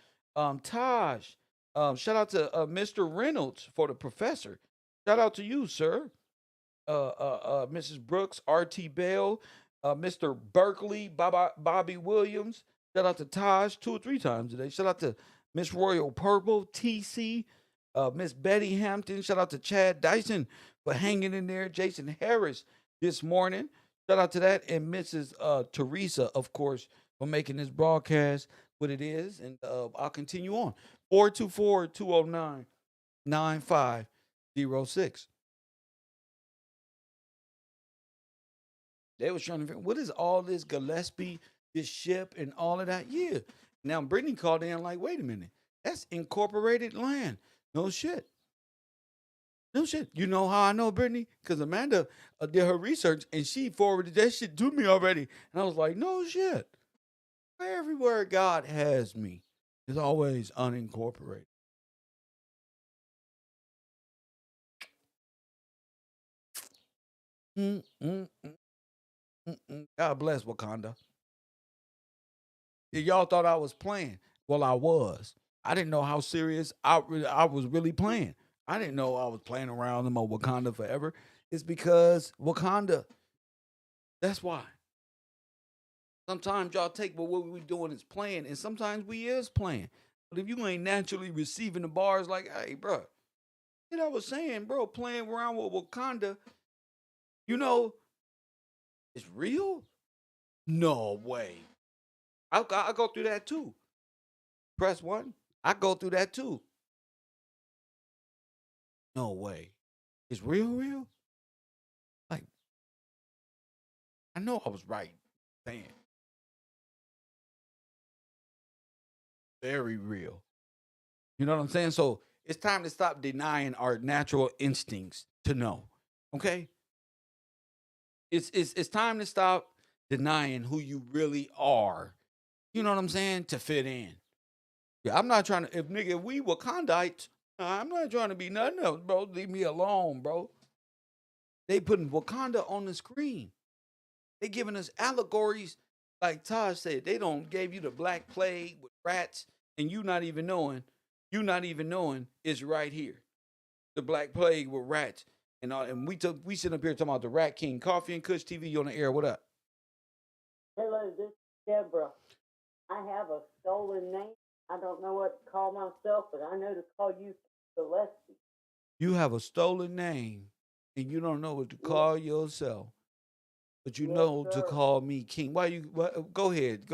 Speaker 1: Taj. Shout out to Mr. Reynolds for the professor. Shout out to you, sir. Mrs. Brooks, R.T. Bell, Mr. Berkeley, Bobby Williams. Shout out to Taj 2 or 3 times today. Shout out to Miss Royal Purple, TC, Miss Betty Hampton. Shout out to Chad Dyson for hanging in there. Jason Harris this morning. Shout out to that. And Mrs. Teresa, of course, for making this broadcast what it is. And I'll continue on. 424-209-9506. They was trying to figure, what is all this Gillespie, this ship, and all of that? Yeah. Now, Brittany called in like, wait a minute. That's incorporated land. No shit. No shit. You know how I know, Brittany? Because Amanda did her research, and she forwarded that shit to me already. And I was like, no shit. Everywhere God has me is always unincorporated. God bless Wakanda. Y'all thought I was playing. Well, I was. I didn't know how serious I was really playing. I didn't know I was playing around in my Wakanda forever. It's because Wakanda. That's why. Sometimes y'all take what we doing is playing, and sometimes we is playing. But if you ain't naturally receiving the bars, like, hey, bro, you know what I was saying, bro, playing around with Wakanda, you know, it's real? No way. I go through that too. Press 1. I go through that too. No way. It's real? Like, I know I was right. Damn. Very real. You know what I'm saying? So it's time to stop denying our natural instincts to know. Okay? It's time to stop denying who you really are. You know what I'm saying? To fit in. Yeah, I'm not trying to, if we Wakandites, I'm not trying to be nothing else, bro. Leave me alone, bro. They putting Wakanda on the screen. They giving us allegories, like Taj said. They don't gave you the Black Plague with rats, and you not even knowing it's right here. The Black Plague with rats, and we sit up here talking about the Rat King. Coffee and Kush TV on the air. What up?
Speaker 2: Hello, this is Deborah. I have a stolen name. I don't know what to call myself, but I know to call you Gillespie.
Speaker 1: You have a stolen name, and you don't know what to call yourself. But you know to call me King. Why you? Go ahead,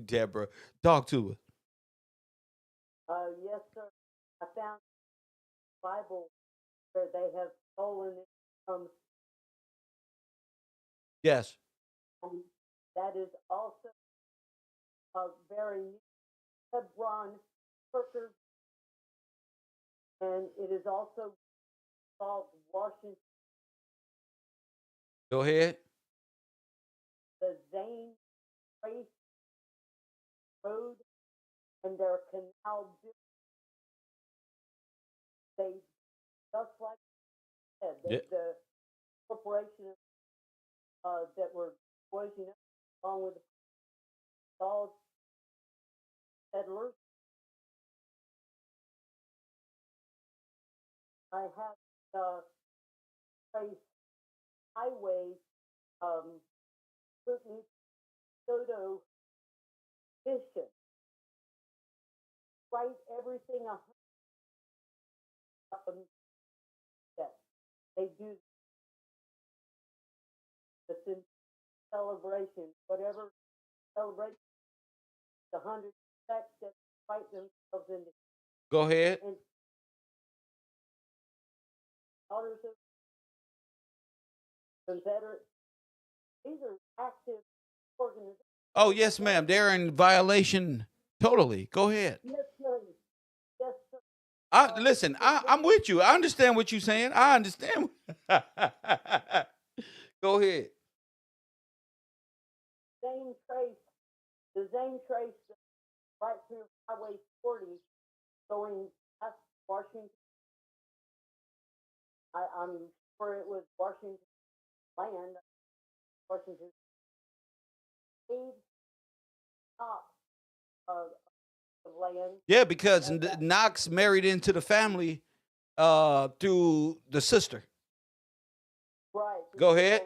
Speaker 1: Deborah. Talk to us.
Speaker 2: Yes, sir. I found Bible where they have stolen it from.
Speaker 1: Yes.
Speaker 2: That is also a very KevRow worker, and it is also called Washington,
Speaker 1: Go ahead.
Speaker 2: the Zane Trace Road, and their canal. They just like I said,
Speaker 1: Yeah.
Speaker 2: the corporation that were poisoning up along with all settlers. I have place highway Putin Soto mission. Write everything up that they do the celebration, whatever celebration, the 100 sects that fight themselves into.
Speaker 1: Go ahead.
Speaker 2: And daughters of Confederate, these are active organizations.
Speaker 1: Oh, yes, ma'am. They're in violation totally. Go ahead.
Speaker 2: Yes, sir. Yes, sir.
Speaker 1: Listen, I'm with you. I understand what you're saying. I understand. Go ahead.
Speaker 2: The Zane Trace right through Highway 40 going past Washington. I'm sure it was Washington land, Washington State, top of land.
Speaker 1: Yeah, because Knox married into the family through the sister.
Speaker 2: Right.
Speaker 1: Go ahead.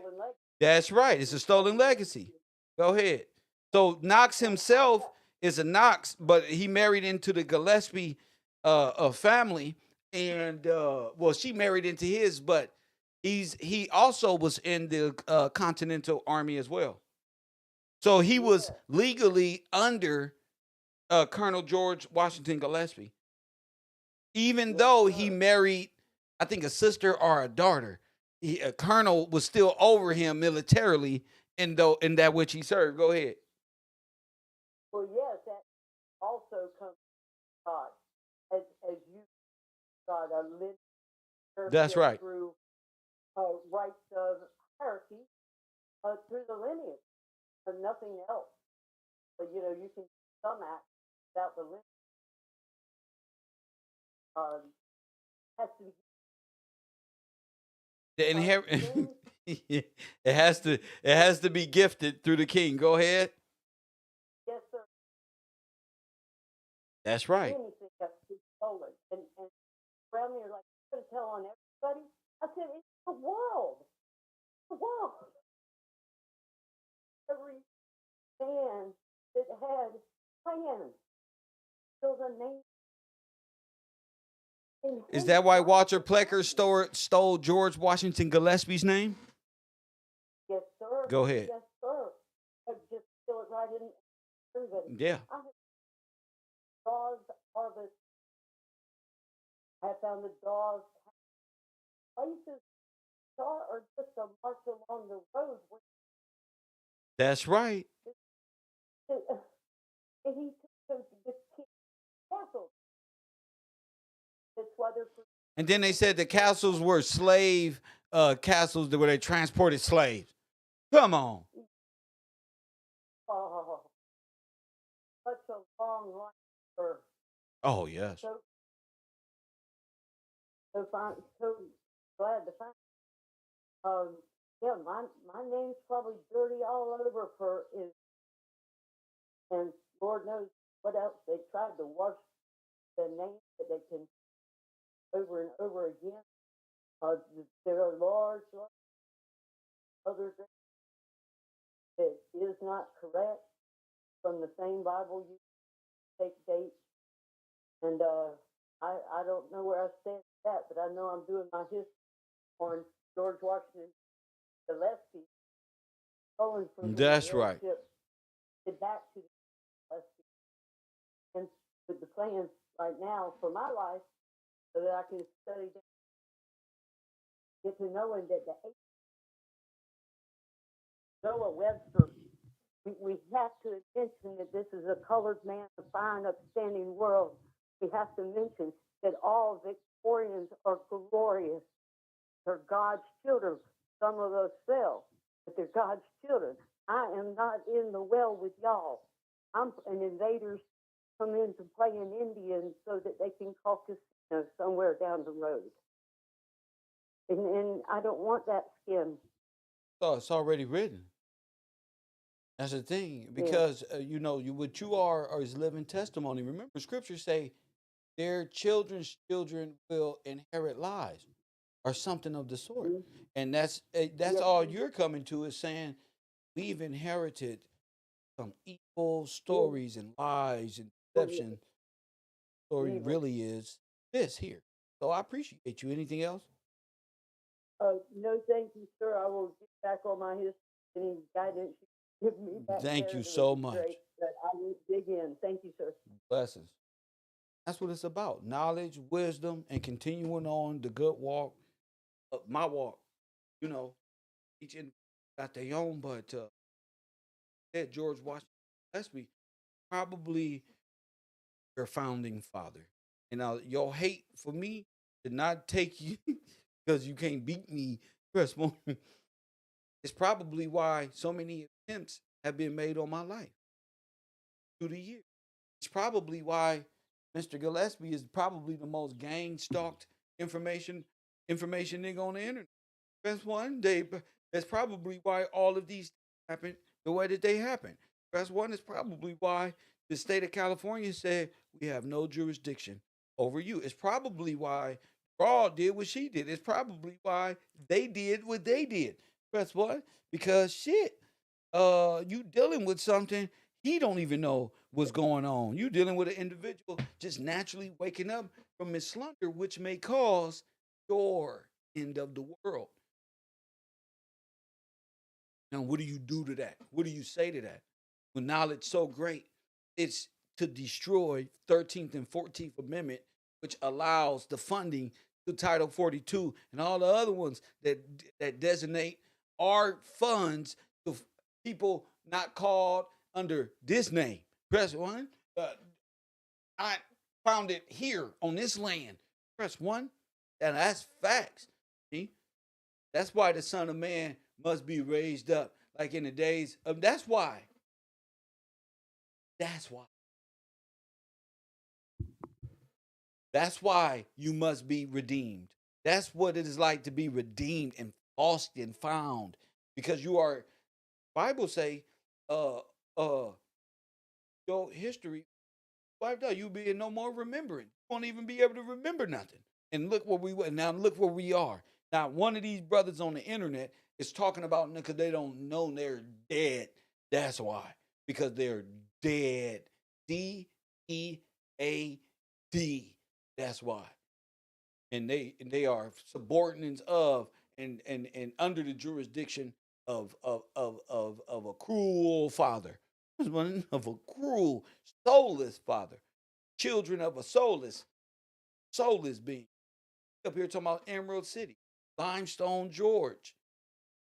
Speaker 1: That's right. It's a stolen legacy. Go ahead. So Knox himself is a Knox, but he married into the Gillespie family, and well, she married into his, but he also was in the Continental Army as well. So he was legally under Colonel George Washington Gillespie, even though he married, I think, a sister or a daughter. A colonel was still over him militarily in that which he served. Go ahead.
Speaker 2: Well, yes, that also comes from God, as you got a lineage.
Speaker 1: That's right.
Speaker 2: Through rights of hierarchy through the lineage, but nothing else. But you can some act without the lineage. Has to be.
Speaker 1: The inherit. It has to be gifted through the king. Go ahead.
Speaker 2: Yes, sir.
Speaker 1: That's right.
Speaker 2: Anything has to be stolen. And around here, like, I'm going to tell on everybody. I said, it's the world. The world. Every man that had plans build a name.
Speaker 1: Is that why Walter Plecker stole George Washington Gillespie's name?
Speaker 2: Yes, sir.
Speaker 1: Go ahead.
Speaker 2: Yes, sir. I just feel it right in everybody.
Speaker 1: Yeah.
Speaker 2: Dawes harvest. I found the Dawes places are just a march along the road.
Speaker 1: That's right.
Speaker 2: And he took the castle. That's why they're.
Speaker 1: And then they said the castles were slave castles where they transported slaves. Come on.
Speaker 2: Oh, such a long line for.
Speaker 1: Oh yes.
Speaker 2: So glad to find. Yeah, my name's probably dirty all over for is, and Lord knows what else they tried to wash the name that they can over and over again. There are large other that is not correct from the same Bible. You take dates, and I don't know where I stand with that, but I know I'm doing my history on George Washington Gillespie.
Speaker 1: That's right.
Speaker 2: Get back to Gillespie, and with the plans right now for my life, so that I can study get to knowing that the Noah Webster, we have to mention that this is a colored man, a fine, upstanding world. We have to mention that all Victorians are glorious. They're God's children. Some of us fell, but they're God's children. I am not in the well with y'all. I'm an invaders come in to play an Indian so that they can call casino somewhere down the road. And I don't want that skin.
Speaker 1: So it's already written. That's the thing, because you know what you are is living testimony. Remember, scriptures say their children's children will inherit lies, or something of the sort.
Speaker 2: Mhm.
Speaker 1: And that's
Speaker 2: Yes.
Speaker 1: all you're coming to is saying we've inherited some evil stories and lies and deception. Story
Speaker 2: Evil.
Speaker 1: really is this here. So I appreciate you. Anything else?
Speaker 2: No, thank you, sir. I will get back on my history. Any guidance you give me back
Speaker 1: Thank
Speaker 2: there,
Speaker 1: you
Speaker 2: it
Speaker 1: so
Speaker 2: would be
Speaker 1: much.
Speaker 2: great, but I will dig in. Thank you, sir.
Speaker 1: Blessings. That's what it's about. Knowledge, wisdom, and continuing on the good walk. My walk. You know, each individual got their own, but George Washington Gillespie probably your founding father. And now your hate for me did not take you because you can't beat me. Press one. It's probably why so many attempts have been made on my life through the years. It's probably why Mr. Gillespie is probably the most gang stalked information nigga on the internet. Press one. That's probably why all of these happen the way that they happen. Press one is probably why the state of California said we have no jurisdiction over you. It's probably why Raw did what she did. It's probably why they did what they did. Press one, because shit, you dealing with something he don't even know what's going on. You dealing with an individual just naturally waking up from his slumber, which may cause your end of the world. Now, what do you do to that? What do you say to that? When knowledge so great, it's to destroy 13th and 14th Amendment, which allows the funding to Title 42 and all the other ones that designate our funds to people not called under this name. Press one. I found it here on this land. Press one. And that's facts. See? That's why the Son of Man must be raised up, like in the days of. That's why. That's why. That's why you must be redeemed. That's what it is like to be redeemed and lost and found, because you are. Bible say, uh, your history wiped out. You be no more remembering. You won't even be able to remember nothing. And look where we went. Now look where we are. Now one of these brothers on the internet is talking about because they don't know they're dead. That's why. Because they're dead. DEAD. That's why. And they are subordinates of and under the jurisdiction of a cruel father. Of a cruel, soulless father. Children of a soulless being. Up here talking about Emerald City, Limestone George,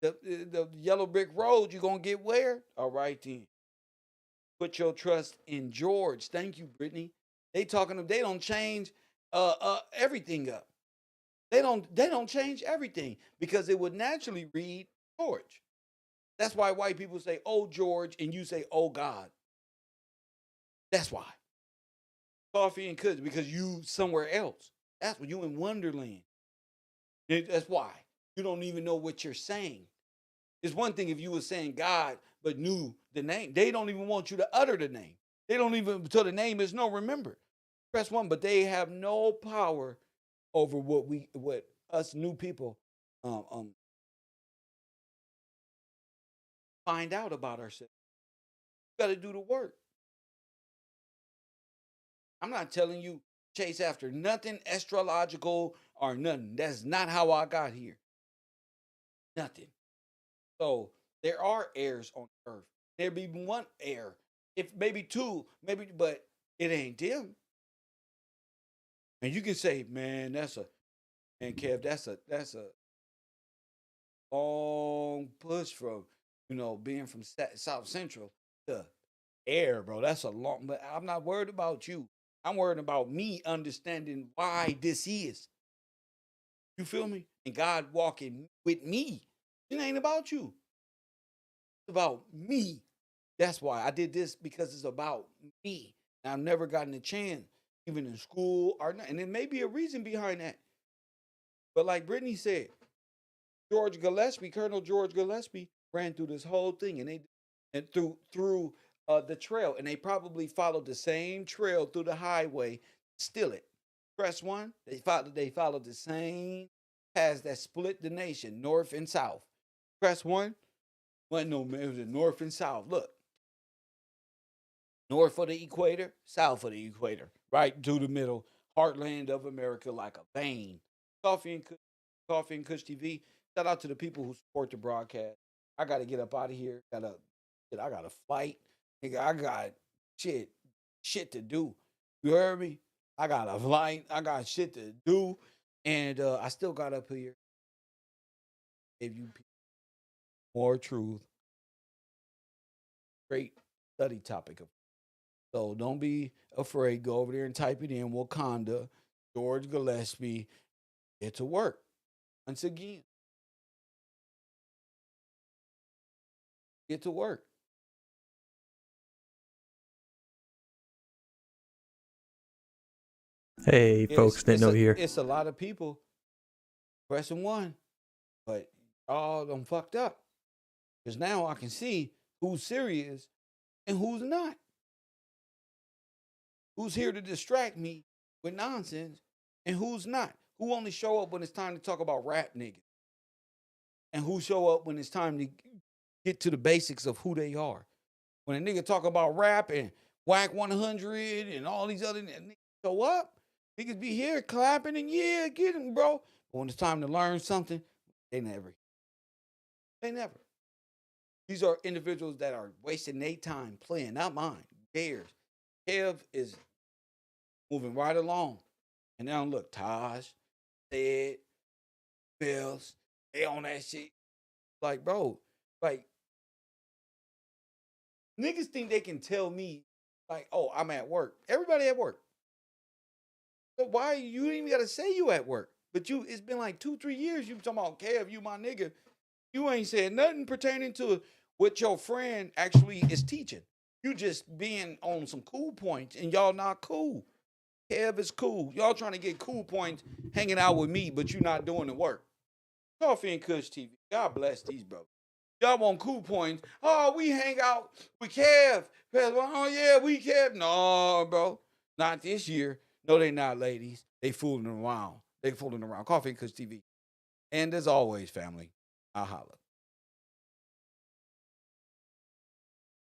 Speaker 1: the yellow brick road. You gonna get where? All right then. Put your trust in George. Thank you, Brittany. They don't change everything up. They don't change everything because it would naturally read George. That's why white people say, "Oh George," and you say, "Oh God." That's why. Coffee and cookies because you somewhere else. That's what you in Wonderland. That's why you don't even know what you're saying. It's one thing if you were saying God but knew the name. They don't even want you to utter the name. They don't even until the name is no remembered. Press one, but they have no power over what us new people um find out about ourselves. You got to do the work. I'm not telling you chase after nothing astrological or nothing. That's not how I got here. Nothing. So there are heirs on earth. There be one heir, if maybe two, maybe, but it ain't them. And you can say, man, that's a, and Kev, that's a long push from, being from South Central to air, bro. That's a long, but I'm not worried about you. I'm worried about me understanding why this is. You feel me? And God walking with me. It ain't about you. It's about me. That's why I did this, because it's about me. And I've never gotten a chance, even in school or not. And there may be a reason behind that. But like Brittany said, Colonel George Gillespie ran through this whole thing, and through the trail, and they probably followed the same trail through the highway, steal it. Press one, they followed the same paths that split the nation, north and south. Press one, wasn't no man, it was the north and south. Look, north of the equator, south of the equator, right through the middle, heartland of America, like a vein. Coffee and Coffee and Kush TV. Shout out to the people who support the broadcast. I got to get up out of here. I got a flight. Nigga, I got shit to do. You heard me? I got a flight. I got shit to do, and I still got up here. Give you more truth. Great study topic. So don't be afraid. Go over there and type it in. Wauconda, George Gillespie. Get to work. Once again, get to work.
Speaker 7: Hey, folks, Nintendo here.
Speaker 1: It's a lot of people pressing one, but all them fucked up. Because now I can see who's serious and who's not. Who's here to distract me with nonsense and who's not. Who only show up when it's time to talk about rap niggas. And who show up when it's time to get to the basics of who they are. When a nigga talk about rap and Whack 100 and all these other niggas show up, niggas be here clapping and yeah, get him, bro. But when it's time to learn something, they never. These are individuals that are wasting their time playing, not mine, theirs. Kev is moving right along. And now look, Taj, Ted, Bills, they on that shit. Like, bro, like, niggas think they can tell me, like, oh, I'm at work. Everybody at work. So why you ain't even gotta say you at work? But it's been like 2-3 years. You talking about Kev, you my nigga. You ain't said nothing pertaining to what your friend actually is teaching. You just being on some cool points, and y'all not cool. Kev is cool. Y'all trying to get cool points hanging out with me, but you not doing the work. Coffee and Kush TV. God bless these brothers. Y'all want cool points. Oh, we hang out with Kev. Oh, yeah, we Kev. No, bro. Not this year. No, they not, ladies. They fooling around. Coffee and Kush TV. And as always, family, I'll holla.